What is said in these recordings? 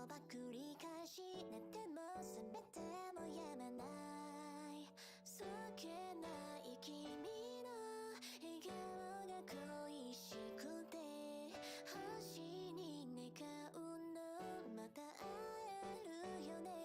葉繰り返しなっても全てもやまないそっけない君の笑顔が恋しくて星に願うのまた会えるよね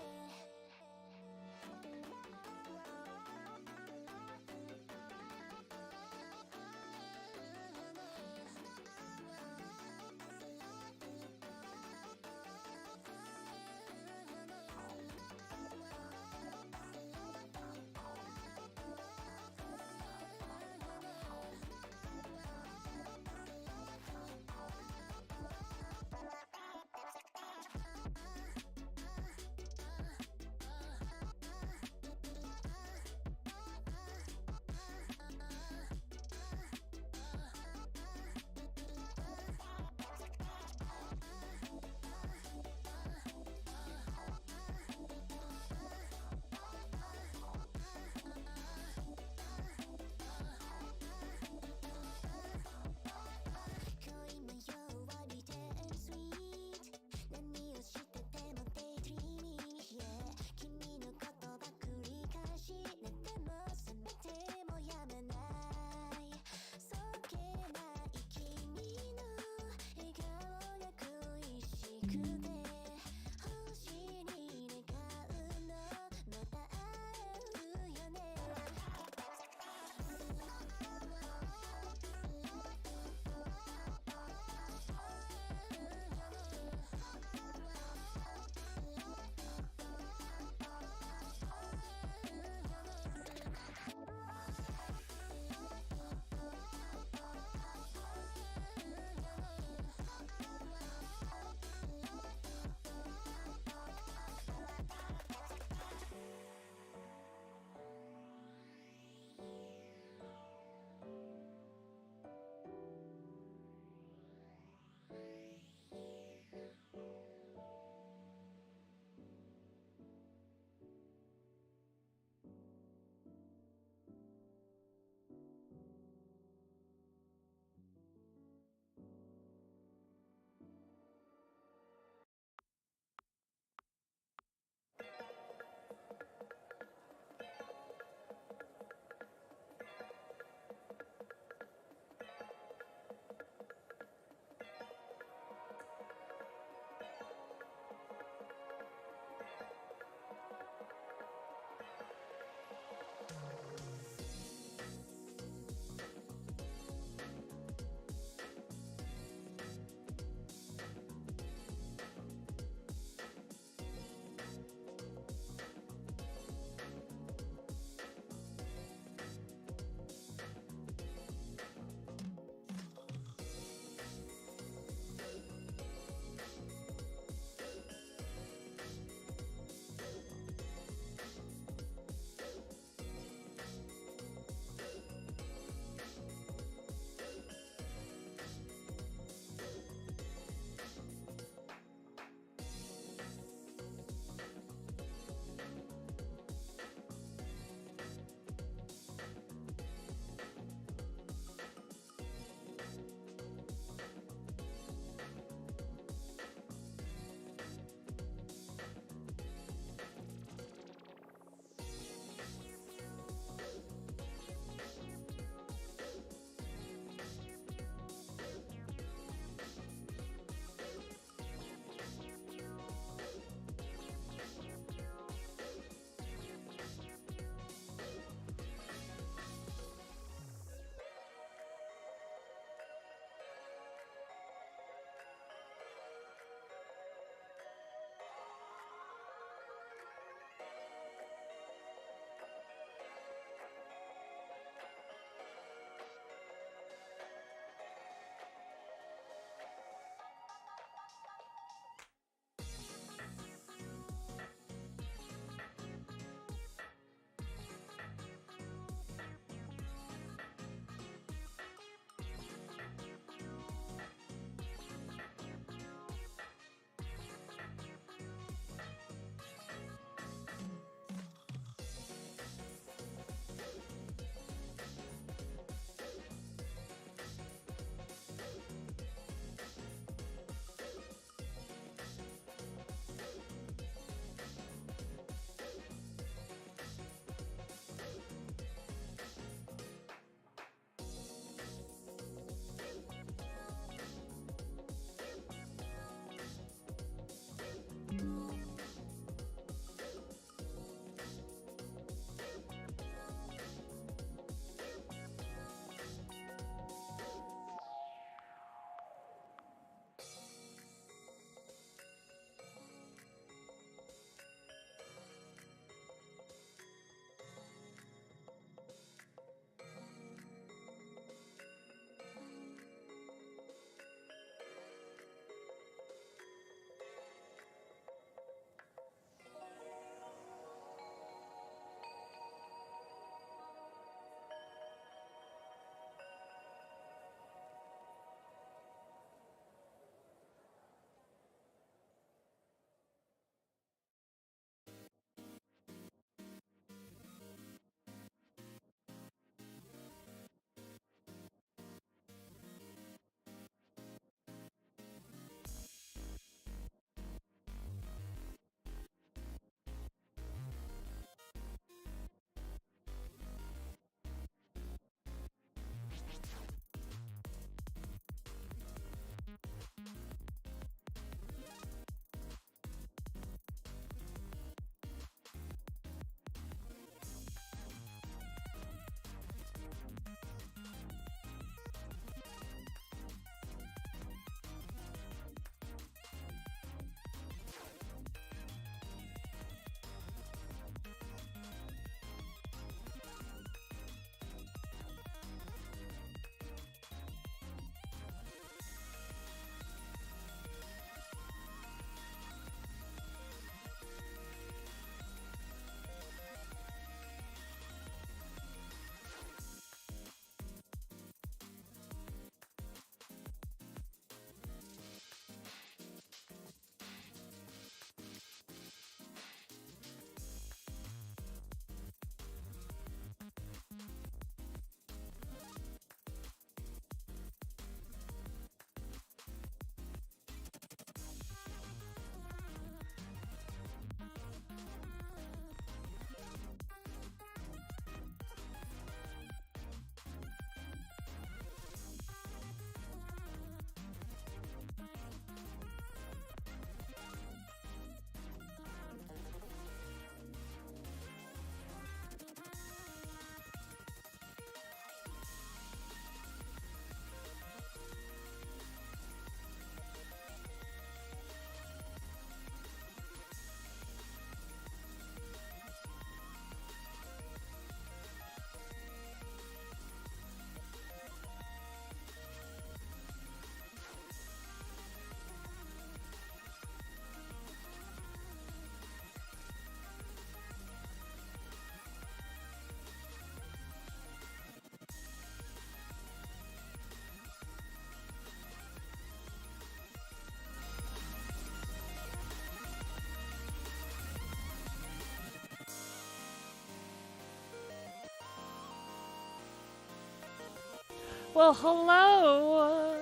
Well, hello.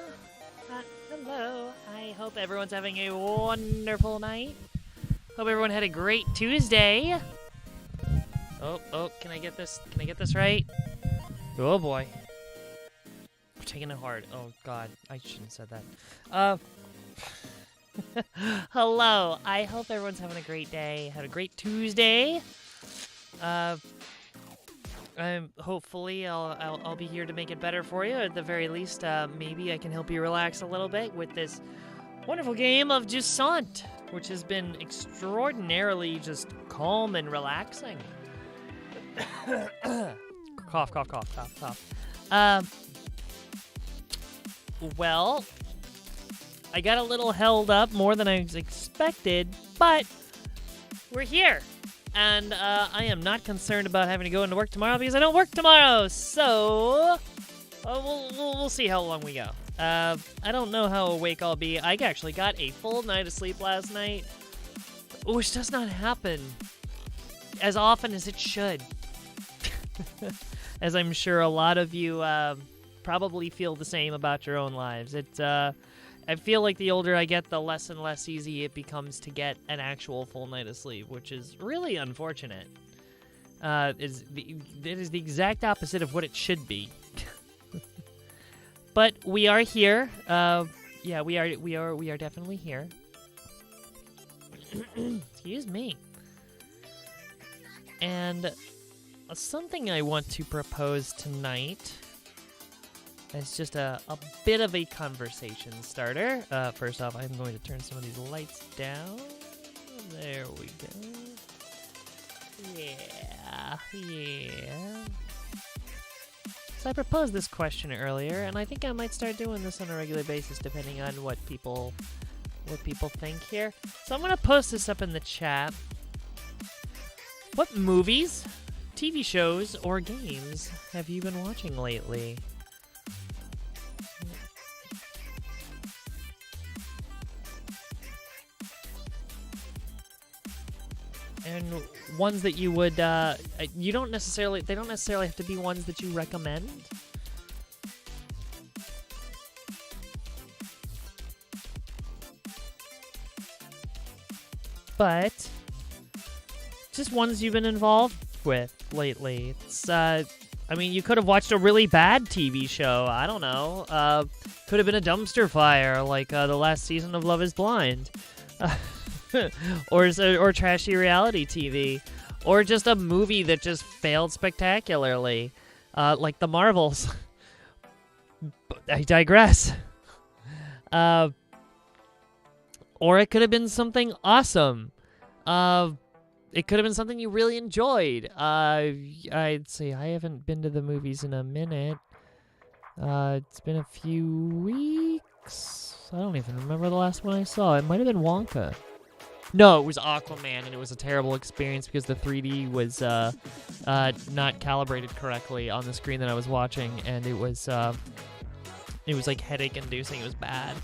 Hello. I hope everyone's having a wonderful night. Hope everyone had a great Tuesday. Oh, can I get this? Can I get this right? Oh boy. We're taking it hard. Oh god, I shouldn't have said that. Hello. I hope everyone's having a great day. Had a great Tuesday. Hopefully I'll be here to make it better for you. At the very least, maybe I can help you relax a little bit with this wonderful game of JUSANT, which has been extraordinarily just calm and relaxing. Cough, cough, cough, cough, cough. Well, I got a little held up more than I expected, but we're here. And I am not concerned about having to go into work tomorrow because I don't work tomorrow. So we'll see how long we go. I don't know how awake I'll be. I actually got a full night of sleep last night, which does not happen as often as it should. As I'm sure a lot of you probably feel the same about your own lives. I feel like the older I get, the less and less easy it becomes to get an actual full night of sleep, which is really unfortunate. It is the exact opposite of what it should be. But we are here. Yeah, we are definitely here. Excuse me. And something I want to propose tonight is just a bit of a conversation starter. First off, I'm going to turn some of these lights down. There we go. Yeah. So I proposed this question earlier, and I think I might start doing this on a regular basis depending on what people think here. So I'm going to post this up in the chat. What movies, TV shows, or games have you been watching lately? And ones that you would, they don't necessarily have to be ones that you recommend. But just ones you've been involved with lately. It's, I mean, you could have watched a really bad TV show. I don't know. Could have been a dumpster fire, like the last season of Love is Blind. or trashy reality TV, or just a movie that just failed spectacularly, like The Marvels. I digress. Or it could have been something awesome. It could have been something you really enjoyed. I'd say I haven't been to the movies in a minute. It's been a few weeks. I don't even remember the last one I saw. It might have been Wonka. No, it was Aquaman, and it was a terrible experience because the 3D was not calibrated correctly on the screen that I was watching, and it was like headache-inducing. It was bad.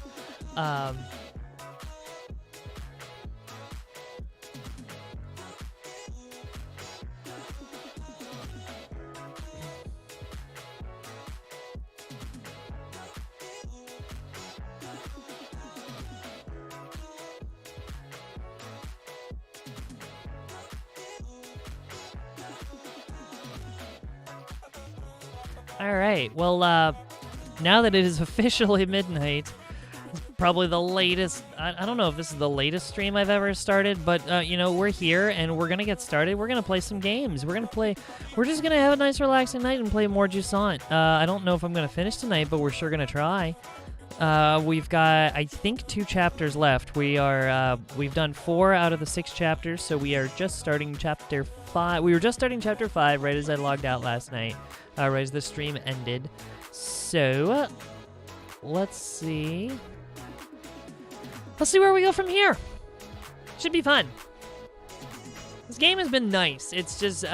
All right. Well, now that it is officially midnight, it's probably the latest. I don't know if this is the latest stream I've ever started, but we're here and we're gonna get started. We're gonna play some games. We're just gonna have a nice, relaxing night and play more JUSANT. I don't know if I'm gonna finish tonight, but we're sure gonna try. We've got, I think, 2 chapters left. We've done 4 out of the 6 chapters, so we are just starting chapter 5. We were just starting chapter 5 right as I logged out last night, right as the stream ended. So, let's see. Let's see where we go from here. Should be fun. This game has been nice. It's just,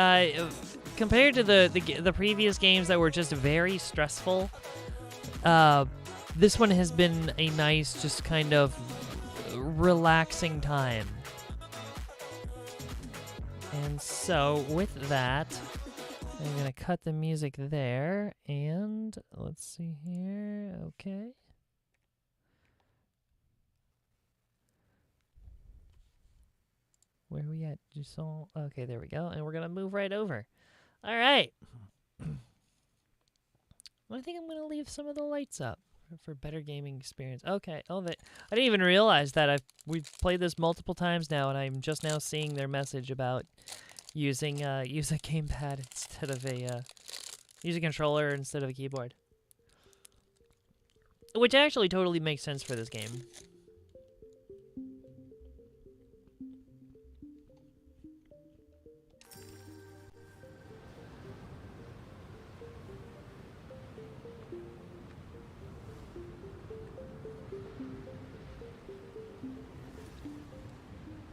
compared to the previous games that were just very stressful, this one has been a nice, just kind of relaxing time. And so, with that, I'm gonna cut the music there, and let's see here. Okay. Where are we at? JUSANT. Okay, there we go. And we're gonna move right over. All right. I think I'm gonna leave some of the lights up for better gaming experience. Okay. Oh, I didn't even realize that we've played this multiple times now, and I'm just now seeing their message about using use a gamepad instead of a use a controller instead of a keyboard, which actually totally makes sense for this game.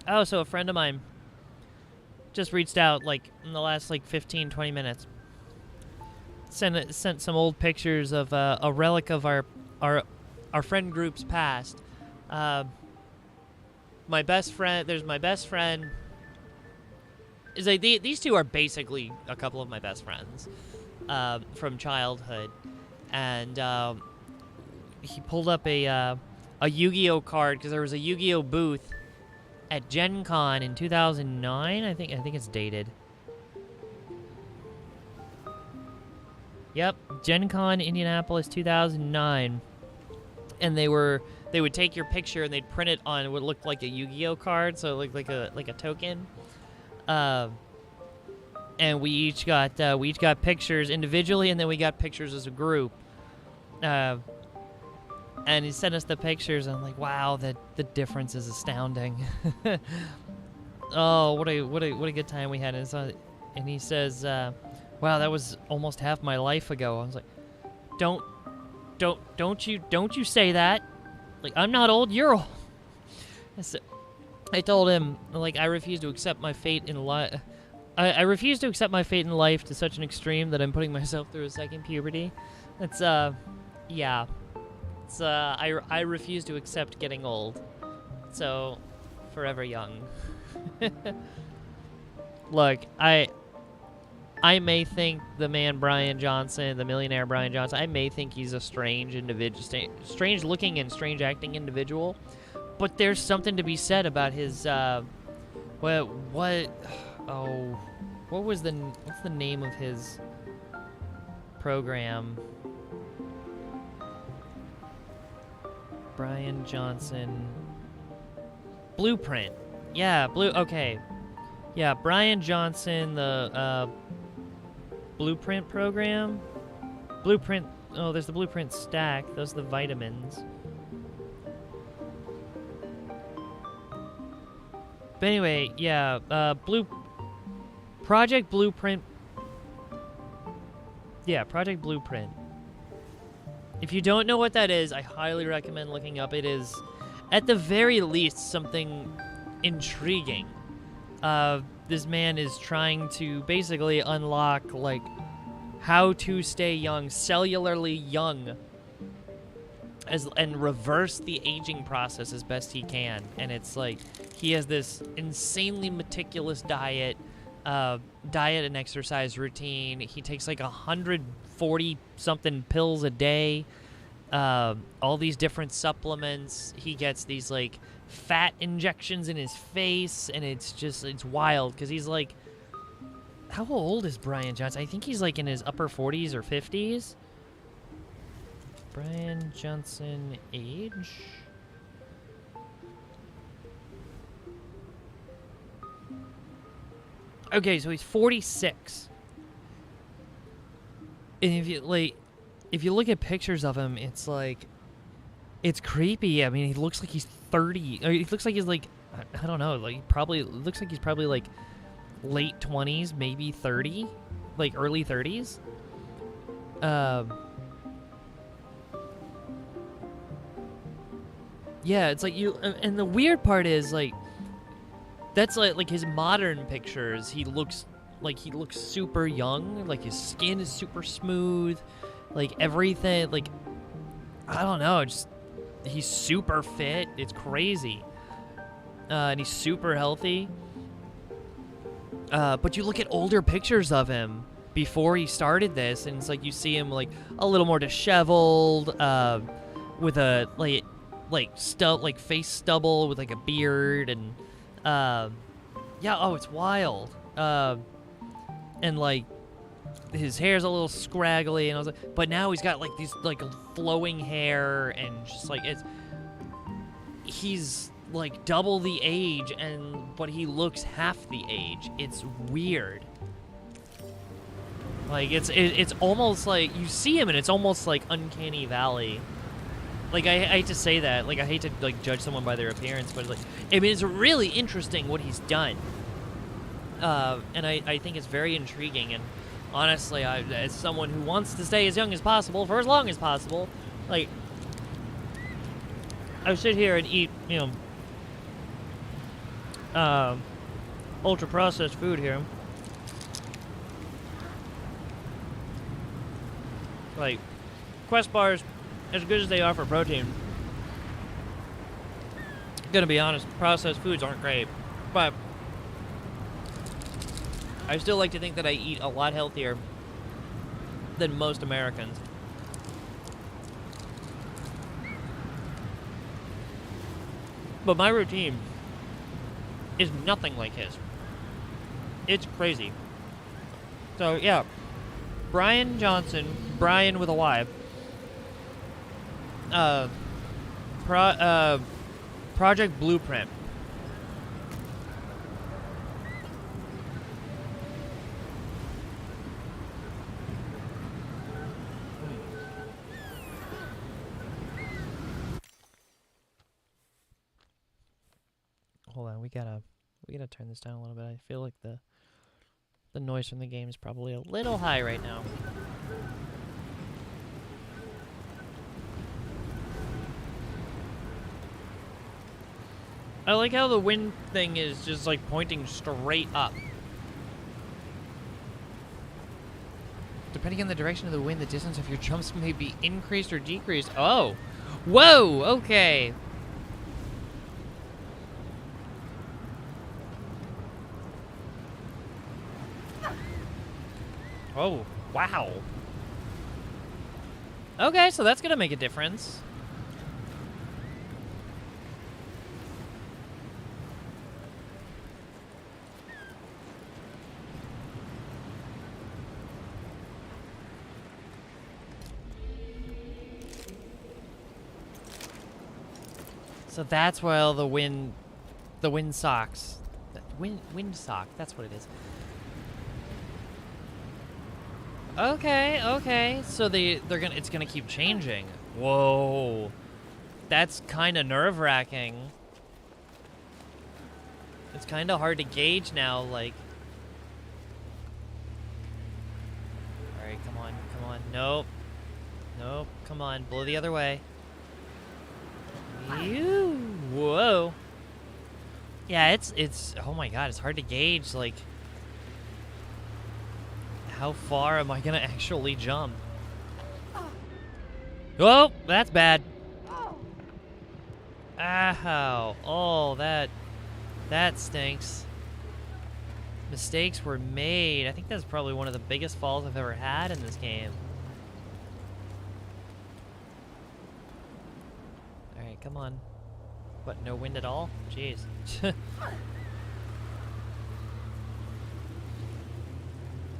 Oh, so a friend of mine just reached out like in the last like 15, 20 minutes. Sent some old pictures of a relic of our friend group's past. My best friend. There's my best friend. Is like these two are basically a couple of my best friends from childhood, and he pulled up a Yu-Gi-Oh card because there was a Yu-Gi-Oh booth at Gen Con in 2009. I think it's dated. Yep, Gen Con Indianapolis 2009. And they would take your picture and they'd print it on what looked like a Yu-Gi-Oh card, so it looked like a token. And we each got pictures individually, and then we got pictures as a group. And he sent us the pictures, and I'm like, wow, the difference is astounding. Oh, what a good time we had. And he says, wow, that was almost half my life ago. I was like, don't you say that. Like, I'm not old, you're old. I told him, like, I refuse to accept my fate in life. I refuse to accept my fate in life to such an extreme that I'm putting myself through a second puberty. That's, yeah. It's, I refuse to accept getting old. So, forever young. Look, I may think the man Brian Johnson, the millionaire Brian Johnson, I may think he's a strange individual, strange looking and strange acting individual, but there's something to be said about his, what's the name of his program? Brian Johnson. Blueprint. Yeah, okay. Yeah, Brian Johnson, the, Blueprint program? Blueprint, oh, there's the Blueprint stack. Those are the vitamins. But anyway, yeah, Project Blueprint. Yeah, Project Blueprint. If you don't know what that is, I highly recommend looking up. It is, at the very least, something intriguing. This man is trying to basically unlock, like, how to stay young, cellularly young, and reverse the aging process as best he can. And it's like, he has this insanely meticulous diet and exercise routine. He takes like 140-something pills a day, all these different supplements. He gets these, like, fat injections in his face, and it's wild, because he's like, how old is Brian Johnson? I think he's like in his upper 40s or 50s. Brian Johnson age? Okay, so he's 46. And if you look at pictures of him, it's like, it's creepy. I mean, he looks like he's 30. Or he looks like he's like, I don't know, like, looks like he's probably like late 20s, maybe 30, like early 30s. Yeah, it's like and the weird part is, like, that's like his modern pictures. He looks super young. Like, his skin is super smooth. Like, everything, like, I don't know, just, he's super fit. It's crazy. And he's super healthy. But you look at older pictures of him before he started this, and it's like you see him like a little more disheveled, with a like face stubble with like a beard, and yeah, oh, it's wild. And like his hair's a little scraggly, and I was like, but now he's got like these like flowing hair, and just like he's like double the age, but he looks half the age. It's weird. Like it's almost like you see him and it's almost like Uncanny Valley. Like I hate to say that, like I hate to like judge someone by their appearance, but like I mean it's really interesting what he's done. And I think it's very intriguing, and honestly, as someone who wants to stay as young as possible for as long as possible, like I sit here and eat, you know, ultra processed food here. Like Quest bars, as good as they are for protein, gonna be honest, processed foods aren't great, but I still like to think that I eat a lot healthier than most Americans. But my routine is nothing like his. It's crazy. So yeah, Brian Johnson, Brian with a Y. Project Blueprint. Hold on, we gotta turn this down a little bit. I feel like the noise from the game is probably a little high right now. I like how the wind thing is just like pointing straight up. Depending on the direction of the wind, the distance of your jumps may be increased or decreased. Oh, whoa, okay. Oh, wow. Okay, so that's gonna make a difference. So that's why all the wind socks. Wind sock, that's what it is. Okay, okay. So it's gonna keep changing. Whoa. That's kinda nerve-wracking. It's kinda hard to gauge now, like. Alright, come on, come on. Nope. Nope, come on, blow the other way. Whoa. Yeah, it's oh my god, it's hard to gauge, like, how far am I gonna actually jump? Oh, that's bad. Ow. Oh, that stinks. Mistakes were made. I think that's probably one of the biggest falls I've ever had in this game. Alright, come on. What, no wind at all? Jeez.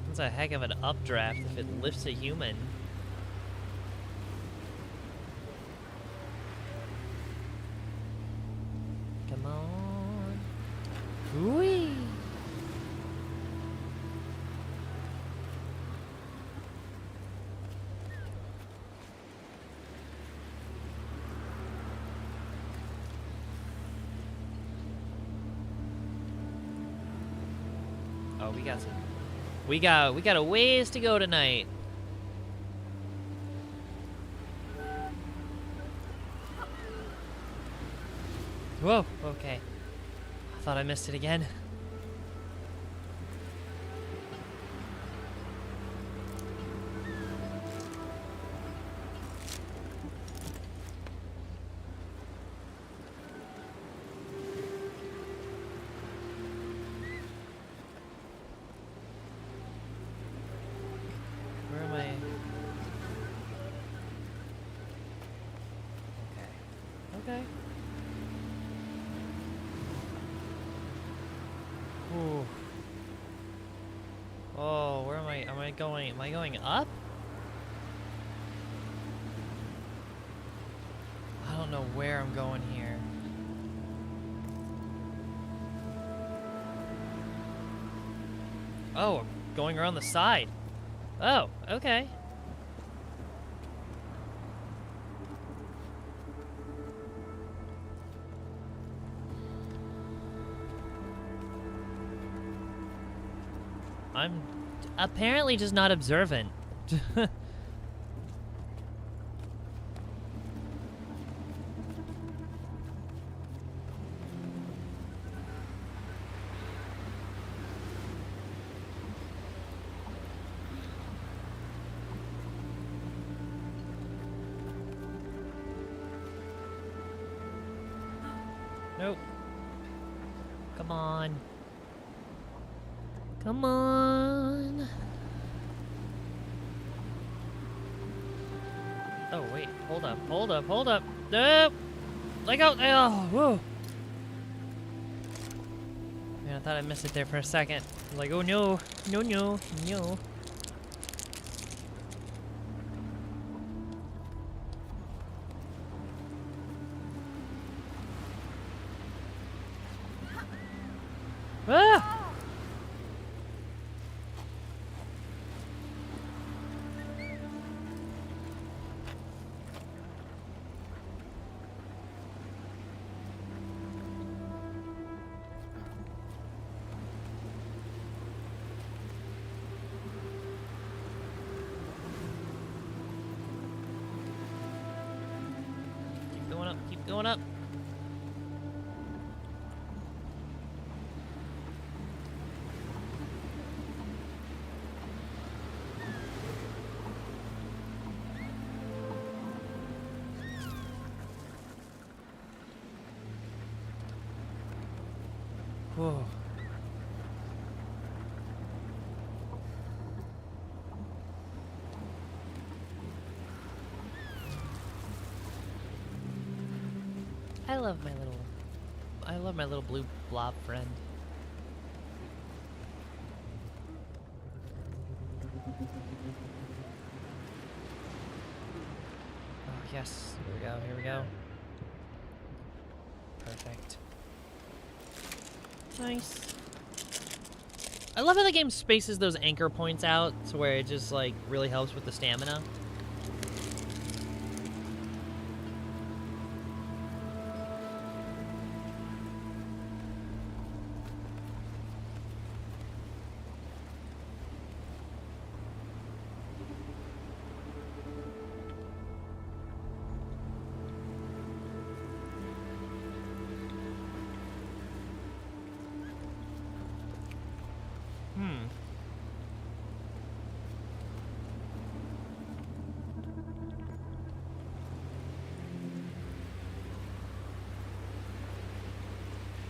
That's a heck of an updraft if it lifts a human. Come on. Whee! Oh, we got a ways to go tonight. Whoa, okay. I thought I missed it again. I going? Am I going up? I don't know where I'm going here. Oh, I'm going around the side. Oh, okay. I'm apparently just not observant. Nope. Come on. Come on. Oh, wait. Hold up. Hold up. Hold up. Nope. Let go. Oh, whoa. Man, I thought I missed it there for a second. Like, oh no. No, no. No. Ah! Keep going up. Keep going up. Whoa. I love my little blue blob friend. Oh, yes. Here we go. Here we go. Perfect. Nice. I love how the game spaces those anchor points out to where it just, like, really helps with the stamina.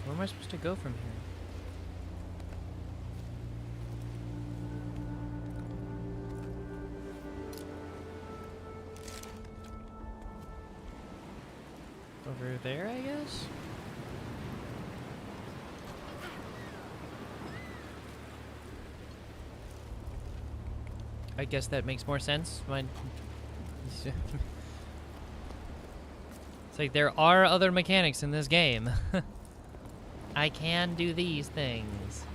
Where am I supposed to go from here? Over there, I guess? I guess that makes more sense. It's like there are other mechanics in this game. I can do these things.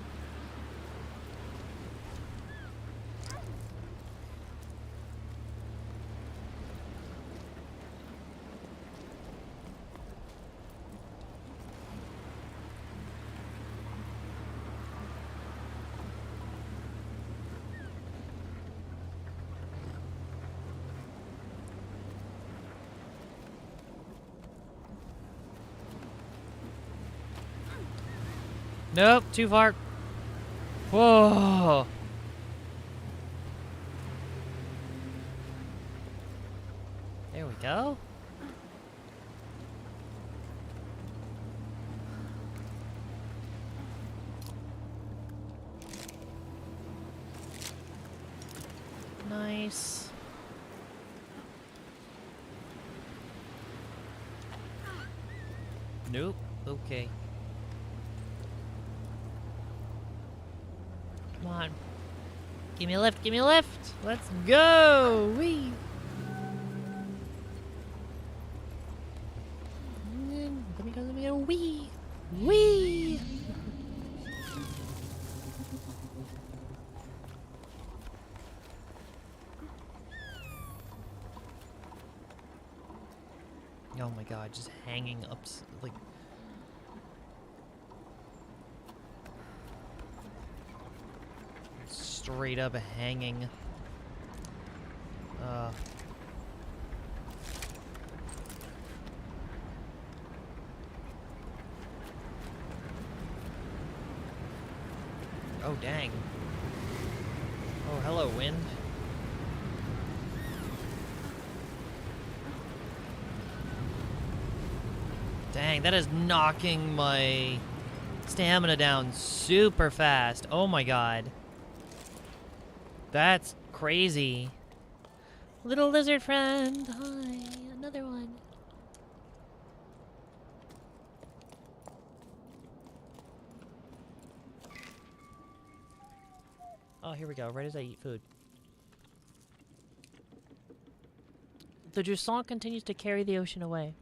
Nope, too far. Whoa. There we go. Nice. Nope. Okay. Come on. Give me a lift, give me a lift. Let's go. Wee. Let me go. Wee. Wee. Oh my god, just hanging up, like... Straight up hanging. Oh, dang. Oh, hello, wind. Dang, that is knocking my stamina down super fast. Oh my god. That's crazy. Little lizard friend. Hi, another one. Oh, here we go. Right as I eat food. The JUSANT continues to carry the ocean away.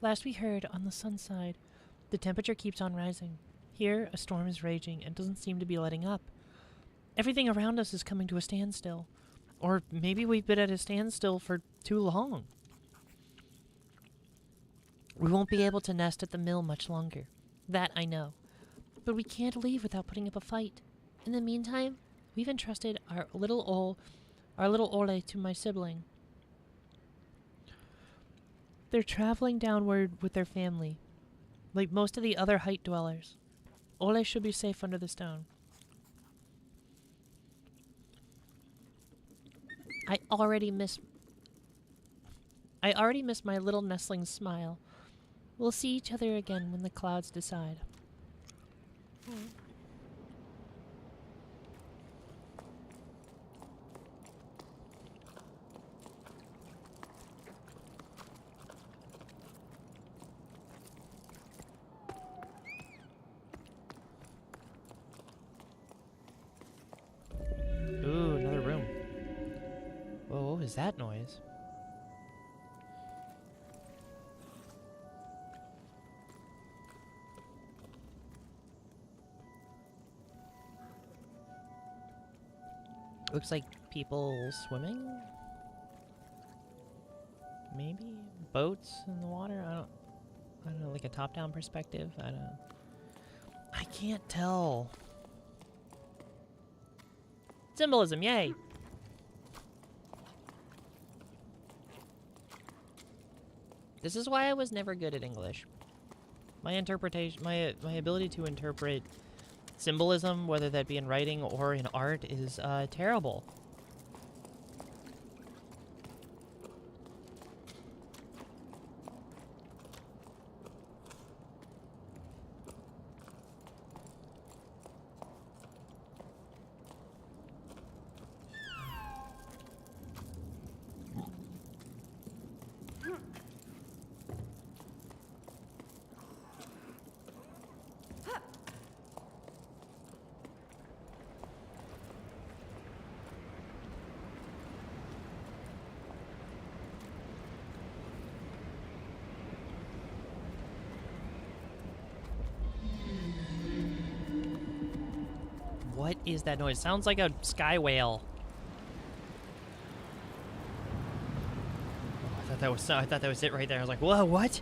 Last we heard, on the sun side, the temperature keeps on rising. Here, a storm is raging and doesn't seem to be letting up. Everything around us is coming to a standstill. Or maybe we've been at a standstill for too long. We won't be able to nest at the mill much longer. That I know. But we can't leave without putting up a fight. In the meantime, we've entrusted our little Ole to my sibling. They're traveling downward with their family, like most of the other height dwellers. Ole should be safe under the stone. I already miss my little nestling's smile. We'll see each other again when the clouds decide. Ooh, another room. Whoa, what was that noise? Looks like people swimming? Maybe? Boats in the water? I don't know, like a top-down perspective? I don't know. I can't tell. Symbolism, yay! This is why I was never good at English. My interpretation, my ability to interpret symbolism, whether that be in writing or in art, is terrible. What is that noise? Sounds like a sky whale. Oh, I thought that was it right there. I was like, whoa, what?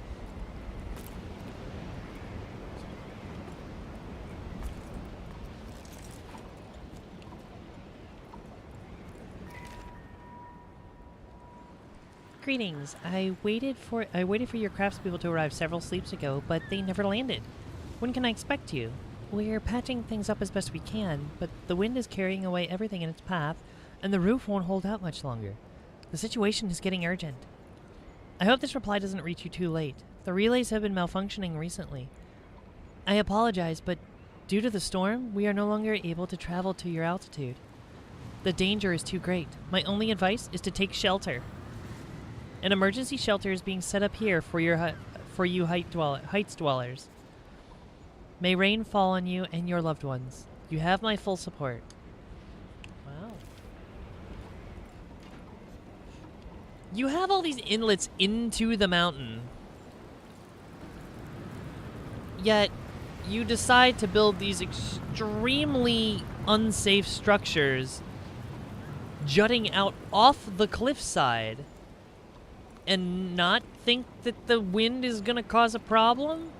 Greetings. I waited for your craftspeople to arrive several sleeps ago, but they never landed. When can I expect you? We're patching things up as best we can, but the wind is carrying away everything in its path, and the roof won't hold out much longer. The situation is getting urgent. I hope this reply doesn't reach you too late. The relays have been malfunctioning recently. I apologize, but due to the storm, we are no longer able to travel to your altitude. The danger is too great. My only advice is to take shelter. An emergency shelter is being set up here for you heights dwellers. May rain fall on you and your loved ones. You have my full support. Wow. You have all these inlets into the mountain, yet you decide to build these extremely unsafe structures jutting out off the cliffside and not think that the wind is gonna cause a problem?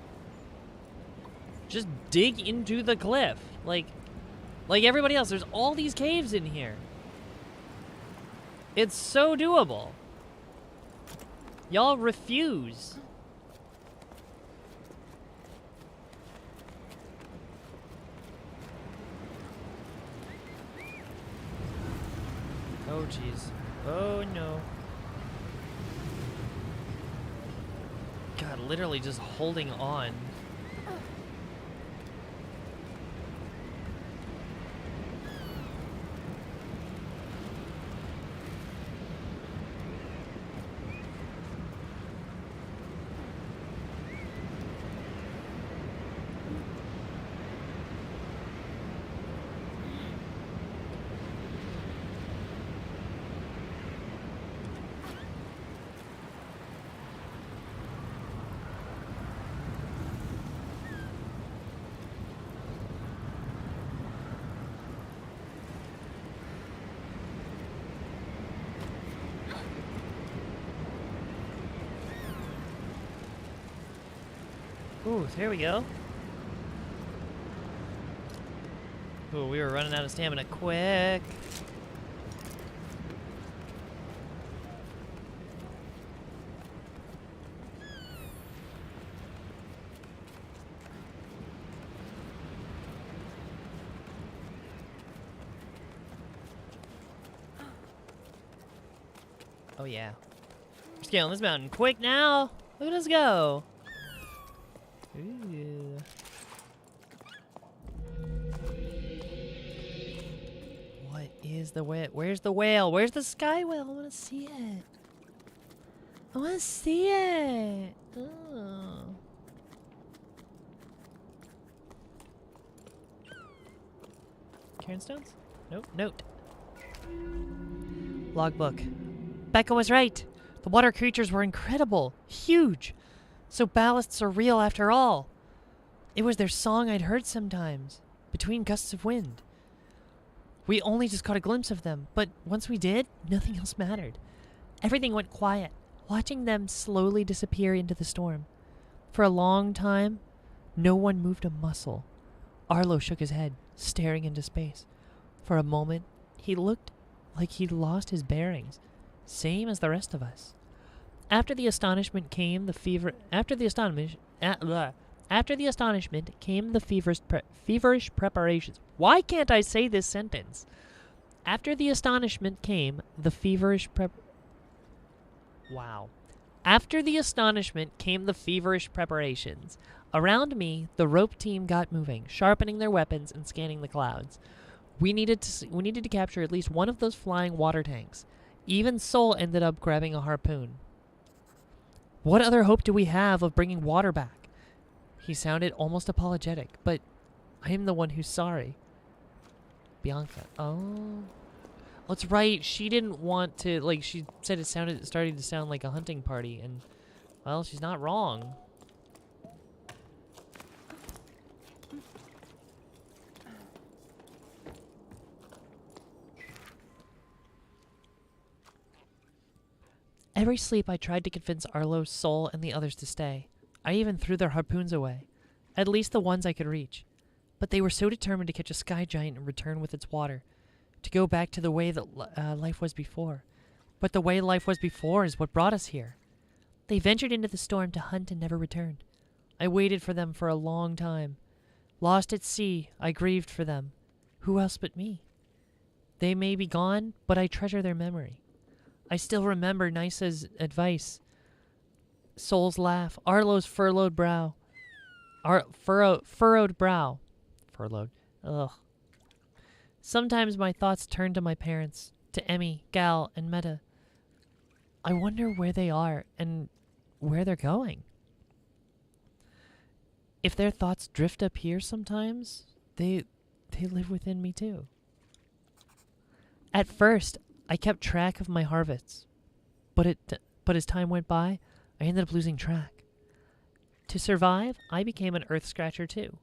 Just dig into the cliff. Like everybody else, there's all these caves in here. It's so doable. Y'all refuse. Oh, jeez. Oh, no. God, literally just holding on. Ooh, there we go. Ooh, we were running out of stamina quick. Oh yeah. We're scaling this mountain quick now. Look at us go. Ooh. What is the whale? Where's the whale? Where's the sky whale? I want to see it. I want to see it. Oh. Cairn stones? Nope. Note. Logbook. Becca was right. The water creatures were incredible. Huge. So ballasts are real after all. It was their song I'd heard sometimes, between gusts of wind. We only just caught a glimpse of them, but once we did, nothing else mattered. Everything went quiet, watching them slowly disappear into the storm. For a long time, no one moved a muscle. Arlo shook his head, staring into space. For a moment, he looked like he'd lost his bearings, same as the rest of us. After the astonishment came the feverish preparations. Why can't I say this sentence? After the astonishment came the feverish preparations. Around me, the rope team got moving, sharpening their weapons and scanning the clouds. We needed to capture at least one of those flying water tanks. Even Soul ended up grabbing a harpoon. What other hope do we have of bringing water back? He sounded almost apologetic, but I am the one who's sorry. Bianca. Oh. That's right. She didn't want to, like, she said it started to sound like a hunting party, and, well, she's not wrong. Every sleep I tried to convince Arlo, Soul, and the others to stay. I even threw their harpoons away. At least the ones I could reach. But they were so determined to catch a sky giant and return with its water. To go back to the way that life was before. But the way life was before is what brought us here. They ventured into the storm to hunt and never returned. I waited for them for a long time. Lost at sea, I grieved for them. Who else but me? They may be gone, but I treasure their memory. I still remember Nysa's advice. Soul's laugh. Arlo's furrowed brow. Furrowed brow. Furrowed. Ugh. Sometimes my thoughts turn to my parents, to Emmy, Gal, and Meta. I wonder where they are and where they're going. If their thoughts drift up here sometimes, they live within me too. At first, I kept track of my harvests. But as time went by, I ended up losing track. To survive, I became an earth scratcher too.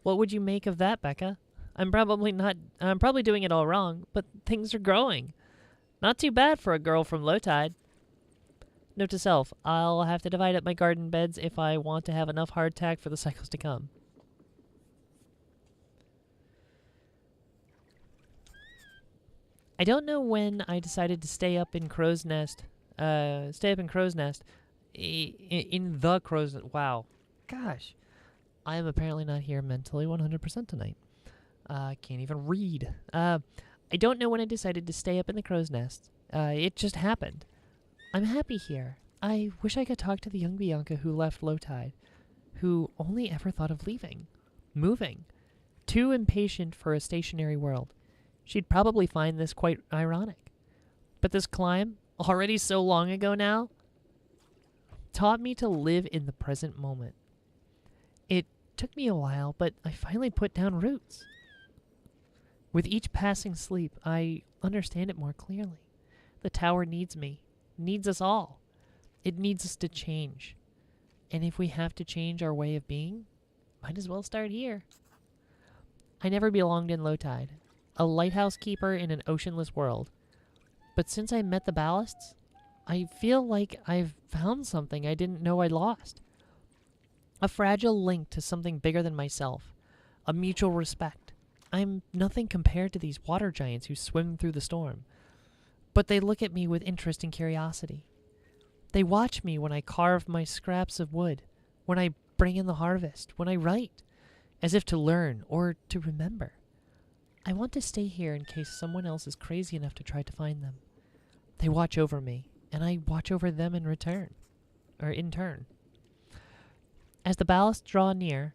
What would you make of that, Becca? I'm probably doing it all wrong, but things are growing. Not too bad for a girl from low tide. Note to self, I'll have to divide up my garden beds if I want to have enough hardtack for the cycles to come. I don't know when I decided to stay up in Crow's Nest. In the Crow's Nest. Wow. Gosh. I am apparently not here mentally 100% tonight. I can't even read. I don't know when I decided to stay up in the Crow's Nest. It just happened. I'm happy here. I wish I could talk to the young Bianca who left low tide, who only ever thought of leaving, moving. Too impatient for a stationary world. She'd probably find this quite ironic. But this climb, already so long ago now, taught me to live in the present moment. It took me a while, but I finally put down roots. With each passing sleep, I understand it more clearly. The tower needs me, needs us all. It needs us to change. And if we have to change our way of being, might as well start here. I never belonged in low tide, a lighthouse keeper in an oceanless world. But since I met the ballasts, I feel like I've found something I didn't know I'd lost. A fragile link to something bigger than myself. A mutual respect. I'm nothing compared to these water giants who swim through the storm. But they look at me with interest and curiosity. They watch me when I carve my scraps of wood, when I bring in the harvest, when I write, as if to learn or to remember. I want to stay here in case someone else is crazy enough to try to find them. They watch over me, and I watch over them in turn. As the ballasts draw near,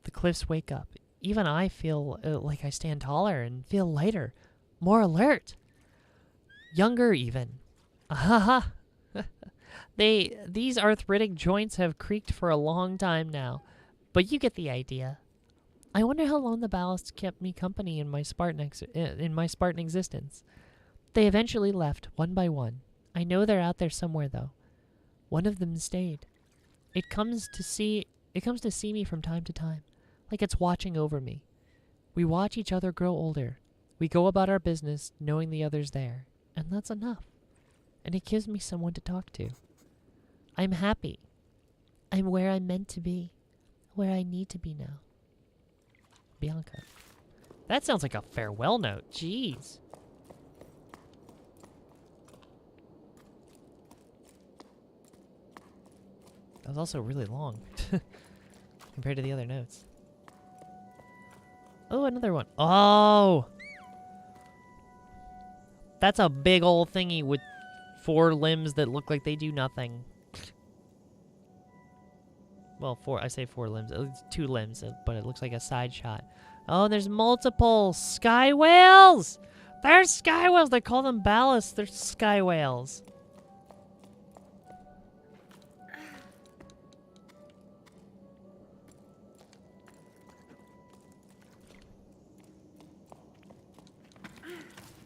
the cliffs wake up. Even I feel like I stand taller and feel lighter, more alert. Younger even. Ahaha! These arthritic joints have creaked for a long time now, but you get the idea. I wonder how long the ballasts kept me company in my Spartan existence. They eventually left, one by one. I know they're out there somewhere, though. One of them stayed. It comes to see me from time to time, like it's watching over me. We watch each other grow older. We go about our business knowing the other's there, and that's enough. And it gives me someone to talk to. I'm happy. I'm where I'm meant to be, where I need to be now. Bianca. That sounds like a farewell note. Jeez. That was also really long compared to the other notes. Oh, another one. Oh! That's a big old thingy with 4 limbs that look like they do nothing. Well, I say 4 limbs. It's 2 limbs, but it looks like a side shot. Oh, there's multiple sky whales! There's sky whales! They call them ballasts. They're sky whales.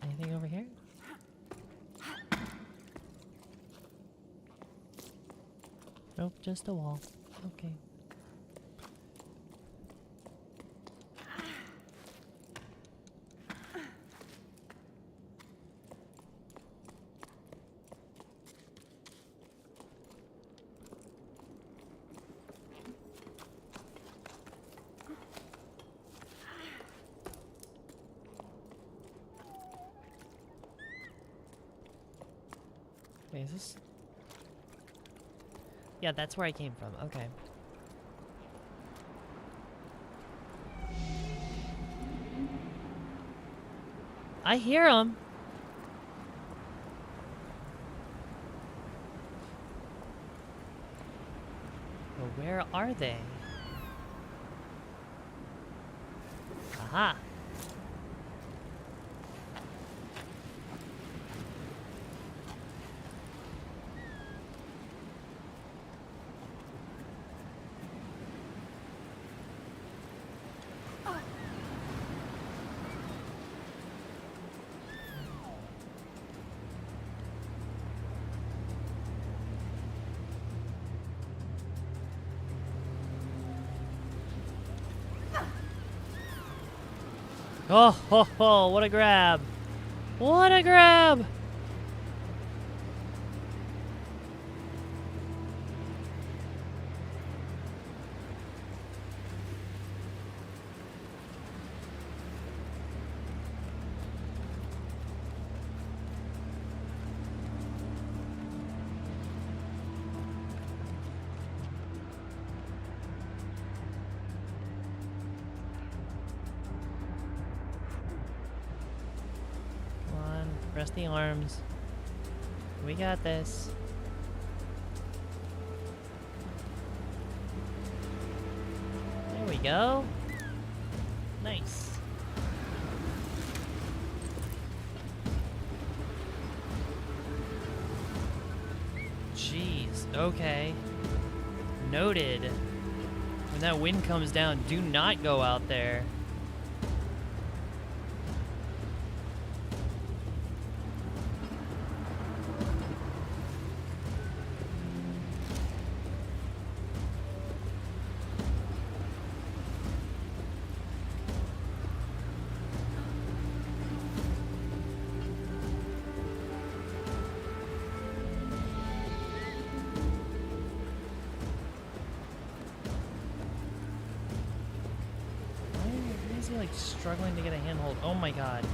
Anything over here? Nope, just a wall. Okay. Wait, is this? Yeah, that's where I came from. Okay. I hear them. But where are they? Aha. Oh, ho, ho, what a grab. What a grab. Rest the arms. We got this. There we go. Nice. Jeez. Okay. Noted. When that wind comes down, do not go out there. Why is he like struggling to get a handhold? Oh my god.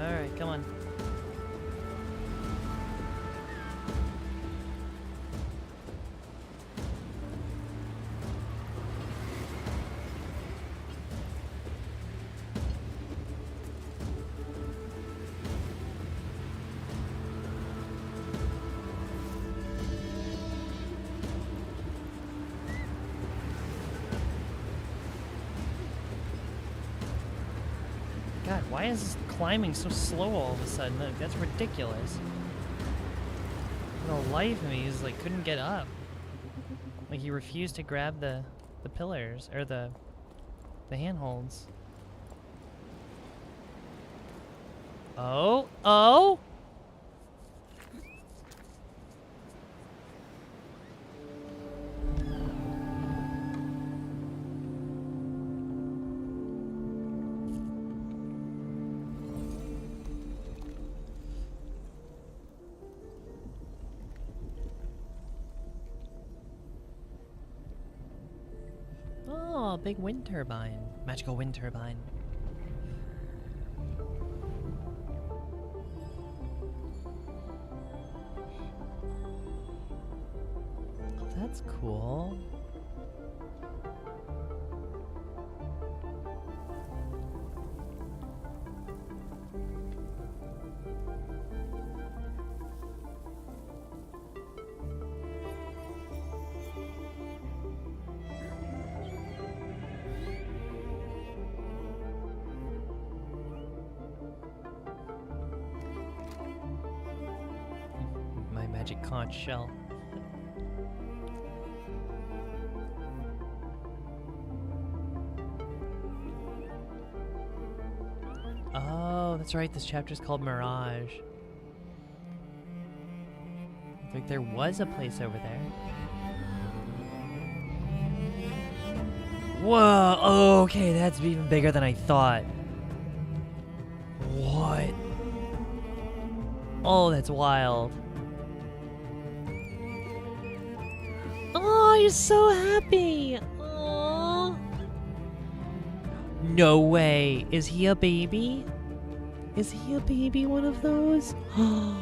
Alright, come on. God, why is this climbing so slow all of a sudden? That's ridiculous. The life of me is like couldn't get up. Like he refused to grab the pillars or the handholds. Oh. Oh, big wind turbine. Magical wind turbine. Oh, that's cool. My magic conch shell. Oh, that's right. This chapter's called Mirage. I think there was a place over there. Whoa, okay, that's even bigger than I thought. What? Oh, that's wild. Oh, you're so happy. Oh. No way. Is he a baby? Is he a baby one of those? Oh.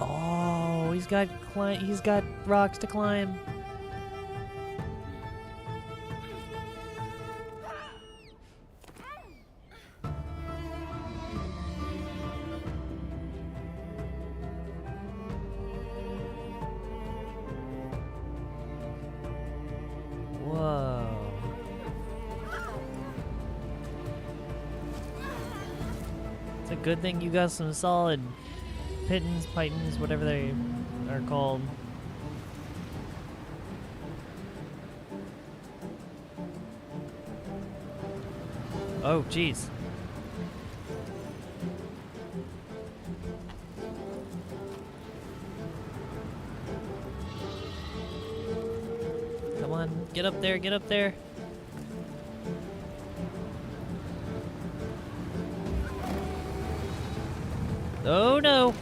Oh, he's got rocks to climb. good thing you got some solid pitons, pythons, whatever they are called. Oh, jeez. Come on, get up there, get up there. Oh no!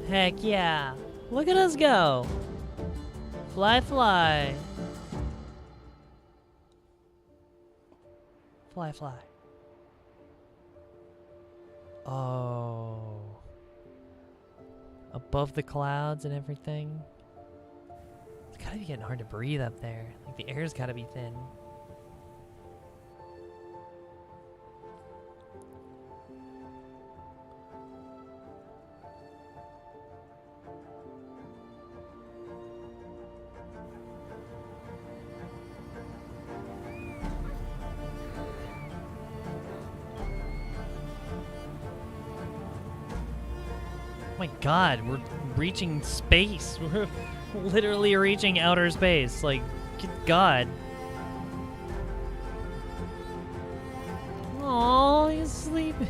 Heck yeah! Look at us go! Fly, fly! Fly, fly. Oh. Above the clouds and everything. It's gotta be getting hard to breathe up there. Like the air's gotta be thin. Oh my god, we're reaching space. We're literally reaching outer space. Like, good god. Oh, he's sleeping.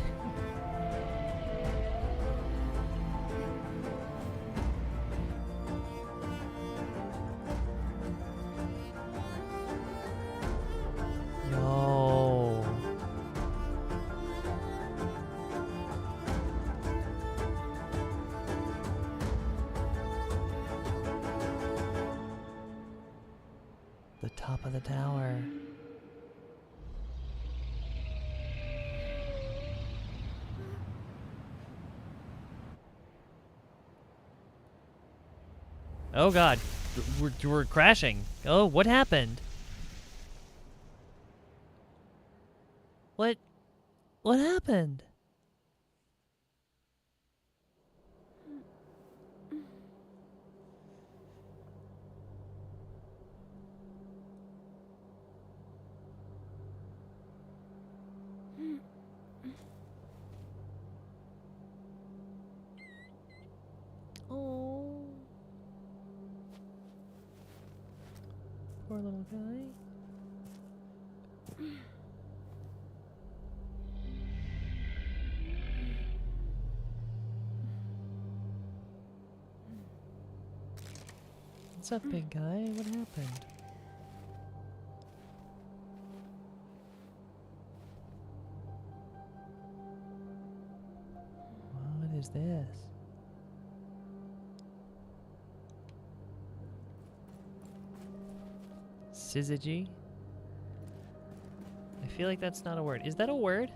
Yo. The top of the tower. Oh god, we're crashing. Oh, what happened? What happened? Oh, poor little guy. What's up, big guy? What happened? What is this? Syzygy? I feel like that's not a word. Is that a word?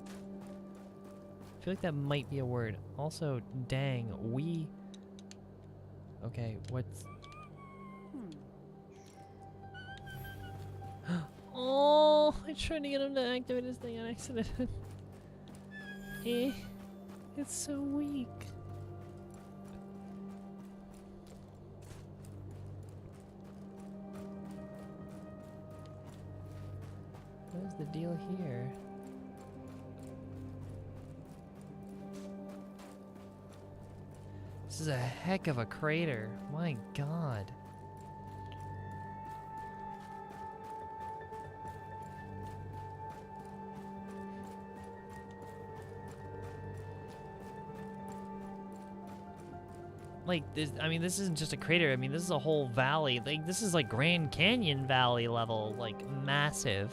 I feel like that might be a word. Also, dang, we... Okay, what's... Oh, I tried to get him to activate his thing on accident. Eh, it's so weak. What is the deal here? This is a heck of a crater. My god. Like, I mean, this isn't just a crater. I mean, this is a whole valley. Like, this is like Grand Canyon Valley level. Like, massive.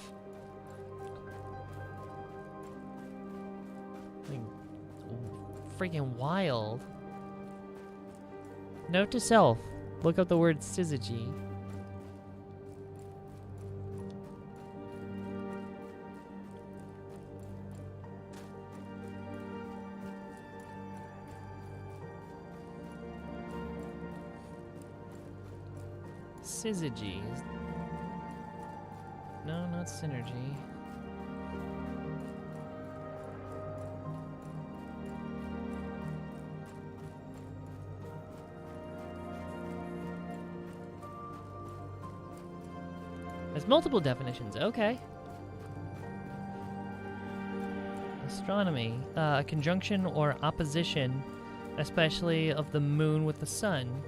Like, freaking wild. Note to self, look up the word syzygy. Syzygy. No, not synergy. There's multiple definitions. Okay. Astronomy, a conjunction or opposition, especially of the moon with the sun.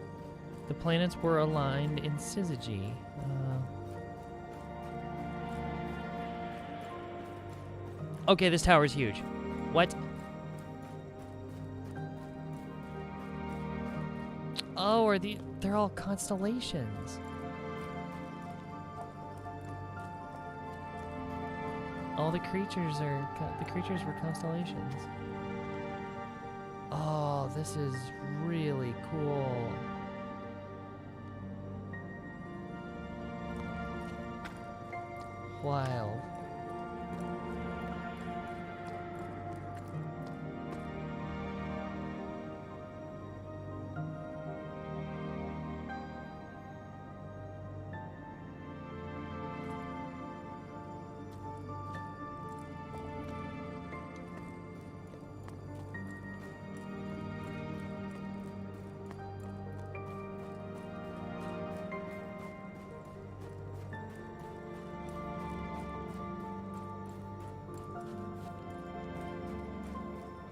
The planets were aligned in syzygy. Okay, this tower is huge. What? Oh, they're all constellations. All the creatures were constellations. Oh, this is really cool. Wild.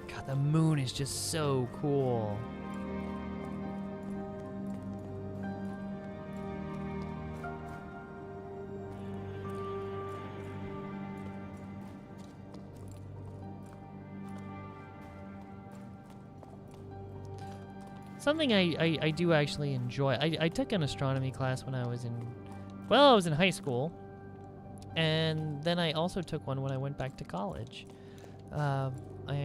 God, the moon is just so cool. Something I do actually enjoy. I took an astronomy class when I was in high school. And then I also took one when I went back to college. I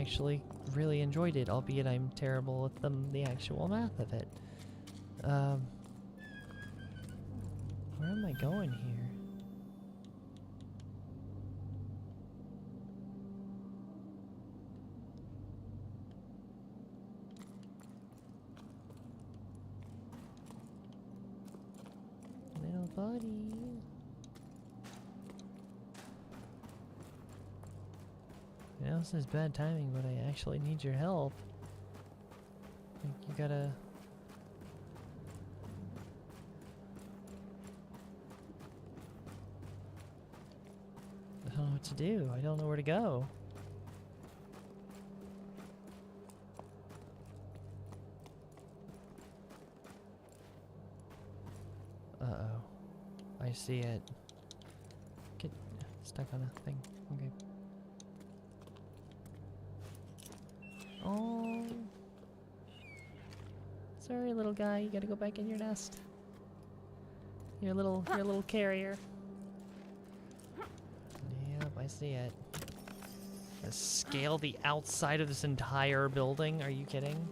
actually really enjoyed it, albeit I'm terrible at the actual math of it. Where am I going here? Little buddy. I know this is bad timing, but I actually need your help. Like, you gotta... I don't know what to do. I don't know where to go. Uh-oh. I see it. Get stuck on a thing. Okay. Oh. Sorry, little guy. You gotta go back in your nest. Your little carrier. Yep, I see it. Gonna scale the outside of this entire building? Are you kidding?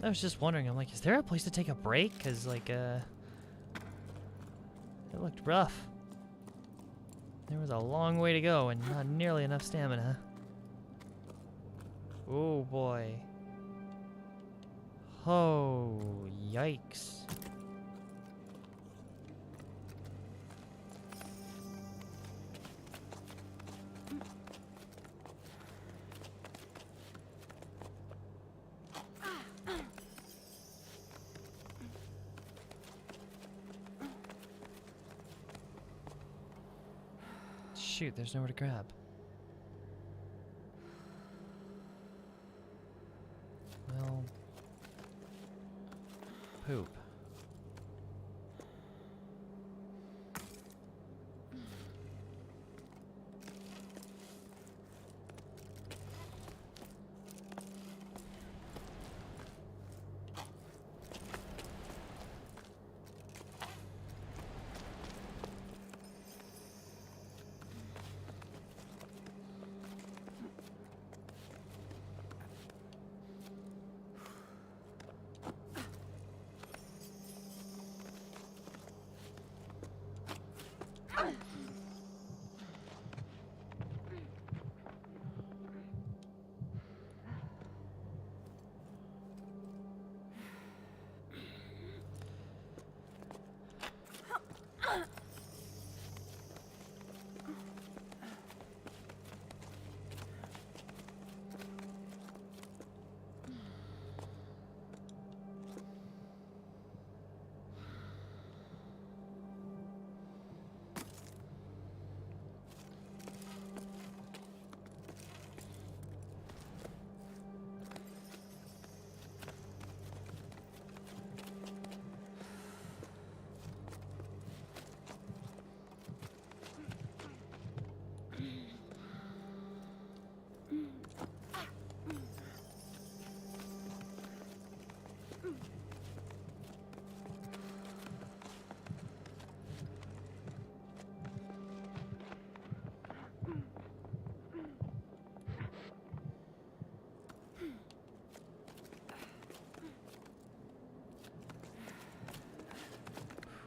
I was just wondering, I'm like, is there a place to take a break? Cause like, it looked rough. There was a long way to go and not nearly enough stamina. Oh boy. Oh, yikes. Shoot, there's nowhere to grab. Well... poop.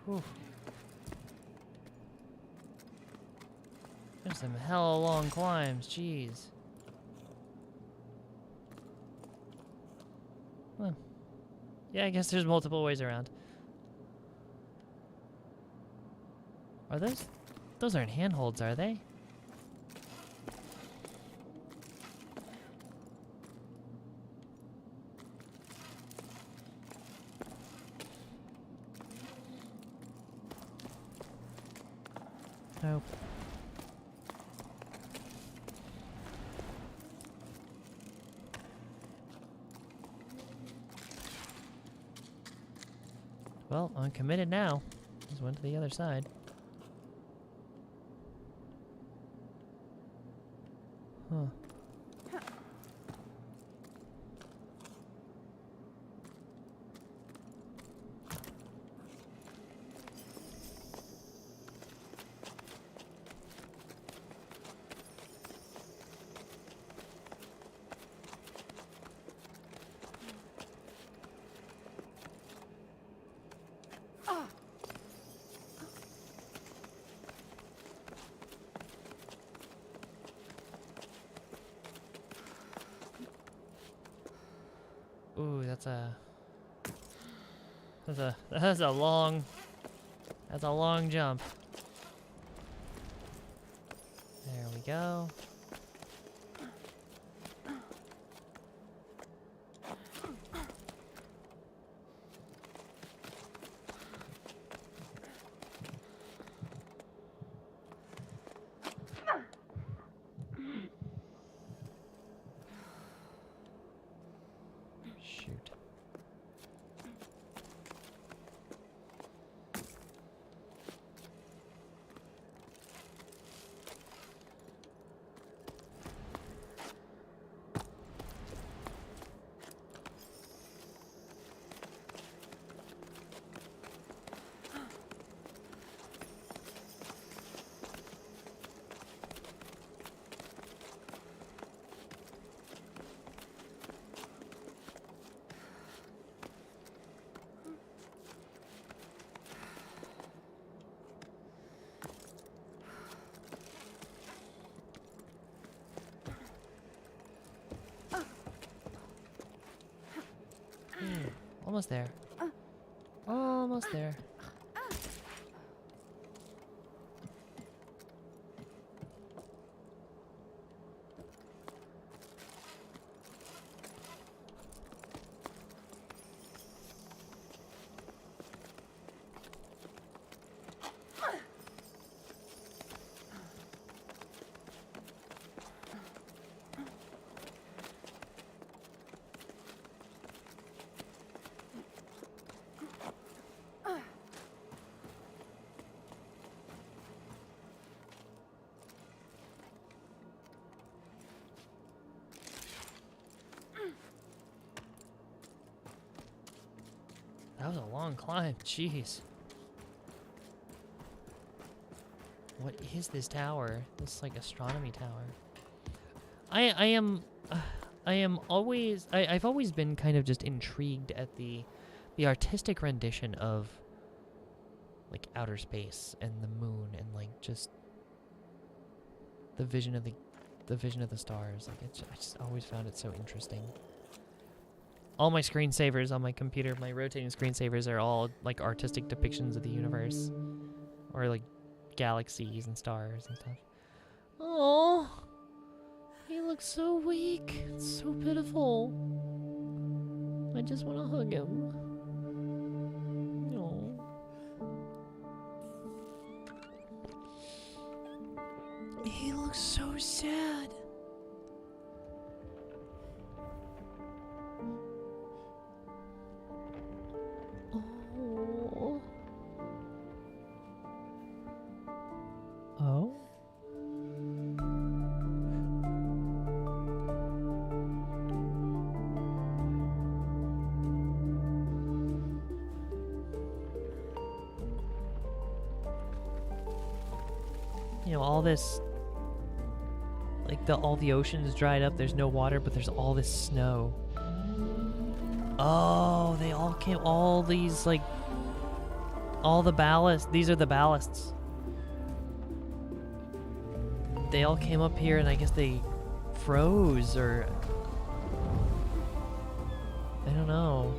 Whew. There's some hella long climbs, jeez. Huh. Yeah, I guess there's multiple ways around. Are those? Those aren't handholds, are they? Nope. Well, I'm committed now. Just went to the other side. Huh. Ooh, that's a long jump. There we go. Shoot. Almost there. Almost there. That was a long climb, jeez. What is this tower? This like astronomy tower. I've always been kind of just intrigued at the artistic rendition of like outer space and the moon and like just the vision of the stars. Like I just always found it so interesting. All my screensavers on my computer, my rotating screensavers are all like artistic depictions of the universe. Or like galaxies and stars and stuff. Oh, he looks so weak. It's so pitiful. I just want to hug him. Oh. He looks so sad. Oh? You know, all this, like all the ocean's dried up, there's no water, but there's all this snow. Oh, they all came, all these like All the ballast. These are the ballasts. They all came up here, and I guess they froze, or I don't know.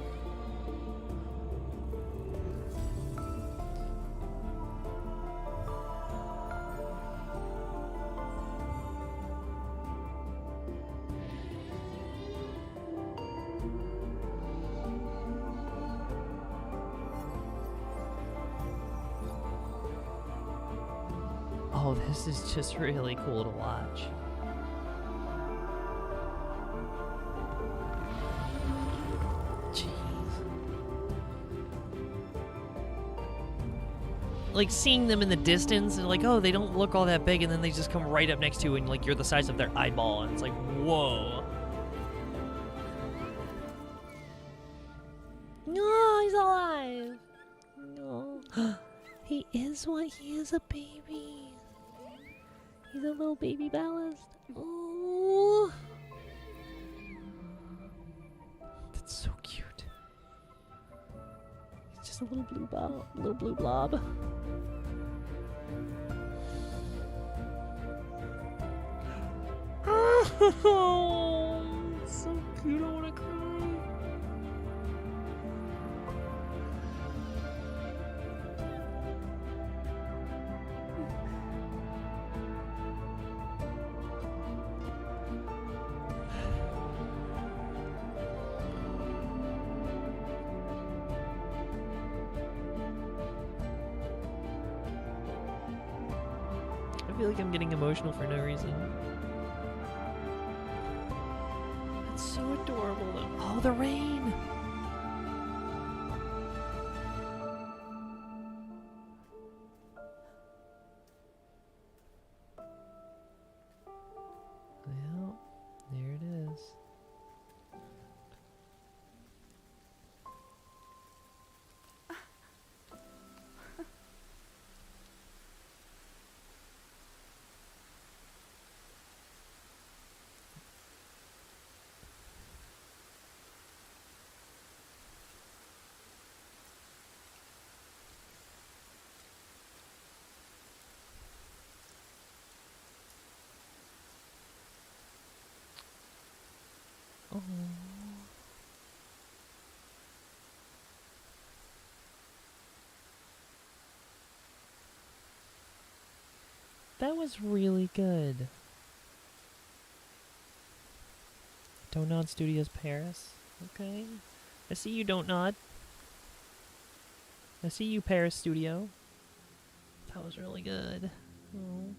Oh, this is just really cool to watch. Jeez. Like seeing them in the distance and like, oh, they don't look all that big, and then they just come right up next to you and like you're the size of their eyeball, and it's like, whoa. No, he's alive. No. He is a baby. He's a little baby ballast. Oh, that's so cute. He's just a little blue blob. Oh, so cute. I wanna cry. I feel like I'm getting emotional for no reason. It's so adorable though. Oh, the rain! Well, there it is. Oh. That was really good. Don't Nod Studios Paris. Okay. I see you, Don't Nod. I see you, Paris Studio. That was really good. Oh.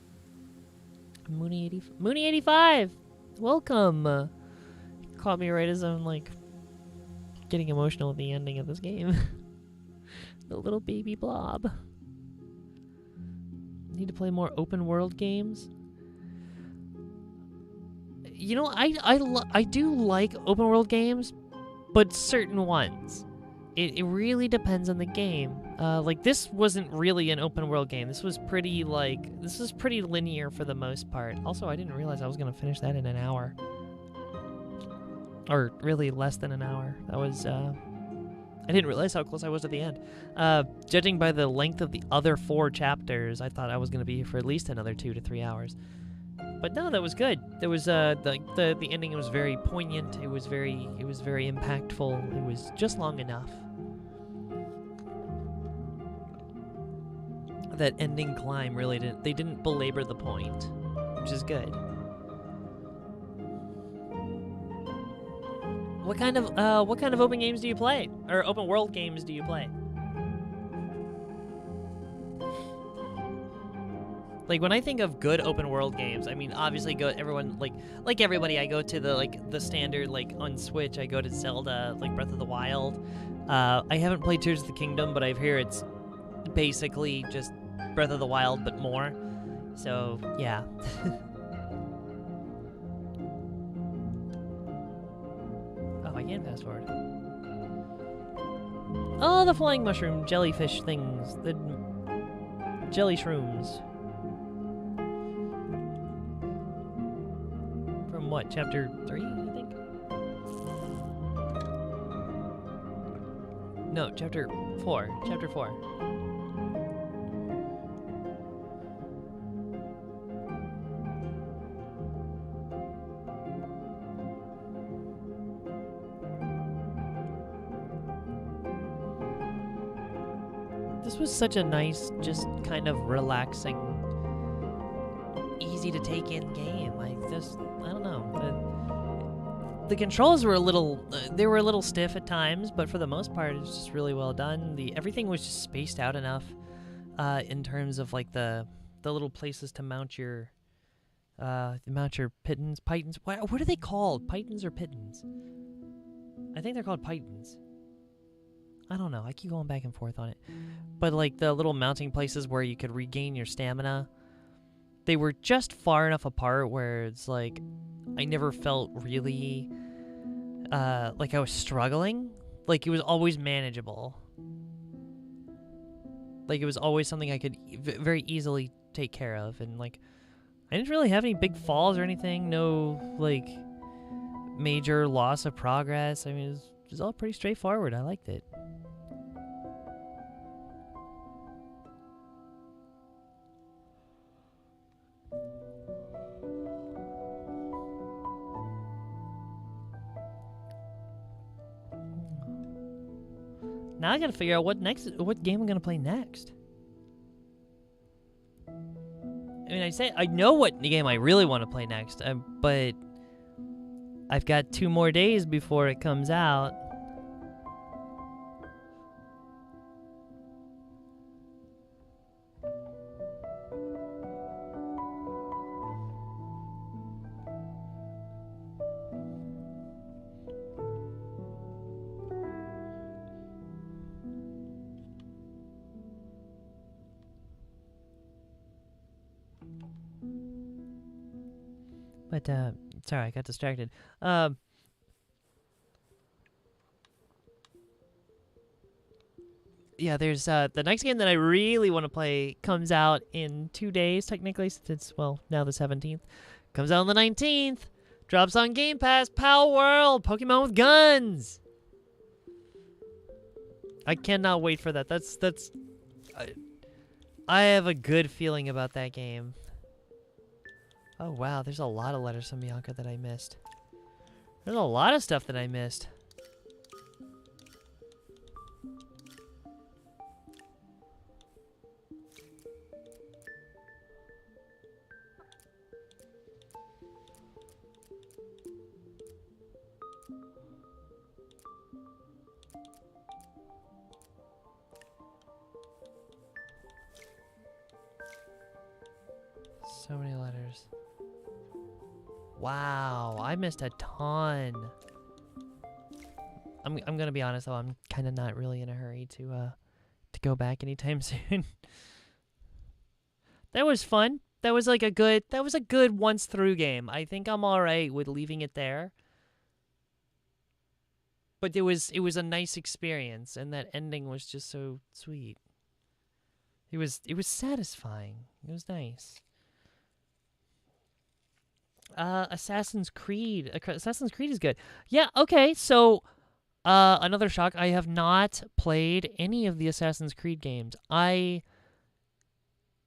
Mooney 85! Welcome! Caught me right as I'm like getting emotional at the ending of this game. The little baby blob. Need to play more open world games. You know, I do like open world games, but certain ones. It really depends on the game. Like this wasn't really an open world game. This was pretty linear for the most part. Also, I didn't realize I was gonna finish that in an hour. Or really less than an hour. That was, I didn't realize how close I was to the end. Judging by the length of the other 4 chapters, I thought I was going to be here for at least another 2 to 3 hours. But no, that was good. There was, the ending was very poignant. It was very impactful. It was just long enough. That ending climb really didn't belabor the point, which is good. What kind of open games do you play? Or open world games do you play? Like when I think of good open world games, I mean obviously like everybody, I go to the standard, like on Switch I go to Zelda, like Breath of the Wild. I haven't played Tears of the Kingdom, but I hear it's basically just Breath of the Wild but more. So yeah. I can't fast forward. Oh, the flying mushroom jellyfish things. The jelly shrooms. From what, chapter 3, I think? No, chapter 4. Chapter 4. This was such a nice, just kind of relaxing, easy to take in game. I don't know. The controls were they were a little stiff at times, but for the most part, it was just really well done. Everything was just spaced out enough, in terms of like the little places to mount your pitons. What are they called? Pitons or pitons? I think they're called pitons. I don't know. I keep going back and forth on it. But like the little mounting places where you could regain your stamina, they were just far enough apart where it's like I never felt really like I was struggling. Like it was always manageable. Like it was always something I could very easily take care of. And like I didn't really have any big falls or anything. No like major loss of progress. I mean, it was all pretty straightforward. I liked it. Now I gotta figure out what game I'm gonna play next. I mean, I know what game I really want to play next, but I've got 2 more days before it comes out. But, sorry, I got distracted. Yeah, there's, the next game that I really want to play comes out in 2 days, technically, since it's, well, now the 17th. Comes out on the 19th. Drops on Game Pass. Pal World. Pokemon with guns. I cannot wait for that. I have a good feeling about that game. Oh, wow. There's a lot of letters from Bianca that I missed. There's a lot of stuff that I missed. So many letters. Wow, I missed a ton. I'm gonna be honest though, I'm kind of not really in a hurry to go back anytime soon. That was fun. That was a good once through game. I think I'm all right with leaving it there. But it was a nice experience, and that ending was just so sweet. It was satisfying. It was nice. Assassin's Creed. Assassin's Creed is good. Yeah, okay, so another shock. I have not played any of the Assassin's Creed games. I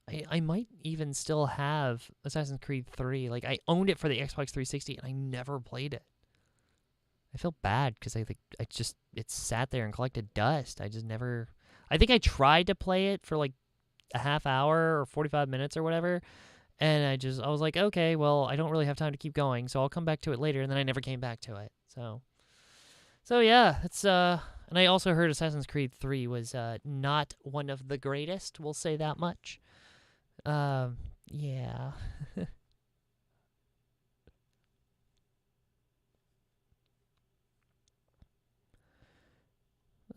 might even still have Assassin's Creed 3. Like, I owned it for the Xbox 360, and I never played it. I feel bad, because it sat there and collected dust. I just never... I think I tried to play it for, like, a half hour or 45 minutes or whatever, and I was like, okay, well, I don't really have time to keep going, so I'll come back to it later, and then I never came back to it. So yeah, it's, and I also heard Assassin's Creed 3 was, not one of the greatest, we'll say that much. Yeah.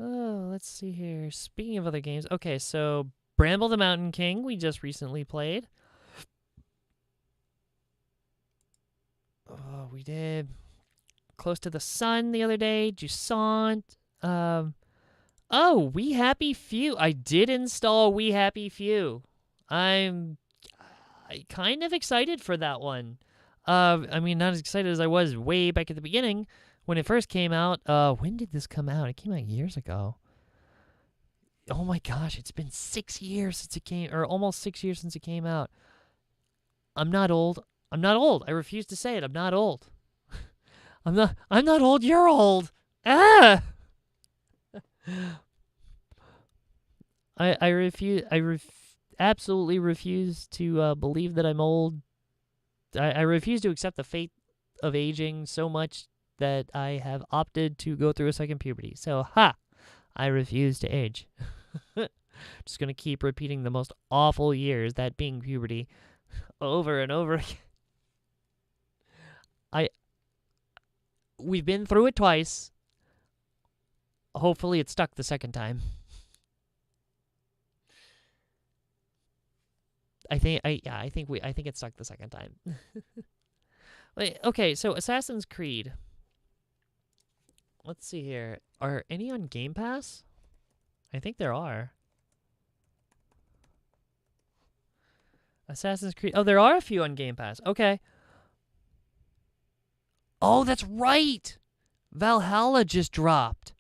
Oh, let's see here. Speaking of other games, okay, so Bramble the Mountain King, we just recently played. Oh, we did Close to the Sun the other day. JUSANT. Oh, We Happy Few. I did install We Happy Few. I'm kind of excited for that one. I mean, not as excited as I was way back at the beginning when it first came out. When did this come out? It came out years ago. Oh my gosh, it's been 6 years since it came, or almost 6 years since it came out. I'm not old. I'm not old. I refuse to say it. I'm not old. I'm not old. You're old. Ah! I refuse. Absolutely refuse to believe that I'm old. I refuse to accept the fate of aging so much that I have opted to go through a second puberty. So, I refuse to age. Just gonna keep repeating the most awful years, that being puberty, over and over again. We've been through it twice. Hopefully, it stuck the second time. I think it stuck the second time. Wait, okay, so Assassin's Creed. Let's see here. Are any on Game Pass? I think there are. Assassin's Creed. Oh, there are a few on Game Pass. Okay. Oh, that's right. Valhalla just dropped.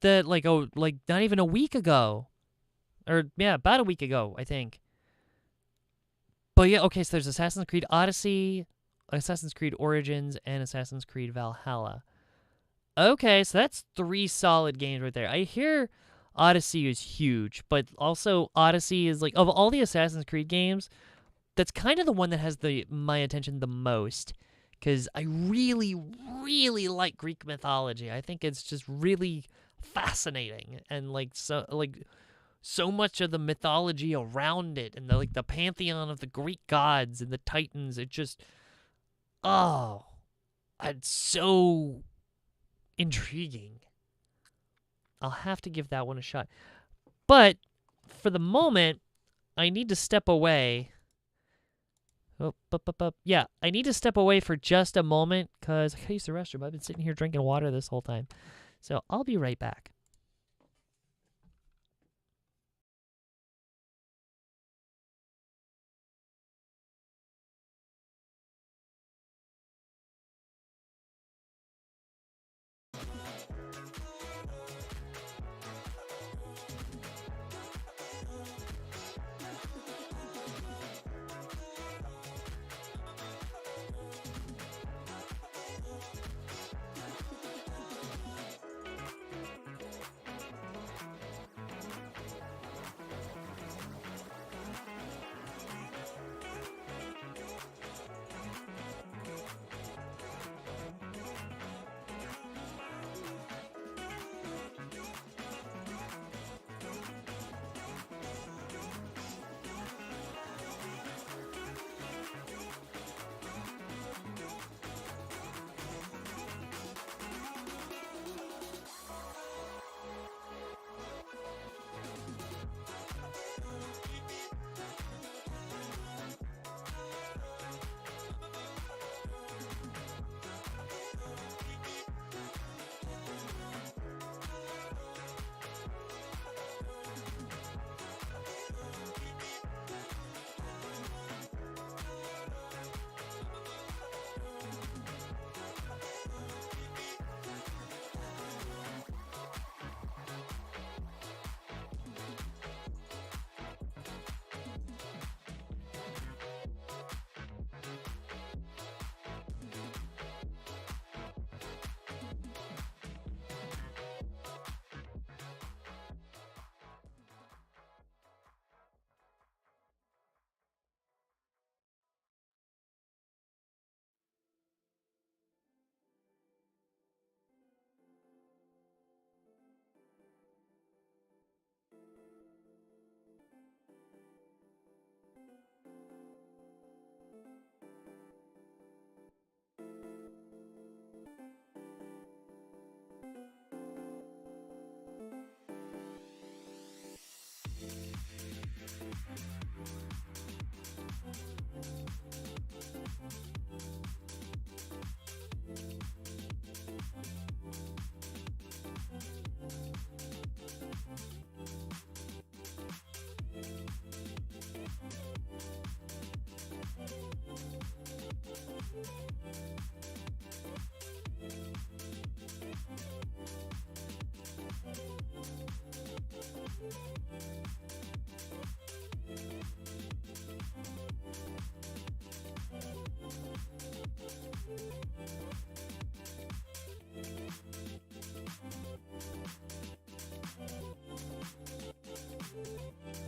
Like not even a week ago. Or yeah, about a week ago, I think. But yeah, okay, so there's Assassin's Creed Odyssey, Assassin's Creed Origins, and Assassin's Creed Valhalla. Okay, so that's 3 solid games right there. I hear Odyssey is huge, but also Odyssey is like, of all the Assassin's Creed games, that's kind of the one that has my attention the most, because I really, really like Greek mythology. I think it's just really fascinating, and so much of the mythology around it, and the pantheon of the Greek gods and the Titans. It just, it's so intriguing. I'll have to give that one a shot. But for the moment, I need to step away. Yeah, I need to step away for just a moment because I gotta use the restroom. I've been sitting here drinking water this whole time. So I'll be right back.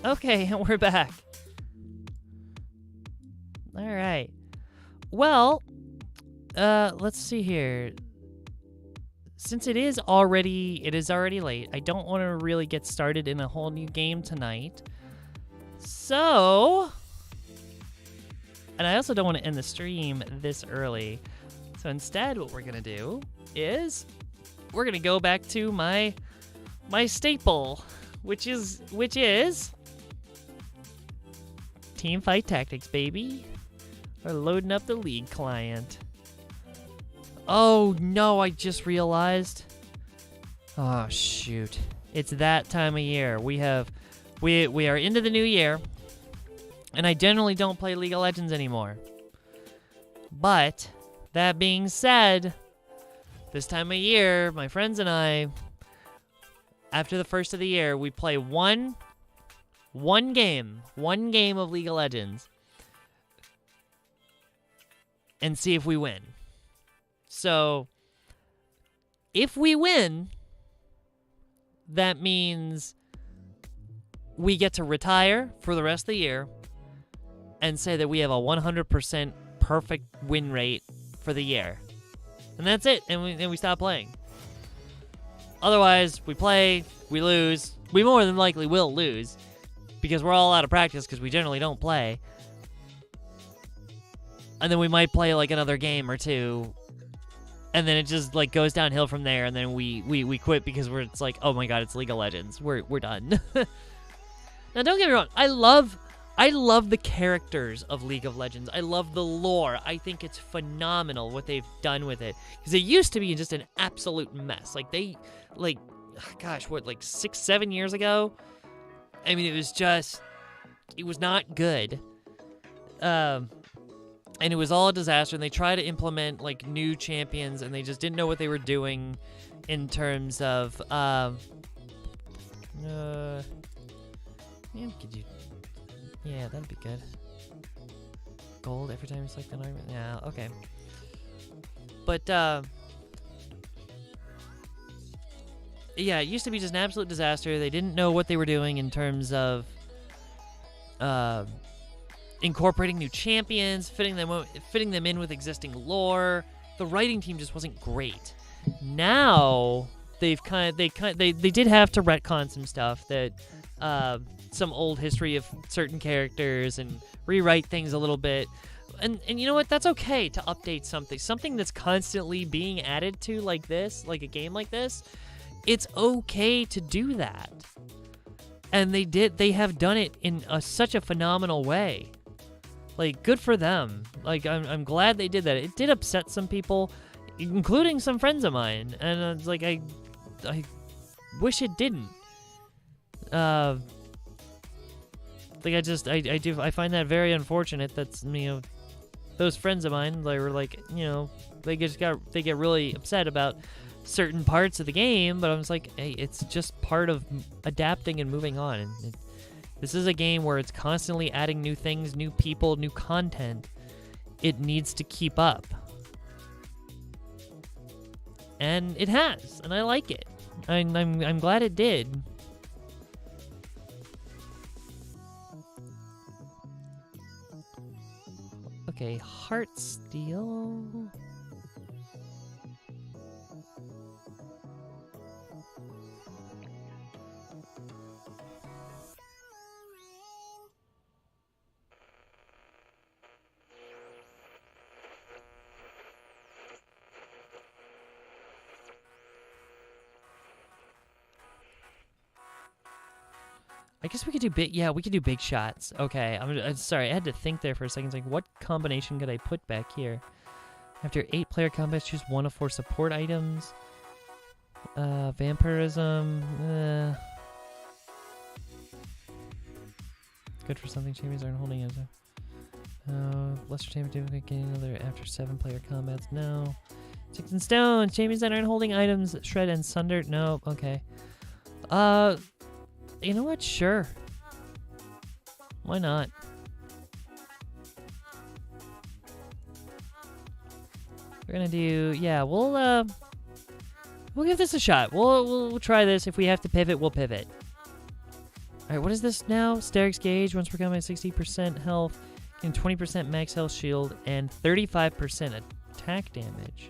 Okay, we're back. All right. Well, let's see here. Since it is already late, I don't want to really get started in a whole new game tonight. So, and I also don't want to end the stream this early. So instead, what we're gonna do is we're gonna go back to my staple, which is Team Fight Tactics, baby. We're loading up the League client. Oh no, I just realized. Oh shoot. It's that time of year. We are into the new year, and I generally don't play League of Legends anymore. But that being said, this time of year, my friends and I, after the first of the year, we play one game of League of Legends and see if we win. So, if we win, that means we get to retire for the rest of the year and say that we have a 100% perfect win rate for the year. And that's it, and we stop playing. Otherwise, we play, we lose. We more than likely will lose because we're all out of practice because we generally don't play. And then we might play like another game or two, and then it just like goes downhill from there, and then we quit because it's like, oh my god, it's League of Legends. We're done. Now don't get me wrong, I love the characters of League of Legends. I love the lore. I think it's phenomenal what they've done with it. Because it used to be just an absolute mess. Like, 6-7 years ago? I mean, it was not good. And it was all a disaster. And they tried to implement, like, new champions, and they just didn't know what they were doing in terms of, yeah, that'd be good. Gold every time you select an argument. Yeah, okay. But, yeah, it used to be just an absolute disaster. They didn't know what they were doing in terms of incorporating new champions, fitting them in with existing lore. The writing team just wasn't great. Now they did have to retcon some stuff that some old history of certain characters and rewrite things a little bit. And you know what? That's okay to update something that's constantly being added to like this, like a game like this. It's okay to do that. And they have done it in such a phenomenal way. Like, good for them. Like, I'm glad they did that. It did upset some people, including some friends of mine. And it's like, I wish it didn't. I find that very unfortunate. That's, those friends of mine, they were like, they get really upset about certain parts of the game, but I was like, hey, it's just part of adapting and moving on. And this is a game where it's constantly adding new things, new people, new content. It needs to keep up. And it has, and I like it. I'm glad it did. Okay, Heartsteel. I guess we could do we could do big shots. Okay, I'm sorry, I had to think there for a second. It's like, what combination could I put back here? After 8-player combats, choose 1 of 4 support items. Vampirism. Good for something champions aren't holding it. Lesser champion difficult gain another after 7-player combats. No. Sticks and stones. Champions that aren't holding items. Shred and sunder. No. Okay. You know what? Sure. Why not? We're gonna do, we'll give this a shot. We'll try this. If we have to pivot, we'll pivot. Alright, what is this now? Sterix gauge, once per combat, 60% health, and 20% max health shield, and 35% attack damage.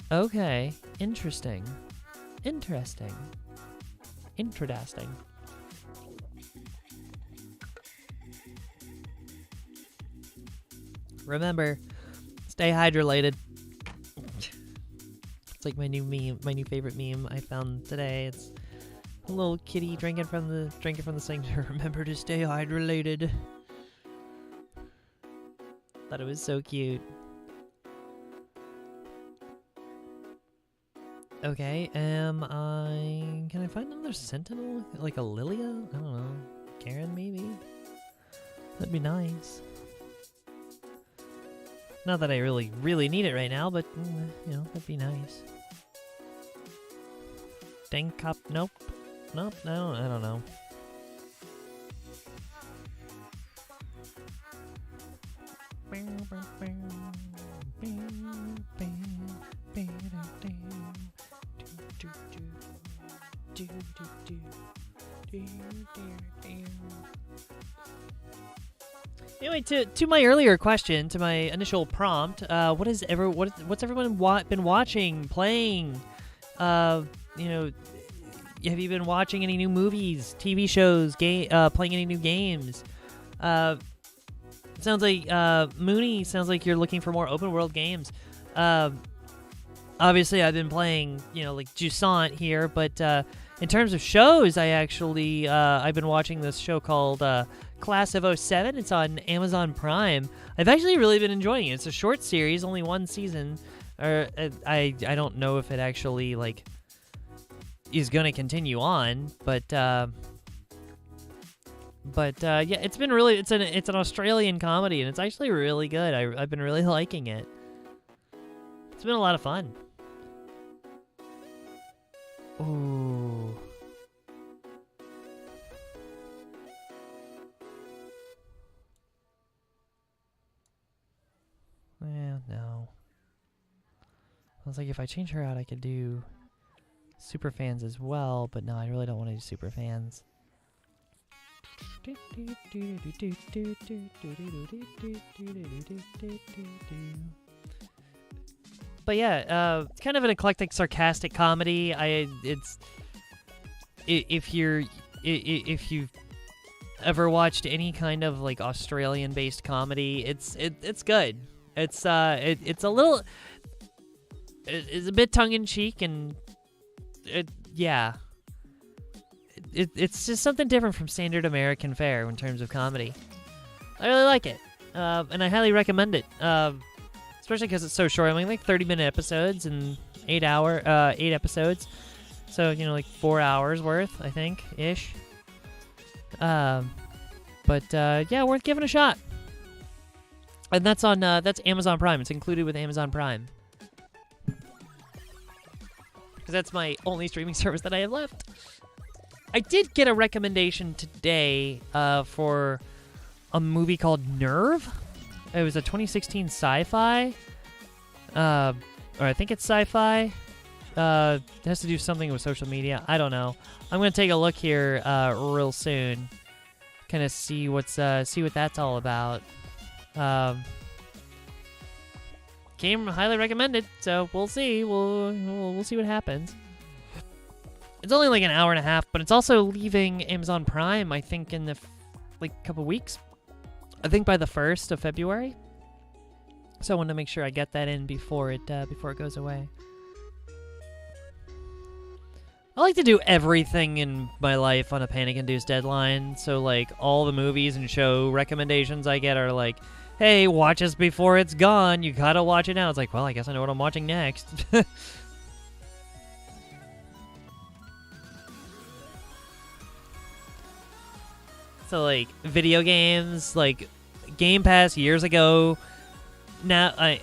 Okay, interesting. Interesting. Interesting. Remember, stay hydrated. It's like my new meme, my new favorite meme I found today. It's a little kitty drinking from the sink to remember to stay hydrated. Thought it was so cute. Okay, can I find another sentinel? Like a Lilia? I don't know. Karen, maybe? That'd be nice. Not that I really need it right now, but, you know, that'd be nice. Dangkop, nope. Nope, no, I don't know. Anyway, to my earlier question, to my initial prompt, what's everyone been watching, playing? You know, have you been watching any new movies, TV shows, playing any new games? Sounds like Mooney. Sounds like you're looking for more open world games. Obviously, I've been playing, you know, like JUSANT here, but in terms of shows, I've been watching this show called Class of '07. It's on Amazon Prime. I've actually really been enjoying it. It's a short series, only one season. I don't know if it actually like is going to continue on, but yeah, it's been really it's an Australian comedy, and it's actually really good. I've been really liking it. It's been a lot of fun. Ooh. No. I was like, if I change her out, I could do super fans as well, but no, I really don't want to do super fans. But yeah, it's kind of an eclectic, sarcastic comedy. If you've ever watched any kind of like Australian-based comedy, it's good. It's a bit tongue-in-cheek, and it's just something different from standard American fare in terms of comedy. I really like it, and I highly recommend it. Especially because it's so short. I mean, like 30-minute episodes and 8 episodes. So, you know, like 4 hours worth, I think, ish. Yeah, worth giving a shot. And that's on that's Amazon Prime. It's included with Amazon Prime. Because that's my only streaming service that I have left. I did get a recommendation today for a movie called Nerve. It was a 2016 sci-fi. Or I think it's sci-fi. It has to do something with social media. I don't know. I'm going to take a look here real soon. Kind of see what that's all about. Game highly recommended, so we'll see. We'll see what happens. It's only like an hour and a half, but it's also leaving Amazon Prime, I think, in the couple weeks. I think by the 1st of February. So I want to make sure I get that in before it goes away. I like to do everything in my life on a panic-induced deadline. So like all the movies and show recommendations I get are like, hey, watch this before it's gone. You gotta watch it now. It's like, well, I guess I know what I'm watching next. So, like, video games, like, Game Pass years ago. Now,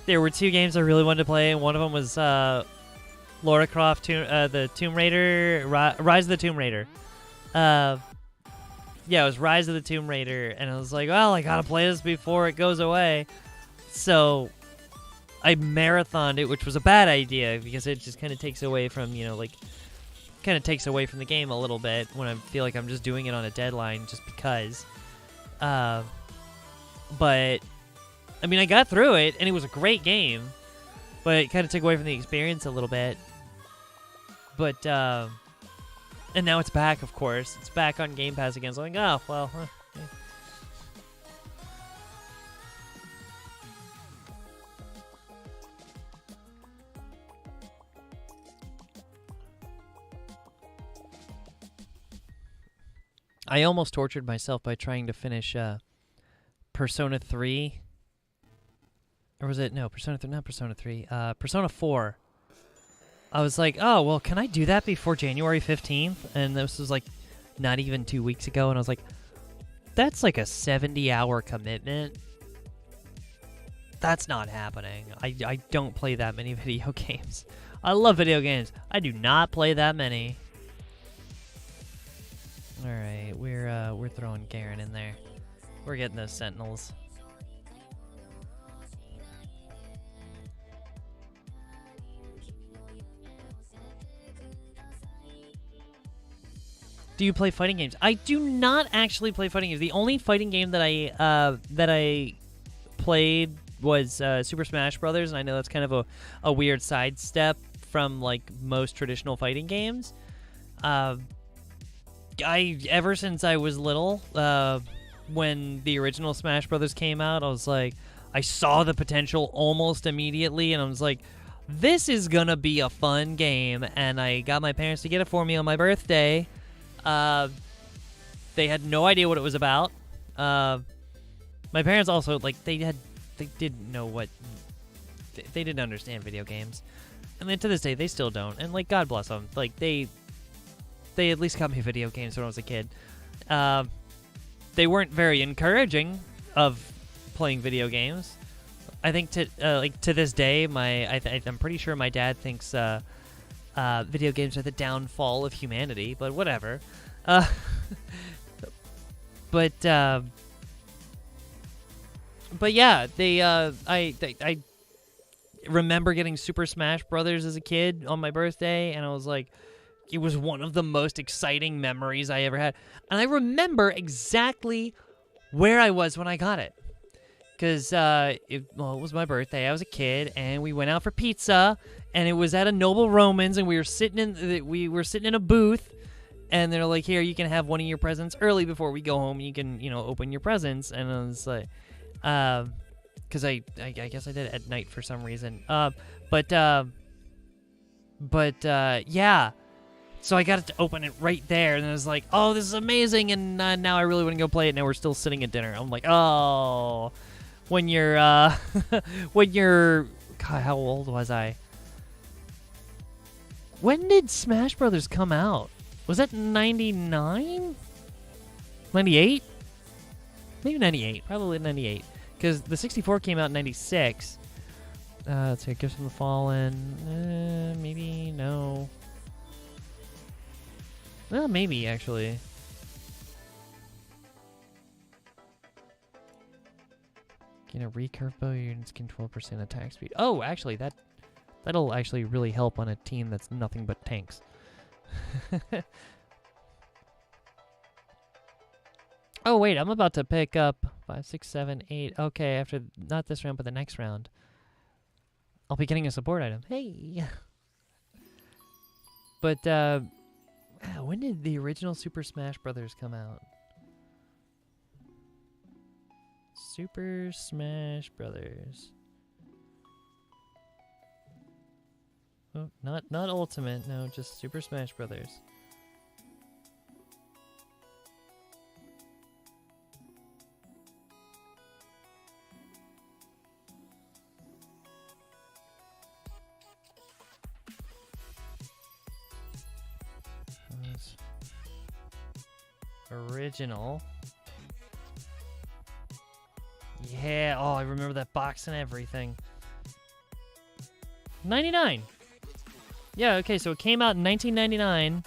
there were 2 games I really wanted to play, and one of them was Lara Croft, the Tomb Raider, Rise of the Tomb Raider. Yeah, it was Rise of the Tomb Raider, and I was like, well, I gotta play this before it goes away. So, I marathoned it, which was a bad idea, because it just kind of takes away from, you know, like, kind of takes away from the game a little bit when I feel like I'm just doing it on a deadline just because. But I mean, I got through it and it was a great game, but it kind of took away from the experience a little bit. But and now it's back, of course. It's back on Game Pass again. So I'm like, oh well. Yeah. I almost tortured myself by trying to finish Persona 3. Or was it? No, Persona 3, not Persona 3. Persona 4. I was like, oh, well, can I do that before January 15th? And this was like not even 2 weeks ago. And I was like, that's like a 70-hour commitment. That's not happening. I don't play that many video games. I love video games. I do not play that many. All right, we're throwing Garen in there. We're getting those Sentinels. Do you play fighting games? I do not actually play fighting games. The only fighting game that I played was Super Smash Brothers, and I know that's kind of a weird sidestep from like most traditional fighting games. Ever since I was little, when the original Smash Brothers came out, I was like, I saw the potential almost immediately, and I was like, this is gonna be a fun game. And I got my parents to get it for me on my birthday. They had no idea what it was about. My parents also, like, they didn't know what, they didn't understand video games. And then to this day, they still don't. And, like, God bless them. Like, they at least got me video games when I was a kid. They weren't very encouraging of playing video games. I think to this day, I'm pretty sure my dad thinks video games are the downfall of humanity. But whatever. But yeah, I remember getting Super Smash Brothers as a kid on my birthday, and I was like, it was one of the most exciting memories I ever had. And I remember exactly where I was when I got it. Because, it was my birthday. I was a kid, and we went out for pizza, and it was at a Noble Romans, and we were sitting in a booth, and they're like, here, you can have one of your presents early before we go home, and you can, open your presents. And I was like, because I guess I did it at night for some reason. But yeah. So I got to open it right there, and I was like, oh, this is amazing, and now I really want to go play it, and now we're still sitting at dinner. I'm like, oh, when you're, God, how old was I? When did Smash Brothers come out? Was that 99? 98? Maybe 98, probably 98, because the 64 came out in 96. Let's see, Gifts from the Fallen, maybe, no. Well, maybe, actually. Get a recurve bow, your units gain 12% attack speed. Oh, actually, that'll actually really help on a team that's nothing but tanks. Oh, wait, I'm about to pick up 5, 6, 7, 8. Okay, after, not this round, but the next round. I'll be getting a support item. Hey! But, when did the original Super Smash Brothers come out? Super Smash Brothers. Oh, not Ultimate, no, just Super Smash Brothers. Original. Yeah, oh, I remember that box and everything. 99. Yeah, okay, so it came out in 1999.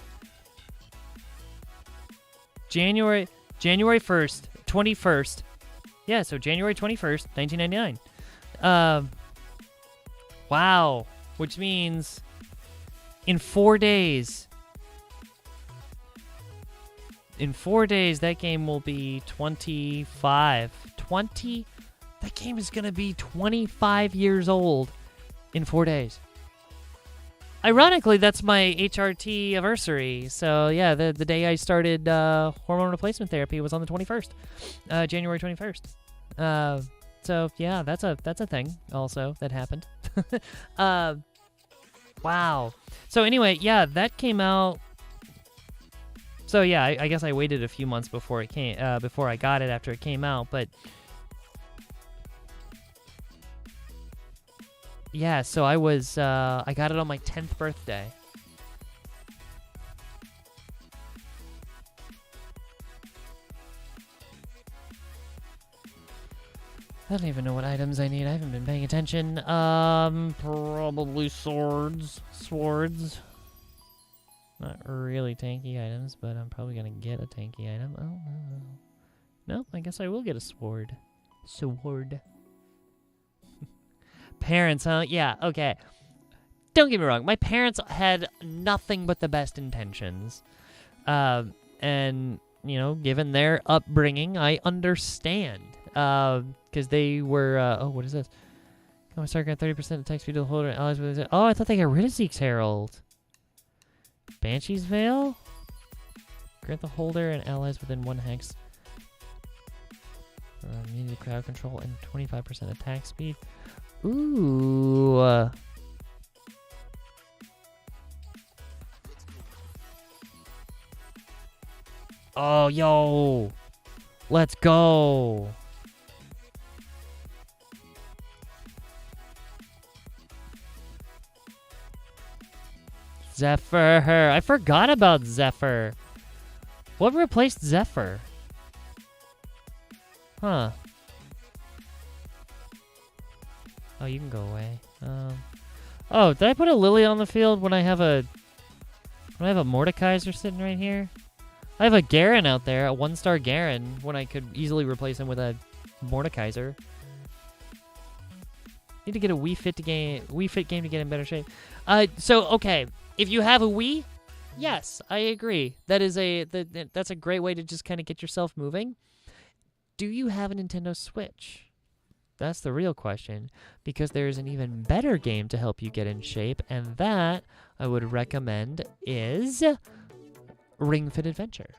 January 1st, 21st. Yeah, so January 21st, 1999. Wow, which means in 4 days In 4 days, that game will be 25. 20? That game is going to be 25 years old in 4 days. Ironically, that's my HRT anniversary. So, yeah, the day I started hormone replacement therapy was on the 21st. January 21st. So, yeah, that's a thing also that happened. Wow. So, anyway, yeah, that came out. So, yeah, I guess I waited a few months before it came, before I got it after it came out, but yeah, so I got it on my 10th birthday. I don't even know what items I need. I haven't been paying attention. Probably swords. Swords. Not really tanky items, but I'm probably gonna get a tanky item. Oh, no, I guess I will get a sword. Sword. Parents, huh? Yeah, okay. Don't get me wrong. My parents had nothing but the best intentions. And, you know, given their upbringing, I understand. Because they were, oh, what is this? Oh, start grant 30% attack speed to the holder and allies with it. Oh, I thought they got rid of Zeke's Herald. Banshee's Veil? Grant the holder and allies within 1 hex. Immediate crowd control and 25% attack speed. Ooh. Oh, yo. Let's go. Zephyr. I forgot about Zephyr. What replaced Zephyr? Huh. Oh, you can go away. Oh, did I put a Lily on the field when I have a Mordekaiser sitting right here? I have a Garen out there, a 1-star Garen, when I could easily replace him with a Mordekaiser. Need to get a Wii Fit game to get in better shape. So okay, if you have a Wii, yes, I agree. That's a great way to just kind of get yourself moving. Do you have a Nintendo Switch? That's the real question, because there's an even better game to help you get in shape, and that I would recommend is Ring Fit Adventure.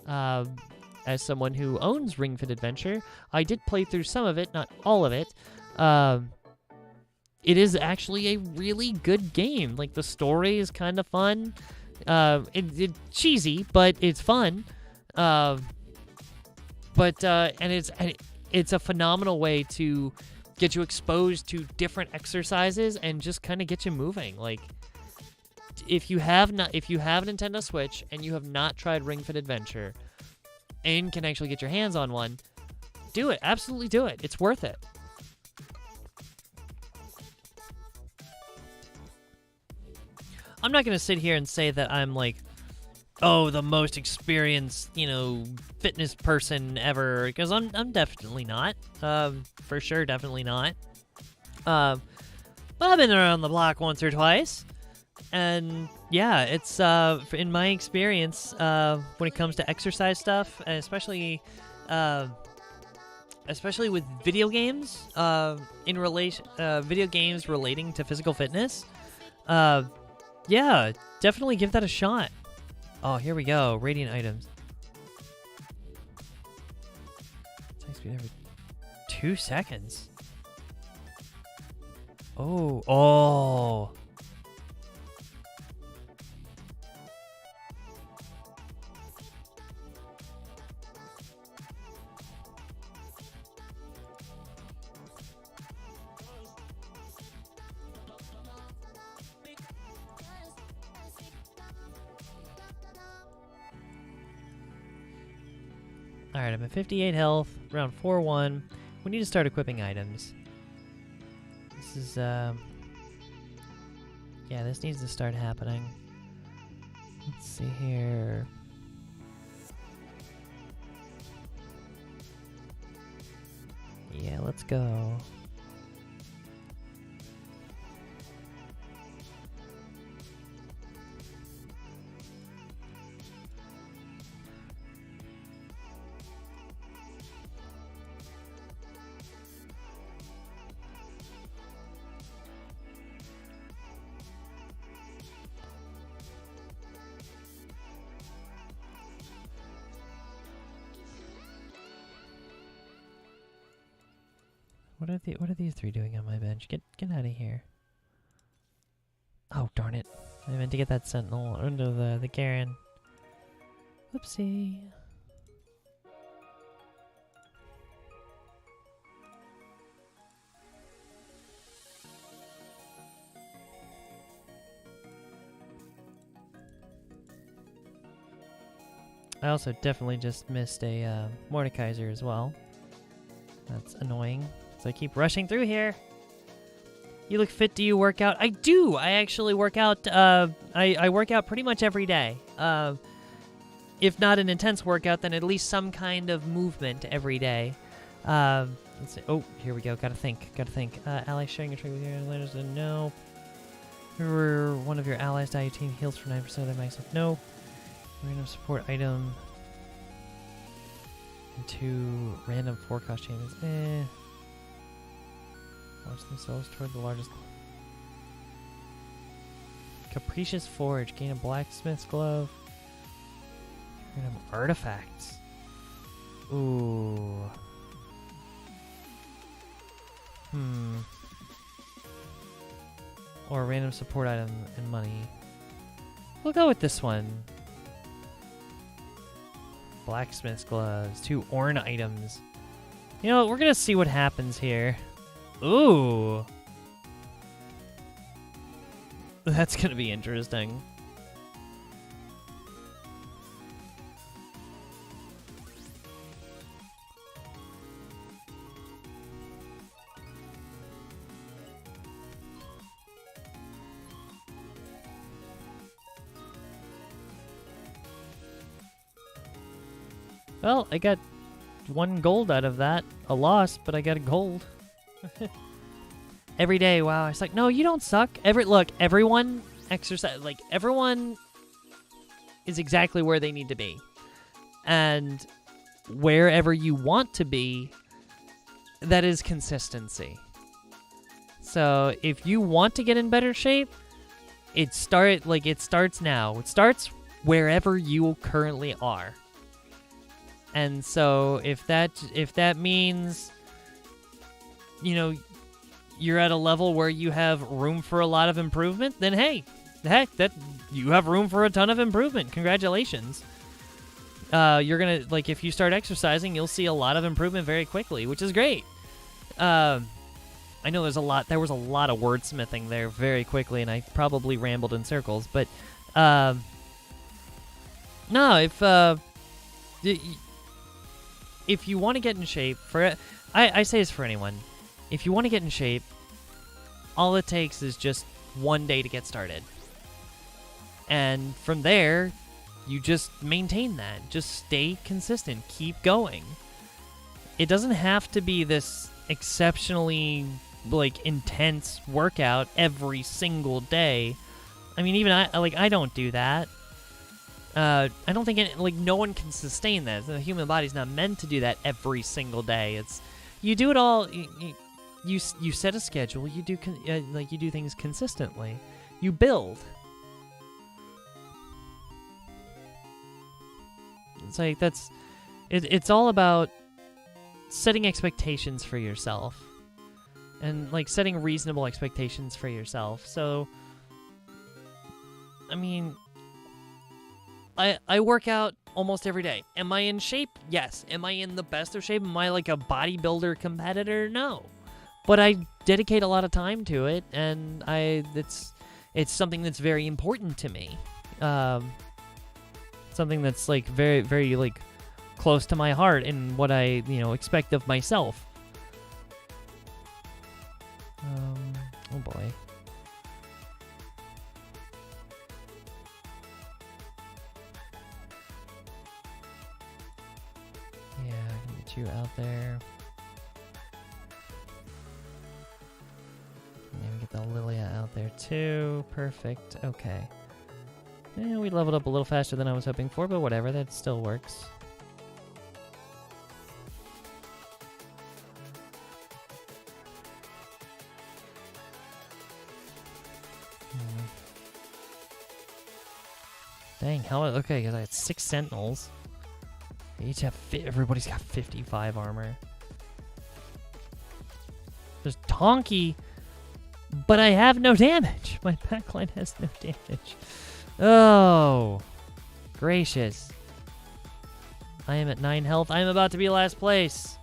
As someone who owns Ring Fit Adventure, I did play through some of it, not all of it. It is actually a really good game. Like, the story is kind of fun. It's cheesy, but it's fun. It's a phenomenal way to get you exposed to different exercises and just kind of get you moving. Like, if you have a Nintendo Switch and you have not tried Ring Fit Adventure and can actually get your hands on one, do it. Absolutely do it. It's worth it. I'm not going to sit here and say that I'm like, oh, the most experienced, fitness person ever, because I'm definitely not. For sure, definitely not. But I've been around the block once or twice. And yeah, it's in my experience, when it comes to exercise stuff, and especially with video games, video games relating to physical fitness, yeah, definitely give that a shot. Oh, here we go. Radiant items. Attack speed every 2 seconds. Oh. Alright, I'm at 58 health, round 4-1. We need to start equipping items. This is, yeah, this needs to start happening. Let's see here. Yeah, let's go. What are these three doing on my bench? Get out of here. Oh, darn it. I meant to get that sentinel under the Garen. Whoopsie. I also definitely just missed a Mordekaiser as well. That's annoying. So I keep rushing through here. You look fit. Do you work out? I do. I actually work out. I work out pretty much every day. If not an intense workout, then at least some kind of movement every day. Let's see. Oh, here we go. Gotta think. Ally sharing a trait with your letters. No. One of your allies die. Your team heals for 9% of their max. No. Random support item. And 2 random 4 cost changes. Launch themselves toward the largest. Capricious Forge. Gain a blacksmith's glove. Random artifacts. Ooh. Or a random support item and money. We'll go with this one. Blacksmith's gloves. 2 Orn items. You know what? We're gonna see what happens here. Ooh. That's gonna be interesting. Well, I got 1 gold out of that. A loss, but I got a gold. Every day, wow. It's like, no, you don't suck. Look, everyone exercise. Like, everyone is exactly where they need to be. And wherever you want to be, that is consistency. So if you want to get in better shape, it starts now. It starts wherever you currently are. And so if that means, you know, you're at a level where you have room for a lot of improvement, then hey, heck, that you have room for a ton of improvement. Congratulations. You're gonna, like, if you start exercising, you'll see a lot of improvement very quickly, which is great. I know there was a lot of wordsmithing there very quickly, and I probably rambled in circles, but no, if you want to get in shape, I say this for anyone. If you want to get in shape, all it takes is just 1 day to get started. And from there, you just maintain that. Just stay consistent. Keep going. It doesn't have to be this exceptionally, like, intense workout every single day. I mean, even I don't do that. I don't think no one can sustain that. The human body's not meant to do that every single day. You do it all. You set a schedule. You do you do things consistently. You build. It's like it's all about setting expectations for yourself, and like setting reasonable expectations for yourself. So, I mean, I work out almost every day. Am I in shape? Yes. Am I in the best of shape? Am I like a bodybuilder competitor? No. But I dedicate a lot of time to it, and it's something that's very important to me. Something that's like very, very like close to my heart and what I, expect of myself. Oh boy. Yeah, I can get you out there. Maybe get the Lilia out there too. Perfect. Okay. Yeah, we leveled up a little faster than I was hoping for, but whatever. That still works. Dang, how? Okay, because I had 6 sentinels. They each have everybody's got 55 armor. honky, but I have no damage. My backline has no damage. Oh, gracious. I am at 9 health. I am about to be last place.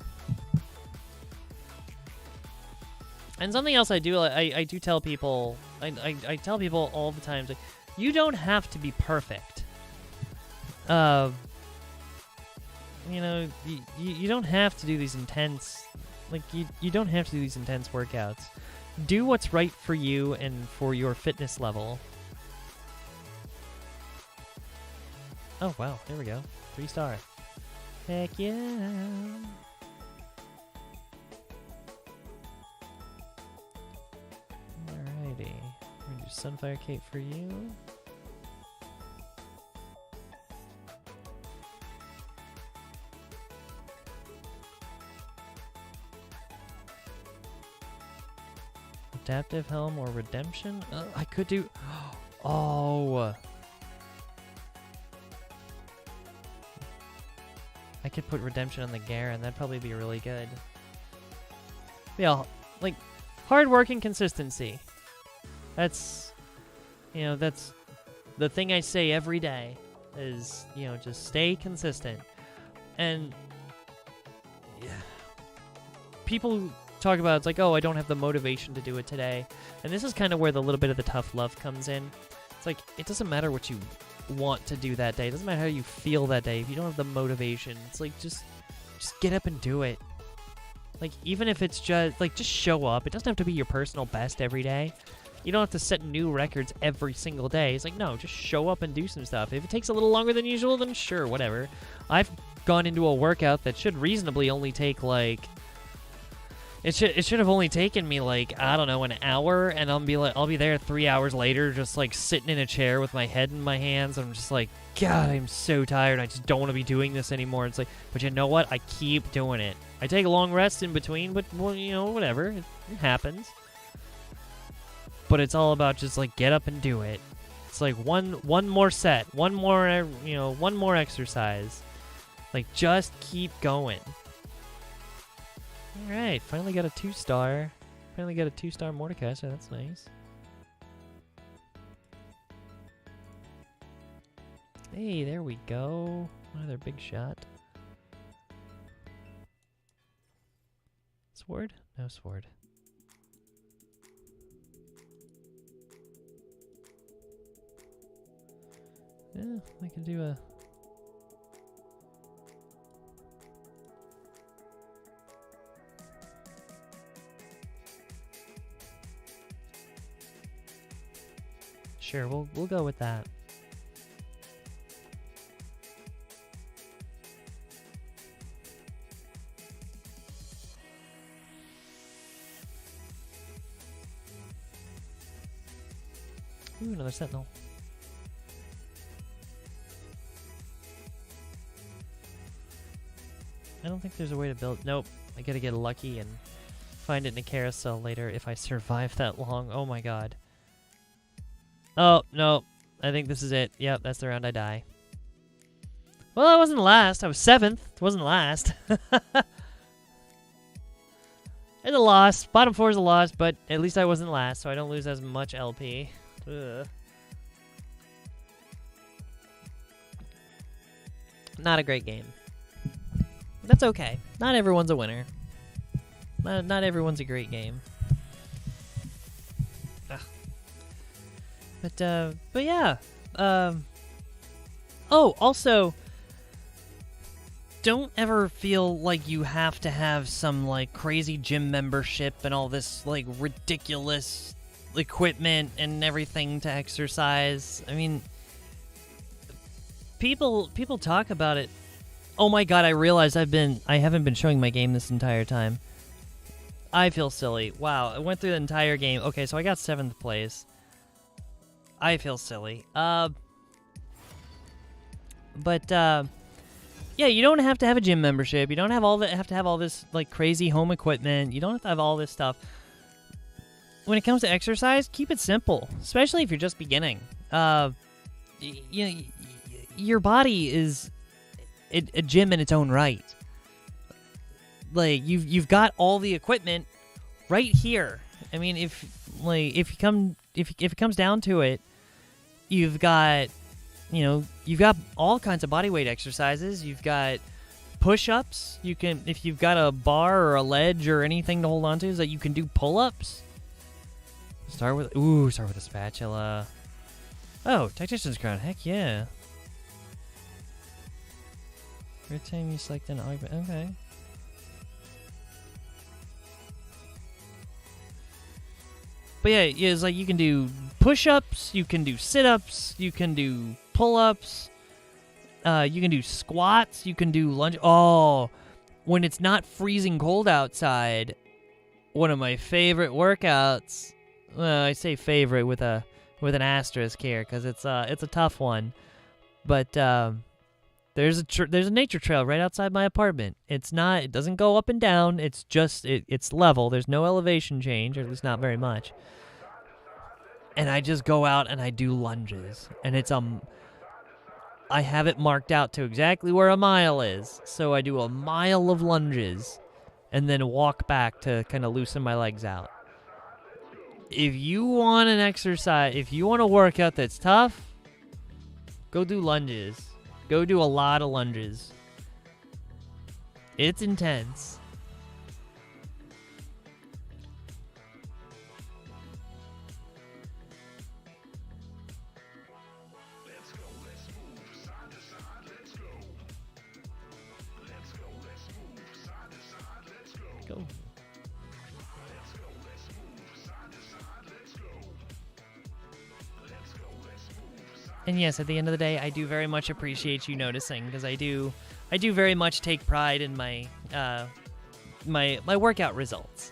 And something else I do, I do tell people, I tell people all the time, like, you don't have to be perfect. You know, you don't have to do these intense, like, you don't have to do these intense workouts. Do what's right for you and for your fitness level. Oh, wow, there we go. 3-star. Heck yeah. Alrighty. We're gonna do Sunfire Cape for you. Adaptive Helm or Redemption? I could do... Oh! I could put Redemption on the Garen. That'd probably be really good. Yeah, like, hard work and consistency. That's, you know, that's the thing I say every day is, you know, just stay consistent. And yeah, people talk about, it's like, oh, I don't have the motivation to do it today. And this is kind of where the little bit of the tough love comes in. It's like, it doesn't matter what you want to do that day. It doesn't matter how you feel that day. If you don't have the motivation, it's like, just get up and do it. Like, even if it's just, like, just show up. It doesn't have to be your personal best every day. You don't have to set new records every single day. It's like, no, just show up and do some stuff. If it takes a little longer than usual, then sure, whatever. I've gone into a workout that should reasonably only take, like, it should have only taken me, like, I don't know, an hour, and I'll be there 3 hours later, just like sitting in a chair with my head in my hands. I'm just like, God, I'm so tired. I just don't want to be doing this anymore. It's like, but you know what? I keep doing it. I take a long rest in between, but, well, you know, whatever. It happens. But it's all about just, like, get up and do it. It's like one more set, one more exercise. Like, just keep going. Alright, finally got a 2-star. Finally got a 2-star Mordecai, so that's nice. Hey, there we go. Another big shot. Sword? No sword. Yeah, I can do a... Sure, we'll go with that. Ooh, another sentinel. I don't think there's a way to build... Nope. I gotta get lucky and find it in a carousel later if I survive that long. Oh my god. Oh, no. I think this is it. Yep, that's the round I die. Well, I wasn't last. I was 7th. It wasn't last. It's a loss. Bottom 4 is a loss, but at least I wasn't last, so I don't lose as much LP. Ugh. Not a great game. That's okay. Not everyone's a winner. Not everyone's a great game. But yeah. Oh, also, don't ever feel like you have to have some, like, crazy gym membership and all this, like, ridiculous equipment and everything to exercise. I mean, people talk about it. Oh my god, I realized I haven't been showing my game this entire time. I feel silly. Wow, I went through the entire game. Okay, so I got 7th place. I feel silly. Yeah, you don't have to have a gym membership. You don't have to have all this, like, crazy home equipment. You don't have to have all this stuff. When it comes to exercise, keep it simple, especially if you're just beginning. Your body is a gym in its own right. Like, you've got all the equipment. right here. I mean, if it comes down to it, you've got all kinds of body weight exercises. You've got push-ups. You can, if you've got a bar or a ledge or anything to hold on to, is that you can do pull-ups. Start with a spatula. Oh, Tactician's Crown. Heck yeah. Every time you select an augment. Okay. But yeah, it's like you can do push-ups, you can do sit-ups, you can do pull-ups, you can do squats, you can do lunge. Oh, when it's not freezing cold outside, one of my favorite workouts. Well, I say favorite with an asterisk here because it's a tough one. But there's a nature trail right outside my apartment. It doesn't go up and down. It's just it's level. There's no elevation change, or at least not very much. And I just go out and I do lunges, and I have it marked out to exactly where a mile is. So I do a mile of lunges, and then walk back to kind of loosen my legs out. If you want an exercise, if you want a workout that's tough, go do lunges. Go do a lot of lunges. It's intense. Go. And yes, at the end of the day, I do very much appreciate you noticing, because I do very much take pride in my my workout results.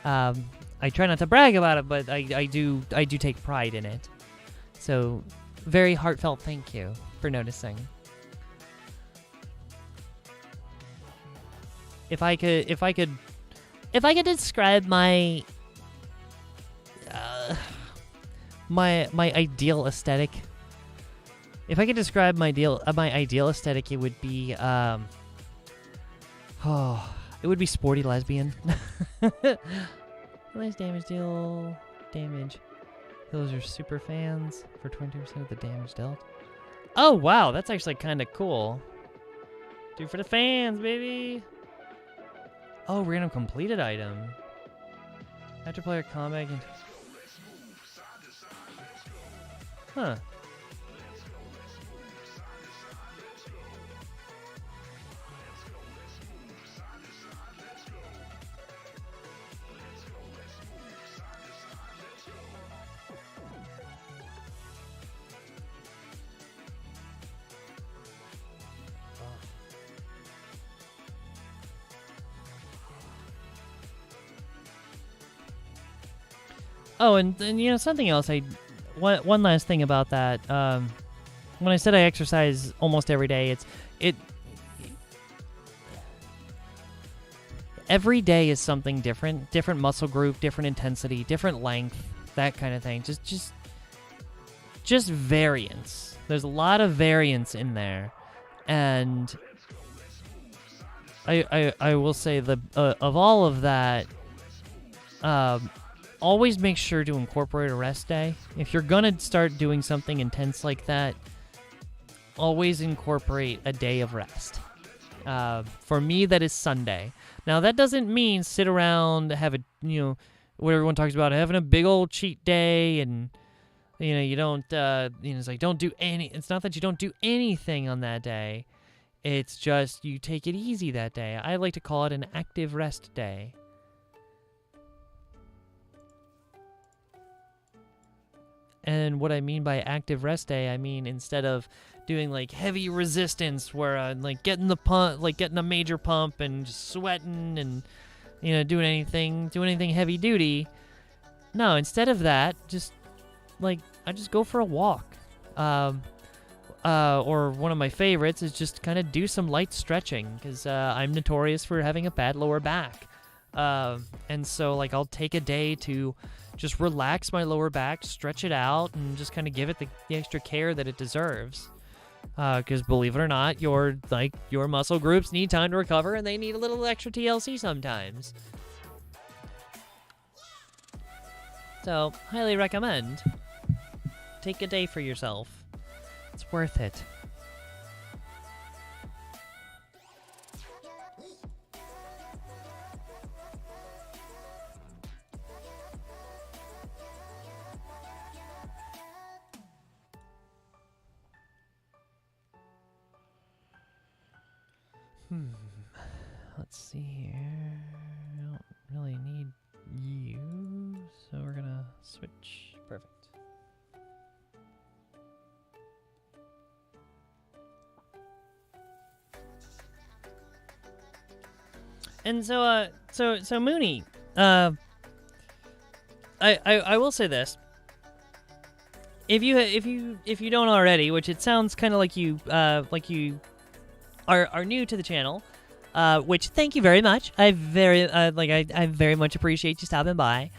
I try not to brag about it, but I do take pride in it. So, very heartfelt thank you for noticing. If I could describe my my ideal aesthetic. If I could describe my ideal aesthetic, it would be it would be sporty lesbian. Less damage deal damage. Those are super fans for 20% of the damage dealt. Oh wow, that's actually kind of cool. Do for the fans, baby. Oh, random completed item. After player combat. Huh. Oh, and something else. One last thing about that. When I said I exercise almost every day, every day is something different. Different muscle group, different intensity, different length, that kind of thing. Just variance. There's a lot of variance in there, and I will say of all of that. Always make sure to incorporate a rest day. If you're gonna start doing something intense like that, always incorporate a day of rest. For me, that is Sunday. Now, that doesn't mean sit around, have what everyone talks about, having a big old cheat day, and you don't, it's like don't do any. It's not that you don't do anything on that day. It's just you take it easy that day. I like to call it an active rest day. And what I mean by active rest day, I mean instead of doing like heavy resistance where like getting a major pump and just sweating and doing anything heavy duty. No, instead of that, just I just go for a walk. Or one of my favorites is just kind of do some light stretching, because I'm notorious for having a bad lower back. And so I'll take a day to just relax my lower back, stretch it out, and just kind of give it the extra care that it deserves. Because believe it or not, your muscle groups need time to recover, and they need a little extra TLC sometimes. So, highly recommend. Take a day for yourself. It's worth it. Let's see here. I don't really need you, so we're gonna switch. Perfect. And so Mooney, I will say this. If you don't already, which it sounds kind of like you are new to the channel, which thank you very much. I very much appreciate you stopping by.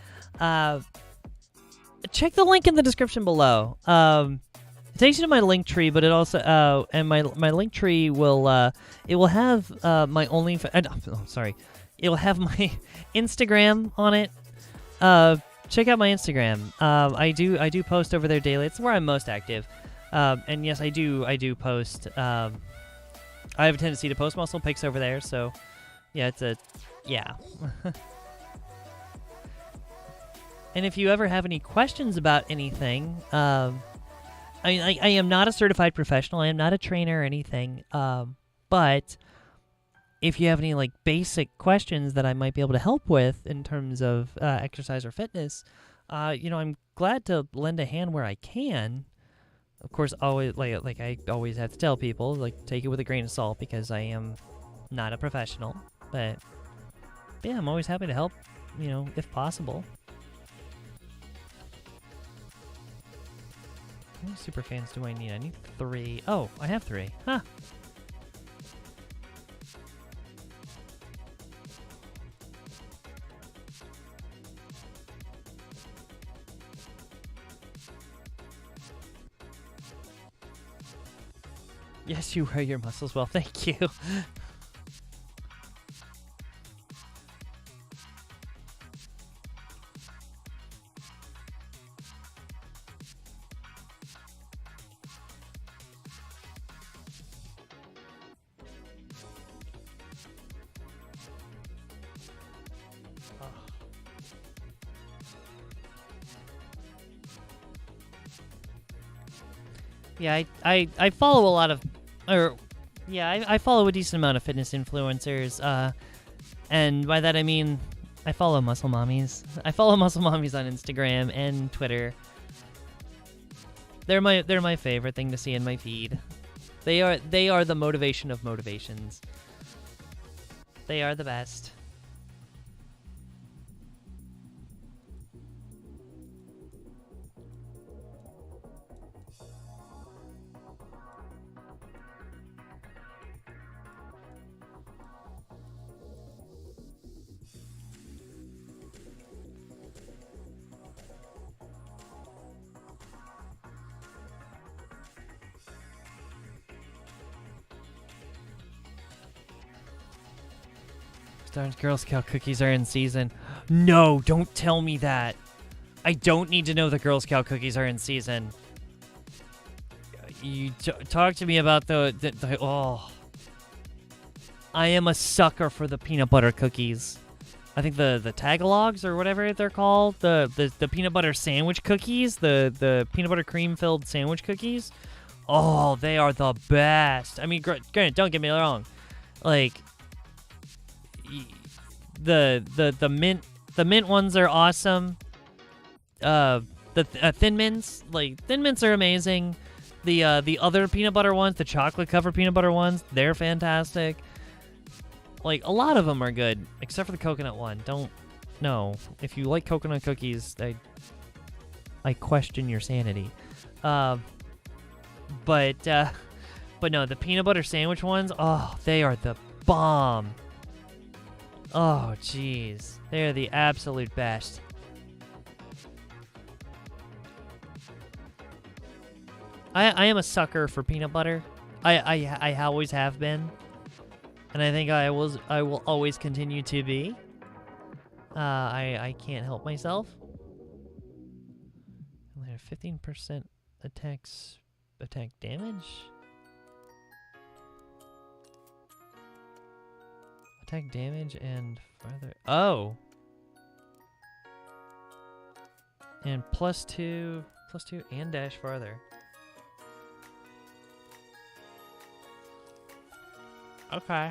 Check the link in the description below. It takes you to my link tree, but it also and my link tree will it will have my it will have my Instagram on it. Check out my Instagram. I do post over there daily. It's where I'm most active. And yes, I do post. I have a tendency to post muscle pics over there, so yeah, yeah. And if you ever have any questions about anything, I am not a certified professional. I am not a trainer or anything. But if you have any like basic questions that I might be able to help with in terms of exercise or fitness, I'm glad to lend a hand where I can. Of course, always like I always have to tell people, like, take it with a grain of salt because I am not a professional. But yeah, I'm always happy to help, if possible. How many super fans do I need? I need 3. Oh, I have 3. Huh. Yes, you wear your muscles well. Thank you. Yeah, I follow a lot of, I follow a decent amount of fitness influencers, and by that I mean I follow muscle mommies. I follow muscle mommies on Instagram and Twitter. They're my favorite thing to see in my feed. They are the motivation of motivations. They are the best. Darn Girl Scout cookies are in season. No, don't tell me that. I don't need to know the Girl Scout cookies are in season. You talk to me about the oh. I am a sucker for the peanut butter cookies. I think the Tagalogs or whatever they're called, the peanut butter sandwich cookies, the peanut butter cream filled sandwich cookies. Oh, they are the best. I mean, granted, don't get me wrong. Like, the mint ones are awesome. The Thin Mints, Thin Mints are amazing. The other peanut butter ones, the chocolate covered peanut butter ones, they're fantastic. Like, a lot of them are good, except for the coconut one. If you like coconut cookies, I question your sanity. But no, the peanut butter sandwich ones, oh, they are the bomb. Oh, jeez. They're the absolute best. I am a sucker for peanut butter. I always have been. And I think I will always continue to be. I can't help myself. 15% attack damage? Attack damage and farther. Oh! And +2 and dash farther. Okay.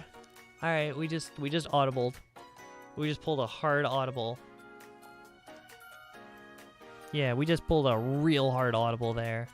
Alright, we just audibled. We just pulled a hard audible. Yeah, we just pulled a real hard audible there.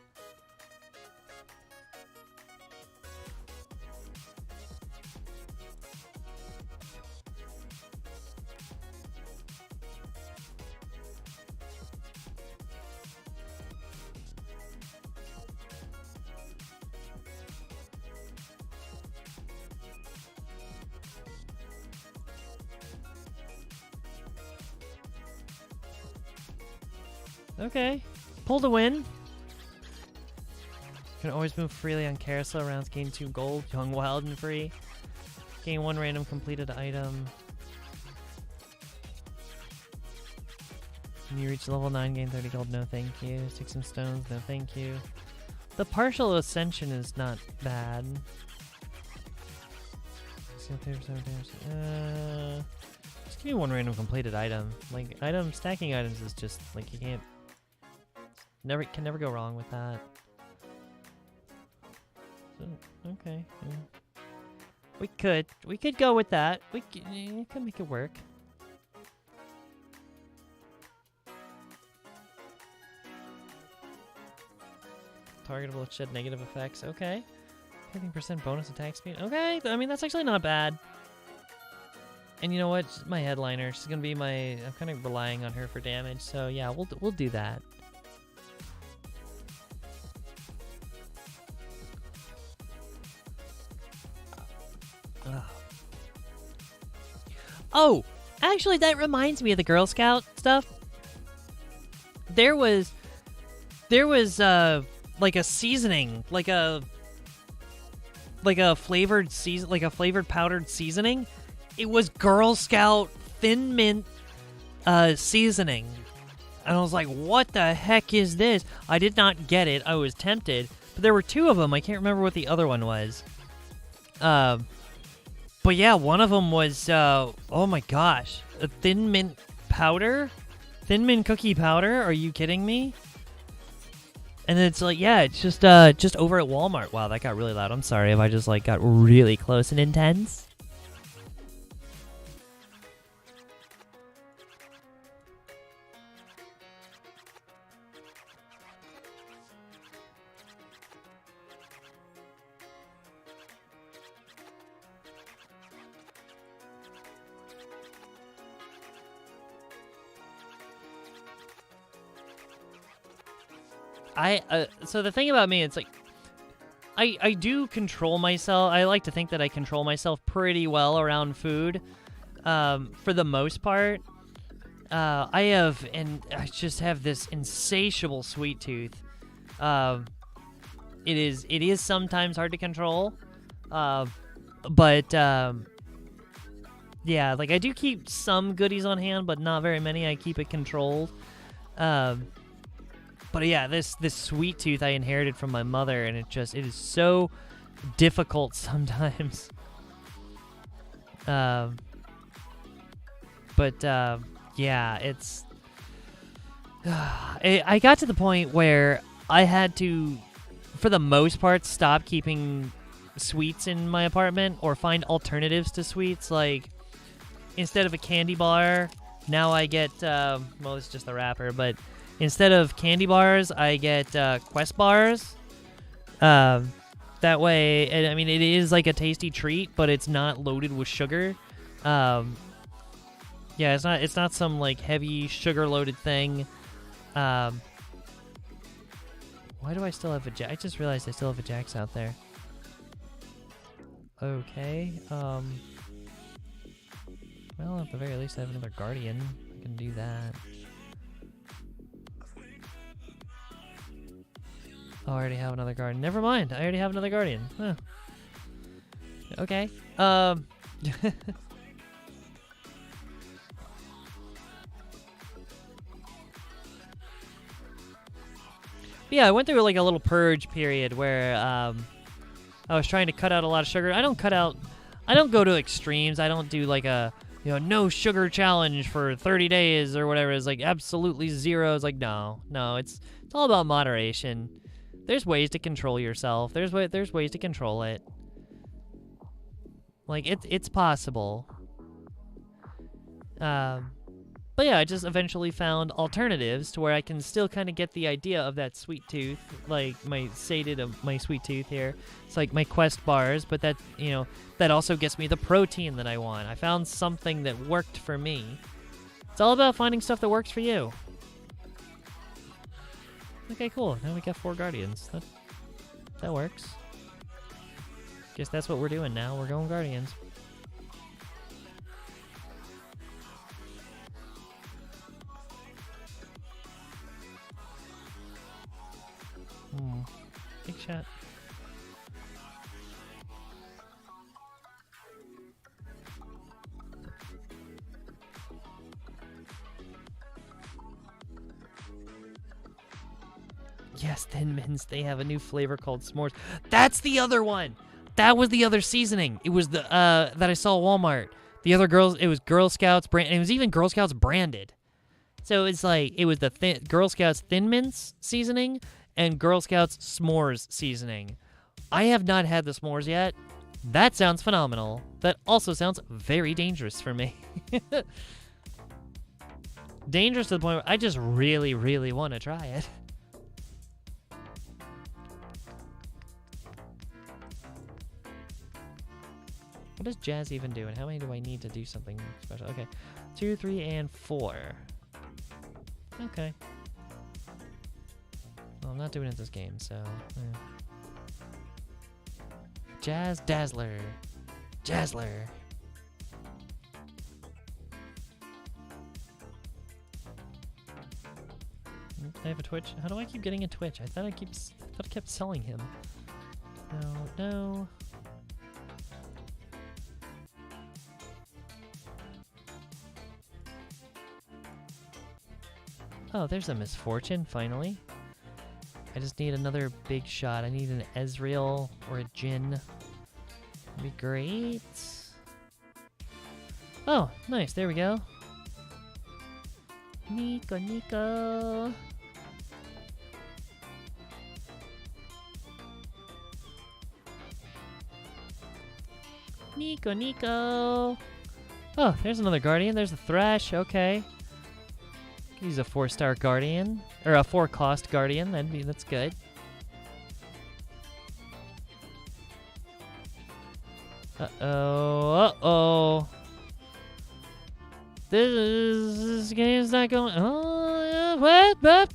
Okay. Pulled a win. Can always move freely on carousel rounds. Gain 2 gold. Young, wild, and free. Gain 1 random completed item. When you reach level 9, gain 30 gold. No thank you. Stick some stones. No thank you. The partial ascension is not bad. Just give me 1 random completed item. Like, stacking items is just, like, you can't... Can never go wrong with that. So, okay. Yeah. We could go with that. We could make it work. Targetable shed negative effects. Okay. 15% bonus attack speed. Okay. I mean, that's actually not bad. And you know what? She's my headliner. She's gonna be my... I'm kind of relying on her for damage. So yeah, we'll do that. Oh, actually, that reminds me of the Girl Scout stuff. There was like a seasoning, like a flavored powdered seasoning. It was Girl Scout Thin Mint seasoning, and I was like, "What the heck is this?" I did not get it. I was tempted, but there were 2 of them. I can't remember what the other one was. But yeah, one of them was, oh my gosh, a Thin Mint powder? Thin Mint cookie powder? Are you kidding me? And it's like, yeah, it's just over at Walmart. Wow, that got really loud. I'm sorry if I just, like, got really close and intense. So the thing about me, it's like, I do control myself. I like to think that I control myself pretty well around food, for the most part. I just have this insatiable sweet tooth. It is sometimes hard to control, but yeah, like I do keep some goodies on hand, but not very many. I keep it controlled. But yeah, this sweet tooth I inherited from my mother, and it is so difficult sometimes. Yeah, it's... I got to the point where I had to, for the most part, stop keeping sweets in my apartment or find alternatives to sweets. Like, instead of a candy bar, now I get, well, it's just the wrapper, but instead of candy bars, I get Quest bars. That way, I mean, it is like a tasty treat, but it's not loaded with sugar. Yeah, it's not some like heavy sugar-loaded thing. Why do I still have a Jack? I just realized I still have a Jax out there. Okay. Well, at the very least, I have another Guardian. I can do that. Oh, I already have another Guardian. Never mind. I already have another Guardian. Huh. Okay. Yeah, I went through like a little purge period where I was trying to cut out a lot of sugar. I don't go to extremes. I don't do like a, no sugar challenge for 30 days or whatever. It's like absolutely zero. It's like, no, it's all about moderation. There's ways to control yourself. There's ways to control it. Like, it's possible. But yeah, I just eventually found alternatives to where I can still kind of get the idea of that sweet tooth, like my sated of my sweet tooth here. It's like my Quest bars, but that, that also gets me the protein that I want. I found something that worked for me. It's all about finding stuff that works for you. Okay, cool. Now we got 4 Guardians. That works. Guess that's what we're doing now. We're going Guardians. Big shot. Yes, Thin Mints. They have a new flavor called s'mores. That's the other one. That was the other seasoning. It was the that I saw at Walmart. The other girls. It was Girl Scouts brand. And it was even Girl Scouts branded. So it's like it was the Girl Scouts Thin Mints seasoning and Girl Scouts s'mores seasoning. I have not had the s'mores yet. That sounds phenomenal. That also sounds very dangerous for me. Dangerous to the point where I just really, really want to try it. What does Jazz even do, and how many do I need to do something special? Okay, 2, 3, and 4. Okay. Well, I'm not doing it this game, so... Jazz Dazzler. Jazzler. I have a Twitch. How do I keep getting a Twitch? I thought I kept selling him. No. Oh, there's a misfortune, finally. I just need another big shot. I need an Ezreal or a Jhin. That'd be great. Oh, nice. There we go. Nico. Nico. Oh, there's another Guardian. There's a Thresh. Okay. Use a 4-star Guardian. Or a 4-cost Guardian. That's good. Uh-oh. This game's not going... Oh, yeah, what?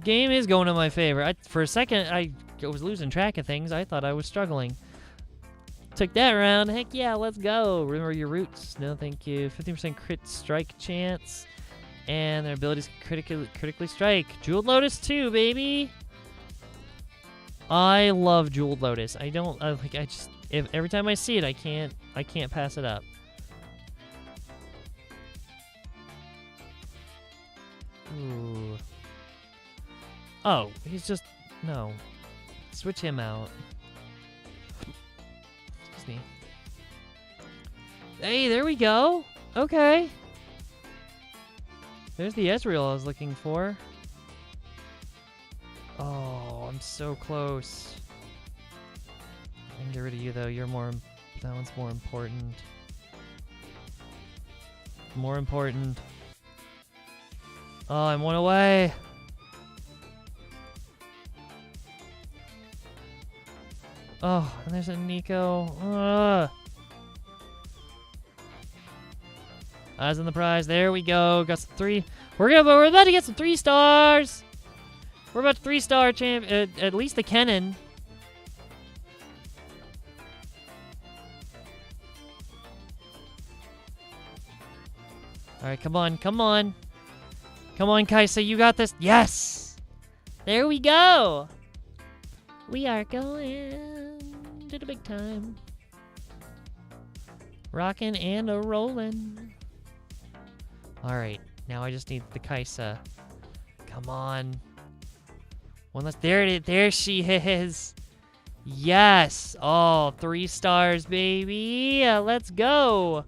Game is going in my favor. For a second, I was losing track of things. I thought I was struggling. Took that round. Heck yeah, let's go. Remember your roots. No, thank you. 15% crit strike chance. And their abilities can critically strike. Jeweled Lotus too, baby. I love Jeweled Lotus. Every time I see it, I can't pass it up. Ooh. Oh, he's just no. Switch him out. Excuse me. Hey, there we go. Okay. There's the Ezreal I was looking for. Oh, I'm so close. I can get rid of you though. That one's more important. More important. Oh, I'm one away. Oh, and there's a Nico. Eyes on the prize. There we go. Got some 3. We're about to get some 3 stars. We're about to 3-star champ. At least the Kennen. All right, come on. Come on, Kaisa. You got this. Yes. There we go. We are going to the big time. Rockin' and a rollin'. All right, now I just need the Kaisa. Come on. One less. There it is. There she is. Yes. Oh, 3 stars, baby. Let's go.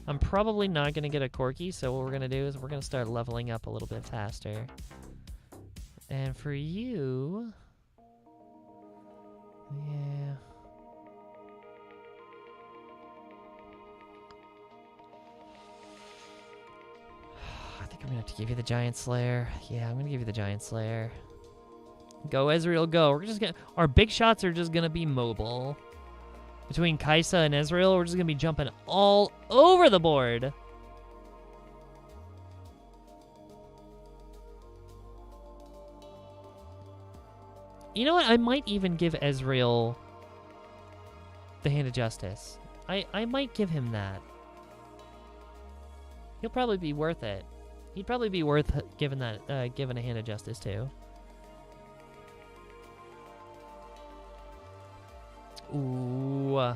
I'm probably not going to get a Corky, so what we're going to do is we're going to start leveling up a little bit faster. And for you... Yeah... I think I'm going to have to give you the Giant Slayer. Yeah, I'm going to give you the Giant Slayer. Go, Ezreal, go. We're just going to... Our big shots are just going to be mobile. Between Kaisa and Ezreal, we're just going to be jumping all over the board. You know what? I might even give Ezreal the Hand of Justice. I might give him that. He'll probably be worth it. He'd probably be worth giving that, giving a Hand of Justice to. Ooh.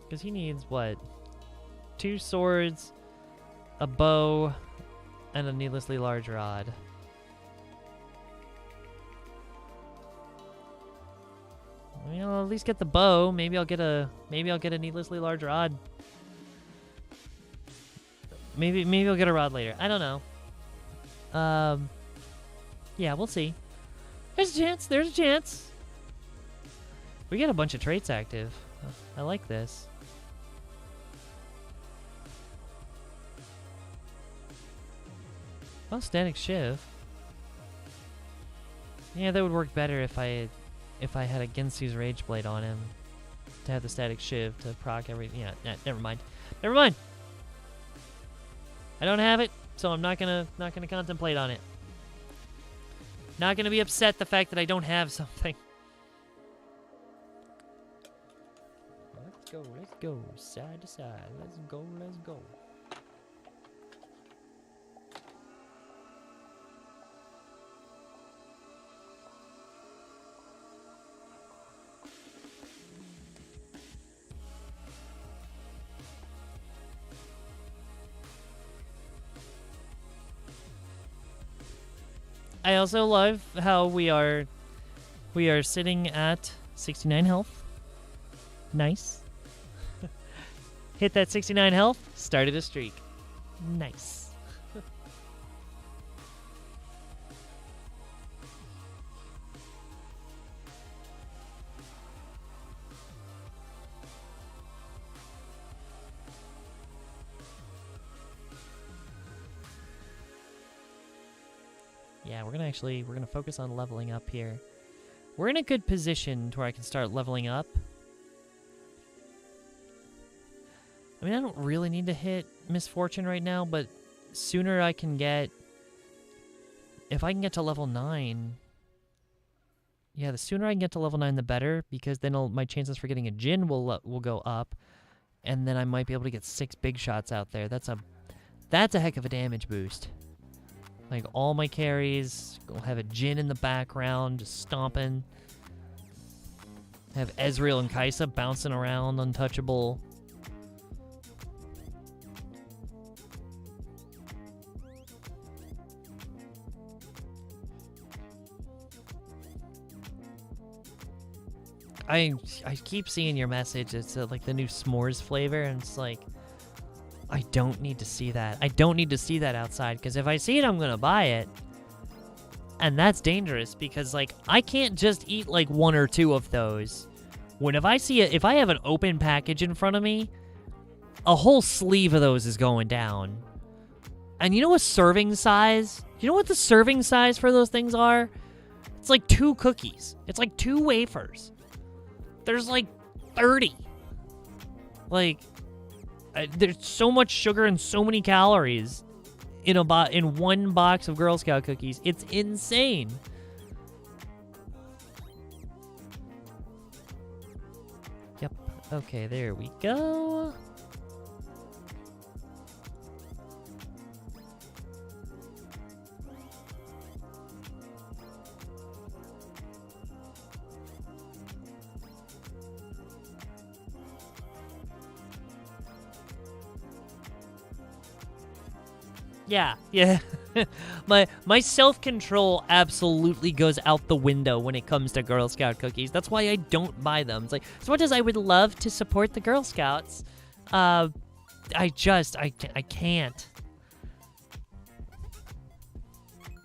Because he needs, what? 2 swords, a bow, and a needlessly large rod. I mean, I'll at least get the bow. Maybe I'll get a needlessly large rod. Maybe I'll get a rod later. I don't know. Yeah, we'll see. There's a chance. There's a chance. We get a bunch of traits active. I like this. Oh, Static Shiv. Yeah, that would work better if I had a Ginsu's Rage Blade on him to have the Static Shiv to proc everything. Yeah, never mind. Never mind. I don't have it, so I'm not gonna contemplate on it. Not gonna be upset the fact that I don't have something. Let's go, side to side. Let's go. I also love how we are sitting at 69 health. Nice. Hit that 69 health, started a streak. Nice. Yeah, we're gonna focus on leveling up here. We're in a good position to where I can start leveling up. I mean, I don't really need to hit Misfortune right now, but sooner I can get... If I can get to level 9... Yeah, the sooner I can get to level 9, the better, because then my chances for getting a Jhin will go up, and then I might be able to get 6 big shots out there. That's a heck of a damage boost. Like, all my carries will have a Jhin in the background, just stomping. Have Ezreal and Kaisa bouncing around, untouchable. I keep seeing your message. It's like the new s'mores flavor, and it's like, I don't need to see that. I don't need to see that outside, because if I see it, I'm gonna buy it. And that's dangerous, because like, I can't just eat like 1 or 2 of those. When if I have an open package in front of me, a whole sleeve of those is going down. And you know a serving size? You know what the serving size for those things are? It's like 2 cookies. It's like 2 wafers. There's like 30. Like, there's so much sugar and so many calories in one box of Girl Scout cookies. It's insane. Yep. Okay, there we go. Yeah. My self-control absolutely goes out the window when it comes to Girl Scout cookies. That's why I don't buy them. It's like, as much as I would love to support the Girl Scouts, I can't.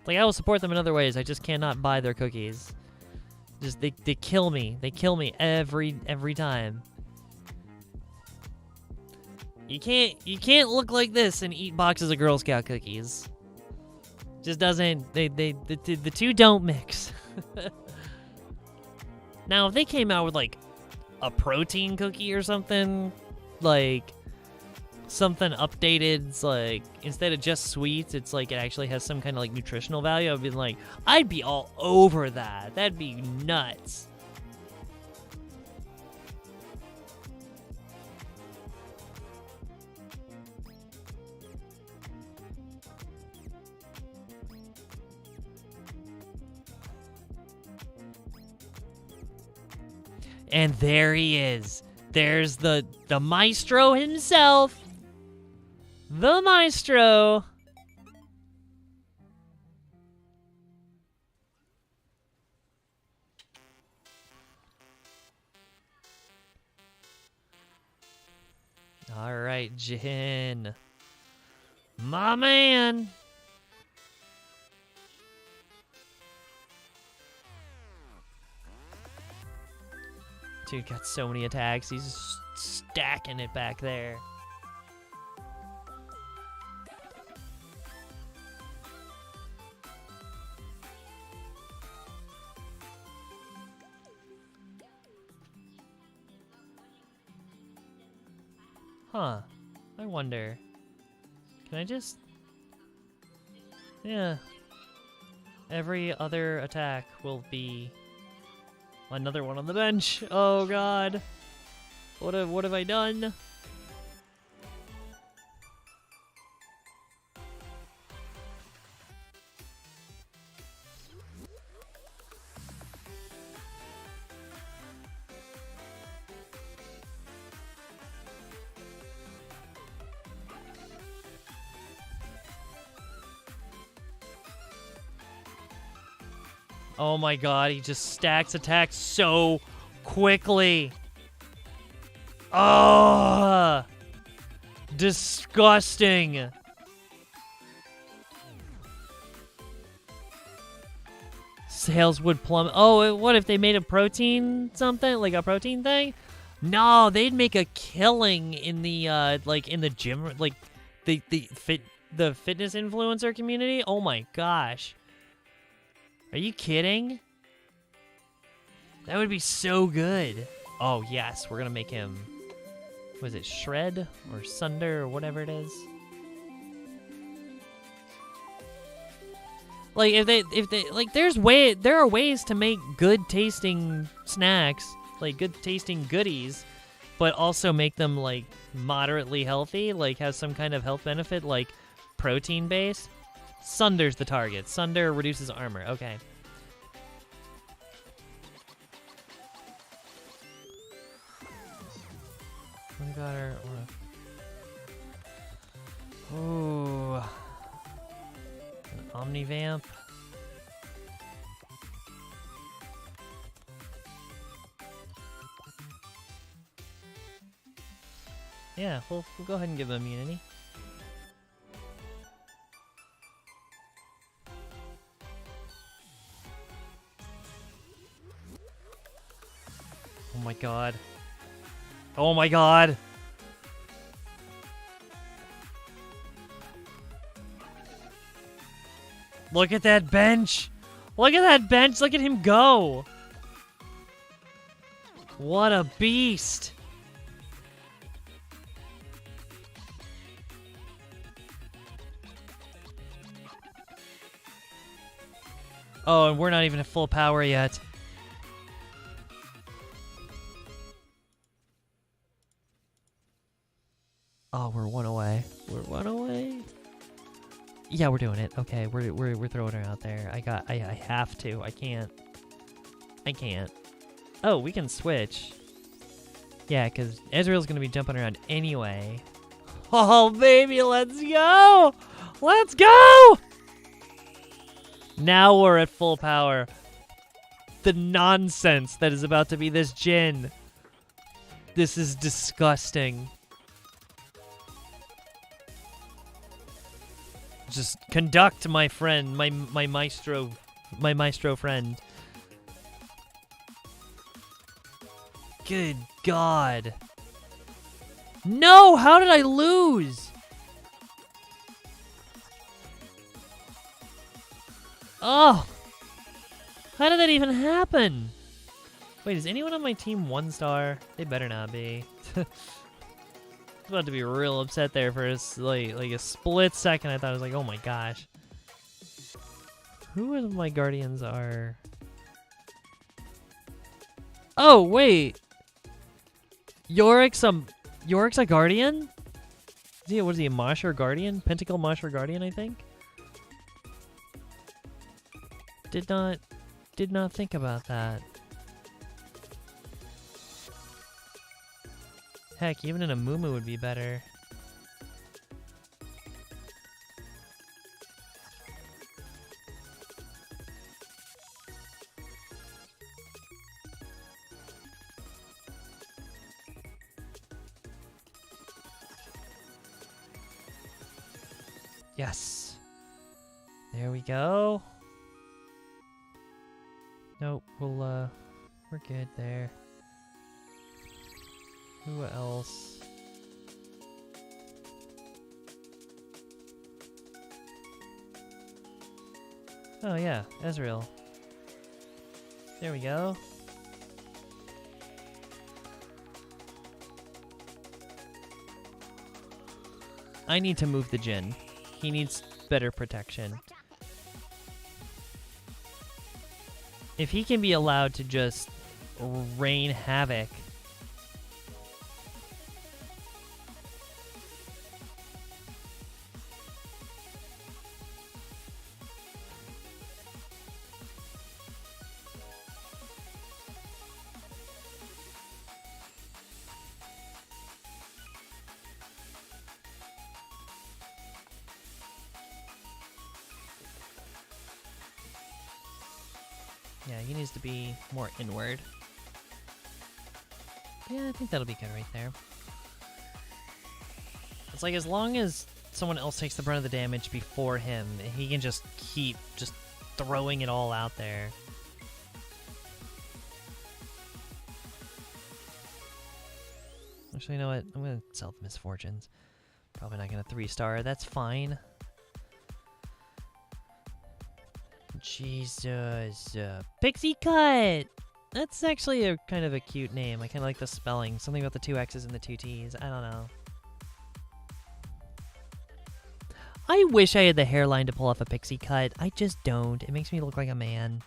Like, I will support them in other ways. I just cannot buy their cookies. Just they kill me. They kill me every time. You can't look like this and eat boxes of Girl Scout cookies. Just doesn't. The two don't mix. Now, if they came out with like a protein cookie or something, like something updated, it's like instead of just sweets, it's like it actually has some kind of like nutritional value, I'd be all over that. That'd be nuts. And there he is. There's the maestro himself. The maestro. All right, Jin. My man. Dude got so many attacks. He's stacking it back there. Huh. I wonder. Can I just... Yeah. Every other attack will be... Another one on the bench. Oh god. What have I done? Oh my god, he just stacks attacks so quickly. Oh, disgusting. Sales would plummet. Oh, what if they made a protein something? Like a protein thing? No, they'd make a killing in the like in the gym, like the fitness influencer community. Oh my gosh. Are you kidding? That would be so good. Oh, yes. We're going to make him... Was it Shred or Sunder or whatever it is? Like, if they like, there are ways to make good tasting snacks, like good tasting goodies, but also make them like moderately healthy, like have some kind of health benefit, like protein based. Sunder's the target. Sunder reduces armor. Okay. We got our... Ooh. An Omnivamp. Yeah, we'll go ahead and give him immunity. Oh my god. Oh my god. Look at that bench. Look at that bench. Look at him go. What a beast. Oh, and we're not even at full power yet. Oh, we're one away. We're one away. Yeah, we're doing it. Okay, we're throwing her out there. I have to. I can't. Oh, we can switch. Yeah, because Ezreal's gonna be jumping around anyway. Oh baby, let's go! Let's go! Now we're at full power. The nonsense that is about to be this Jin. This is disgusting. Just conduct, my friend, my maestro friend. Good God. No, how did I lose? Oh. How did that even happen? Wait, is anyone on my team 1-star? They better not be. I was about to be real upset there for like a split second. I thought I was like, oh my gosh. Who of my guardians are... Oh, wait. Yorick's a guardian? What is he, a Mashur guardian? Pentacle Mashur guardian, I think? Did not think about that. Heck, even in a Mumu would be better. Yes. There we go. Nope, we're good there. Who else? Oh yeah, Ezreal. There we go. I need to move the Jin. He needs better protection. If he can be allowed to just rain havoc. Yeah, he needs to be more inward. Yeah, I think that'll be good right there. It's like as long as someone else takes the brunt of the damage before him, he can just keep just throwing it all out there. Actually, you know what? I'm going to sell the Misfortunes. Probably not going to 3-star. That's fine. Jesus. Pixie Cut! That's actually a kind of a cute name. I kind of like the spelling. Something about the 2 X's and the 2 T's. I don't know. I wish I had the hairline to pull off a pixie cut. I just don't. It makes me look like a man.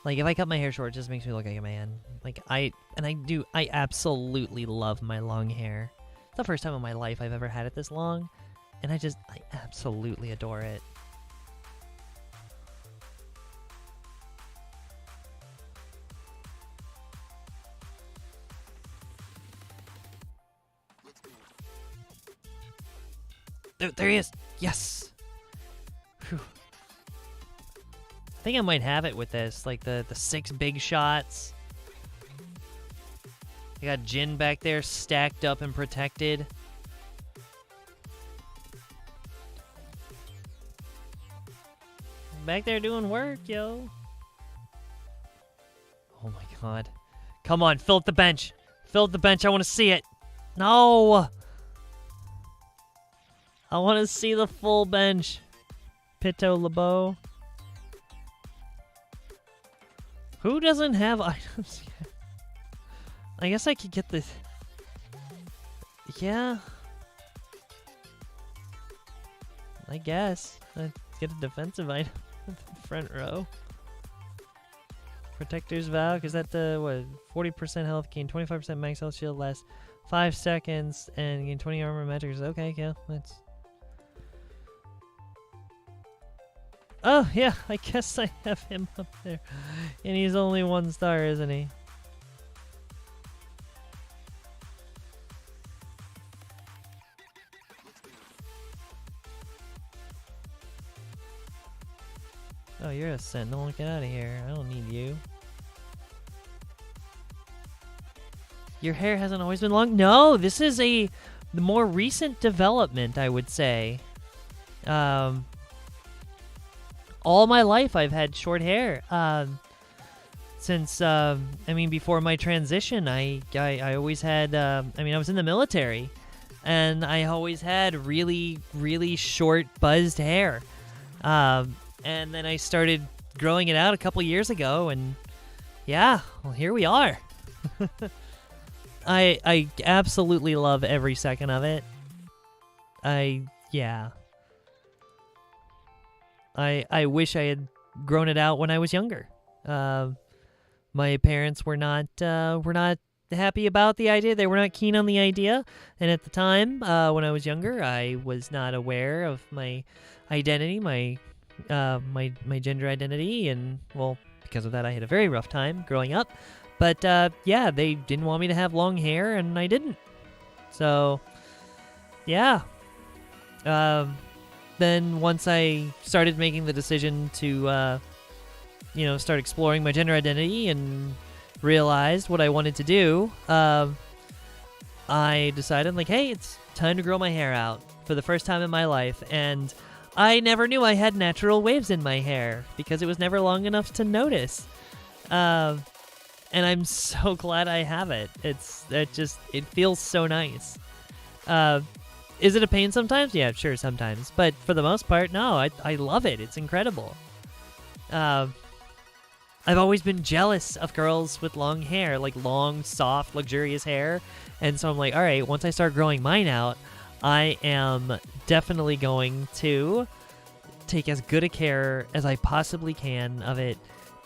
Like, if I cut my hair short, it just makes me look like a man. Like, I absolutely love my long hair. It's the first time in my life I've ever had it this long. And I absolutely adore it. There he is! Yes! Whew. I think I might have it with this, like the 6 big shots. I got Jin back there stacked up and protected. Back there doing work, yo. Oh my god. Come on, fill up the bench. Fill up the bench, I want to see it. No! I want to see the full bench. Pito LeBeau. Who doesn't have items yet? I guess I could get the... Yeah. I guess. Let's get a defensive item. Front row. Protector's Vow, because that, what, 40% health, gain 25% max health shield, lasts 5 seconds, and gain 20 armor magic. Okay, yeah, that's... Oh, yeah, I guess I have him up there. And he's only 1 star, isn't he? Oh, you're a sentinel. Get out of here. I don't need you. Your hair hasn't always been long? No, this is the more recent development, I would say. All my life I've had short hair. Since, before my transition, I always had, I was in the military, and I always had really, really short, buzzed hair. And then I started growing it out a couple years ago, and yeah, well, here we are. I absolutely love every second of it. I wish I had grown it out when I was younger. My parents were not happy about the idea. They were not keen on the idea. And at the time, when I was younger, I was not aware of my identity, my gender identity, and well, because of that, I had a very rough time growing up. But they didn't want me to have long hair, and I didn't. So, yeah. Then once I started making the decision to, start exploring my gender identity and realized what I wanted to do, I decided, hey, it's time to grow my hair out for the first time in my life. And I never knew I had natural waves in my hair because it was never long enough to notice. And I'm so glad I have it. It feels so nice. Is it a pain sometimes? Yeah, sure, sometimes. But for the most part, no, I love it. It's incredible. I've always been jealous of girls with long hair, like long, soft, luxurious hair. And so I'm like, all right, once I start growing mine out, I am definitely going to take as good a care as I possibly can of it.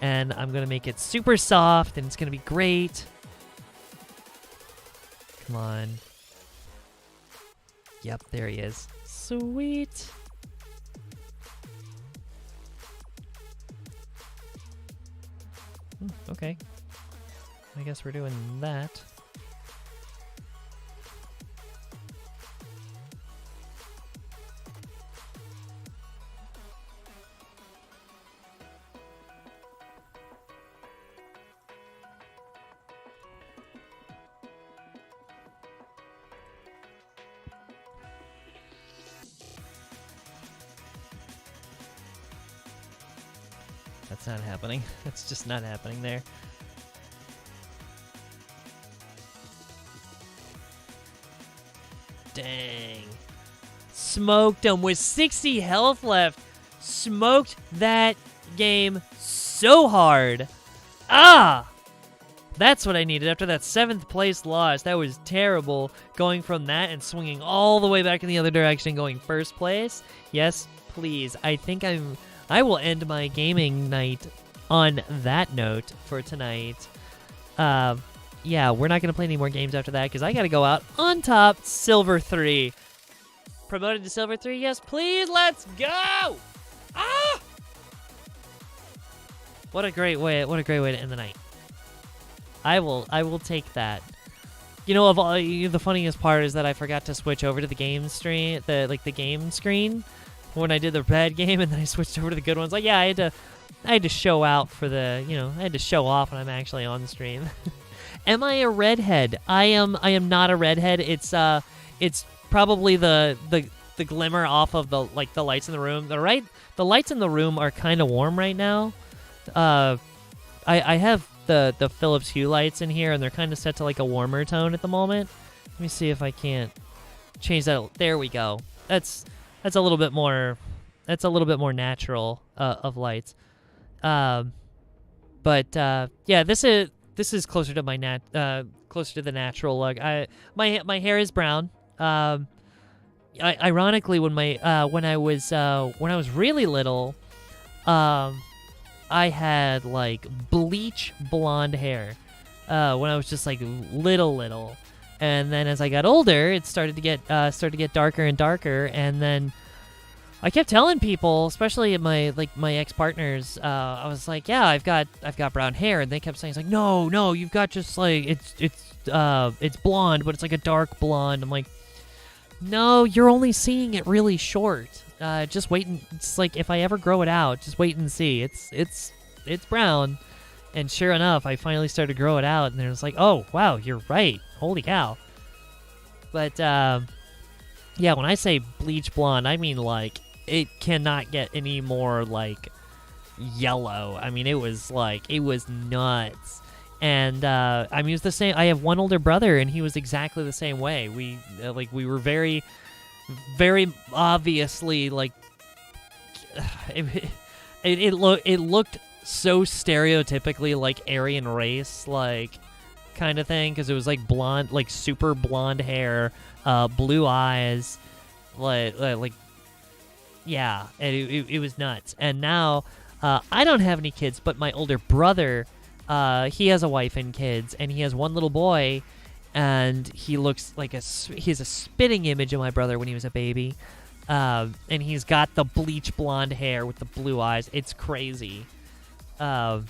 And I'm going to make it super soft, and it's going to be great. Come on. Yep, there he is. Sweet. Okay. I guess we're doing that. That's not happening. That's just not happening there. Dang. Smoked him with 60 health left. Smoked that game so hard. Ah! That's what I needed after that 7th place loss. That was terrible. Going from that and swinging all the way back in the other direction, going 1st place. Yes, please. I think I will end my gaming night on that note for tonight. Yeah, we're not going to play any more games after that because I got to go out on top. Silver 3. Promoted to Silver 3? Yes, please. Let's go! Ah! What a great way to end the night. I will take that. You know, the funniest part is that I forgot to switch over to the game stream, the game screen when I did the bad game, and then I switched over to the good ones. Like, yeah, I had to show out for the, I had to show off when I'm actually on the stream. Am I a redhead? I am not a redhead. It's probably the glimmer off of the lights in the room. The lights in the room are kind of warm right now. I have the Philips Hue lights in here, and they're kind of set to like a warmer tone at the moment. Let me see if I can't change that. There we go. That's a little bit more. That's a little bit more natural of lights. Yeah, this is closer to my closer to the natural look. My hair is brown. Ironically, when I was really little, I had like bleach blonde hair when I was just like little, and then as I got older, it started to get darker and darker, and then I kept telling people, especially my ex-partners, I was like, yeah, I've got brown hair, and they kept saying, it's like, no, you've got just like it's blonde, but it's like a dark blonde. I'm like, no, you're only seeing it really short. just wait and it's like if I ever grow it out, just wait and see. It's brown, and sure enough, I finally started to grow it out, and it was like, oh wow, you're right, holy cow. But yeah, when I say bleach blonde, I mean like it cannot get any more like yellow. I mean, it was nuts. And I mean, it was the same. I have one older brother, and he was exactly the same way. We were very, very obviously like it looked so stereotypically like Aryan race, like kind of thing, because it was like blonde, like super blonde hair, blue eyes, like yeah, and it was nuts. And now I don't have any kids, but my older brother, he has a wife and kids, and he has one little boy, and he looks like he's a spitting image of my brother when he was a baby, and he's got the bleach blonde hair with the blue eyes. It's crazy. But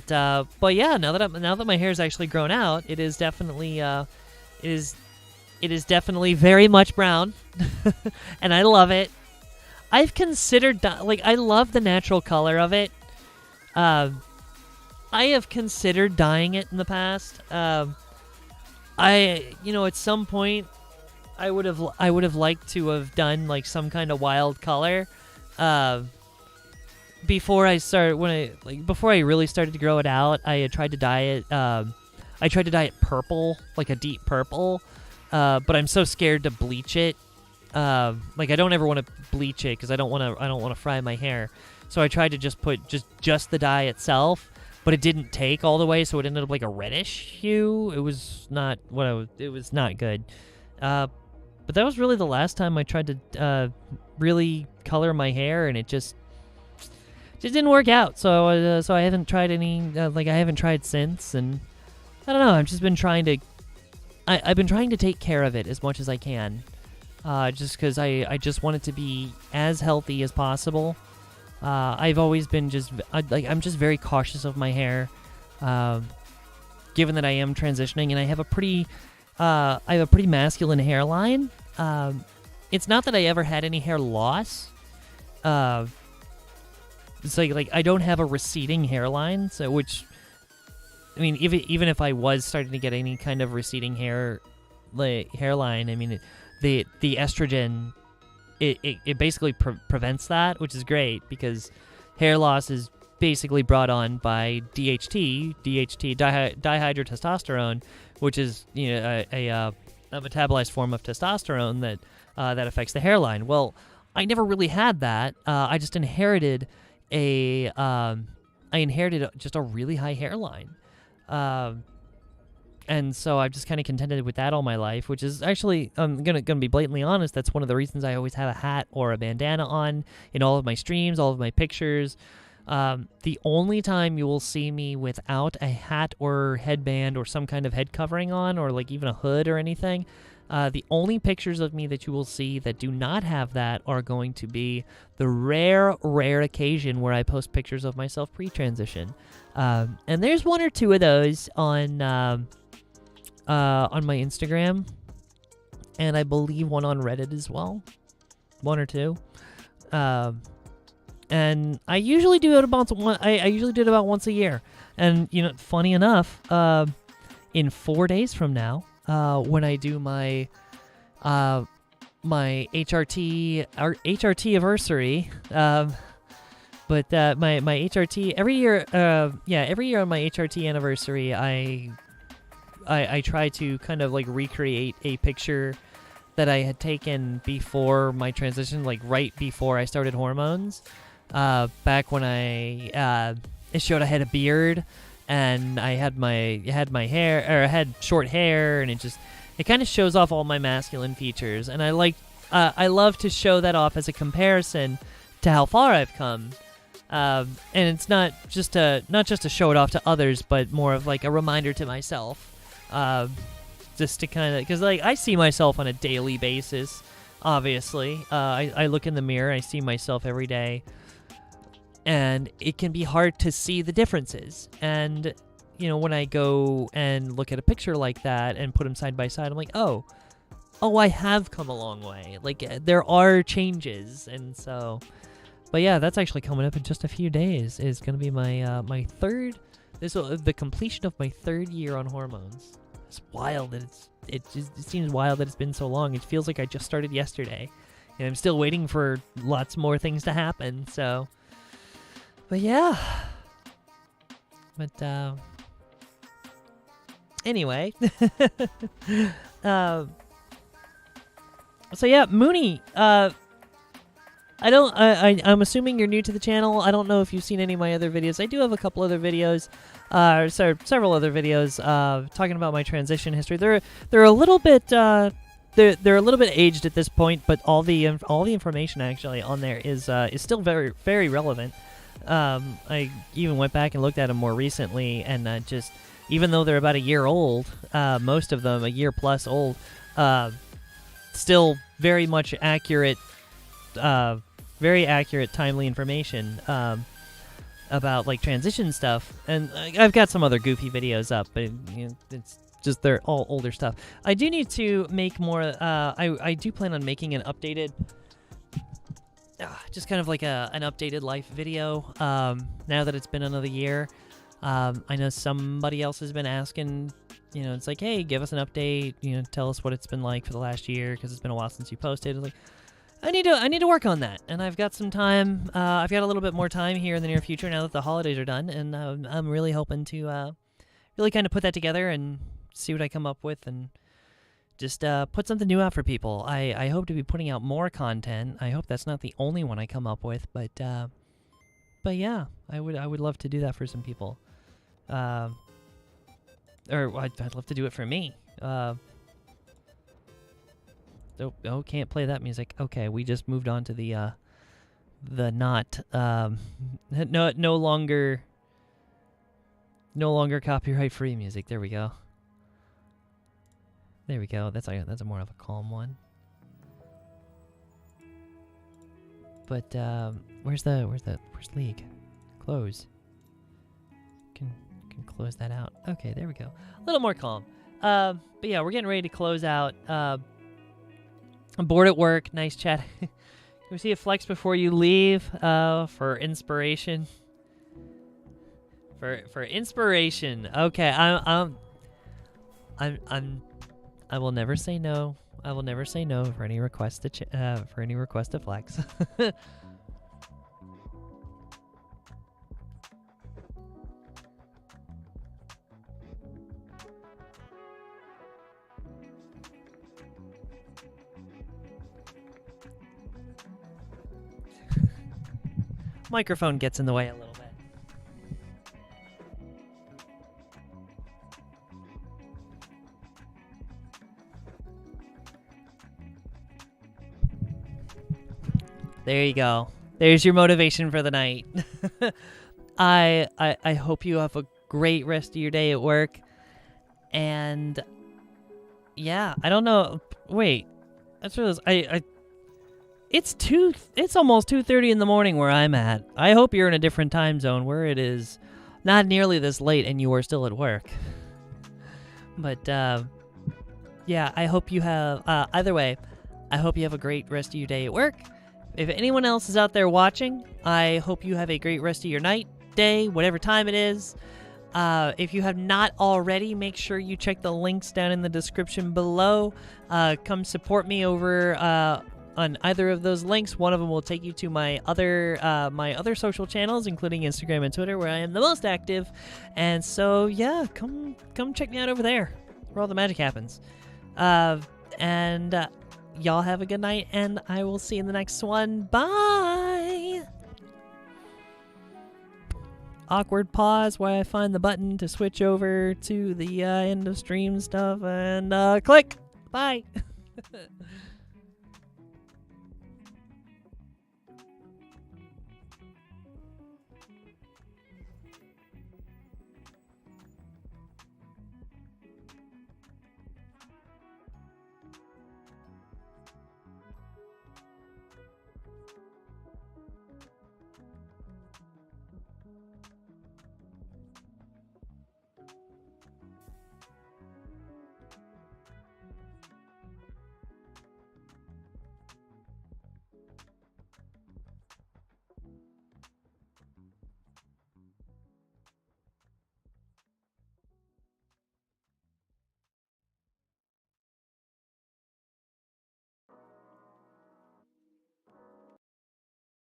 yeah, now that my hair's actually grown out, it is definitely very much brown, and I love it. I've considered I love the natural color of it. I have considered dyeing it in the past. At some point, I would have liked to have done like some kind of wild color. Before I really started to grow it out, I had tried to dye it. I tried to dye it purple, like a deep purple. But I'm so scared to bleach it. I don't ever want to bleach it because I don't want to fry my hair. So I tried to just put just the dye itself, but it didn't take all the way, so it ended up like a reddish hue. It was not it was not good. But that was really the last time I tried to really color my hair, and it just didn't work out. So I haven't tried any. I haven't tried since, and I don't know. I've just been trying to. I've been trying to take care of it as much as I can, just because I just want it to be as healthy as possible. I've always been I'm just very cautious of my hair, given that I am transitioning, and I have a pretty masculine hairline. It's not that I ever had any hair loss. It's like I don't have a receding hairline, so which. I mean, even if I was starting to get any kind of receding hairline, I mean, the estrogen, it basically prevents that, which is great because hair loss is basically brought on by DHT, dihydrotestosterone, which is a metabolized form of testosterone that affects the hairline. Well, I never really had that. I just inherited just a really high hairline. And so I've just kind of contended with that all my life, which is actually, I'm gonna be blatantly honest, that's one of the reasons I always have a hat or a bandana on in all of my streams, all of my pictures. The only time you will see me without a hat or headband or some kind of head covering on, or like even a hood or anything, the only pictures of me that you will see that do not have that are going to be the rare occasion where I post pictures of myself pre-transition. And there's one or two of those on my Instagram, and I believe one on Reddit as well. One or two. And I usually do it about once a year. And funny enough, in 4 days from now, when I do my HRT anniversary, but my HRT every year on my HRT anniversary, I try to kind of like recreate a picture that I had taken before my transition, like right before I started hormones. Back when it showed I had a beard and I had had short hair, and it kind of shows off all my masculine features, and I love to show that off as a comparison to how far I've come. And it's not just to show it off to others, but more of like a reminder to myself. Just to kind of, because like I see myself on a daily basis. Obviously, I look in the mirror, I see myself every day, and it can be hard to see the differences. And when I go and look at a picture like that and put them side by side, I'm like, oh, oh, I have come a long way. Like, there are changes, and so... But yeah, that's actually coming up in just a few days. Is going to be my my third... the completion of my 3rd year on hormones. It's wild that it seems wild that it's been so long. It feels like I just started yesterday, and I'm still waiting for lots more things to happen. So, but yeah. But anyway, so yeah, Mooney. I'm assuming you're new to the channel. I don't know if you've seen any of my other videos. I do have a couple other videos, several other videos, talking about my transition history. They're a little bit they're a little bit aged at this point, but all the information actually on there is still very, very relevant. I even went back and looked at them more recently, and just even though they're about a year old, most of them a year plus old, still very much accurate. Very accurate, timely information about like transition stuff, and I've got some other goofy videos up, but it's just they're all older stuff. I do need to make more. I do plan on making an updated, just kind of like an updated life video. Now that it's been another year, I know somebody else has been asking. It's like, hey, give us an update. Tell us what it's been like for the last year, because it's been a while since you posted. It's like, I need to work on that, and I've got some time. I've got a little bit more time here in the near future now that the holidays are done, and I'm really hoping to really kind of put that together and see what I come up with, and just put something new out for people. I hope to be putting out more content. I hope that's not the only one I come up with, but yeah, I would love to do that for some people, or I'd love to do it for me. Oh, can't play that music. Okay, we just moved on to the not no longer copyright free music. There we go. There we go. That's a more of a calm one. But where's League? Close. Can close that out. Okay, there we go. A little more calm. But yeah, we're getting ready to close out. I'm bored at work. Nice chat. Can we see a flex before you leave? For inspiration. For inspiration. Okay, I will never say no. I will never say no for any request to flex. Microphone gets in the way a little bit. There you go. There's your motivation for the night. I hope you have a great rest of your day at work. And yeah, I don't know. Wait, that's what It's almost 2:30 in the morning where I'm at. I hope you're in a different time zone where it is not nearly this late and you are still at work. But yeah, I hope you have either way, I hope you have a great rest of your day at work. If anyone else is out there watching, I hope you have a great rest of your night, day, whatever time it is. If you have not already, make sure you check the links down in the description below. Come support me over on either of those links. One of them will take you to my other social channels, including Instagram and Twitter, where I am the most active. And so, yeah, come check me out over there, where all the magic happens. And y'all have a good night, and I will see you in the next one. Bye! Awkward pause while I find the button to switch over to the end of stream stuff, and click! Bye!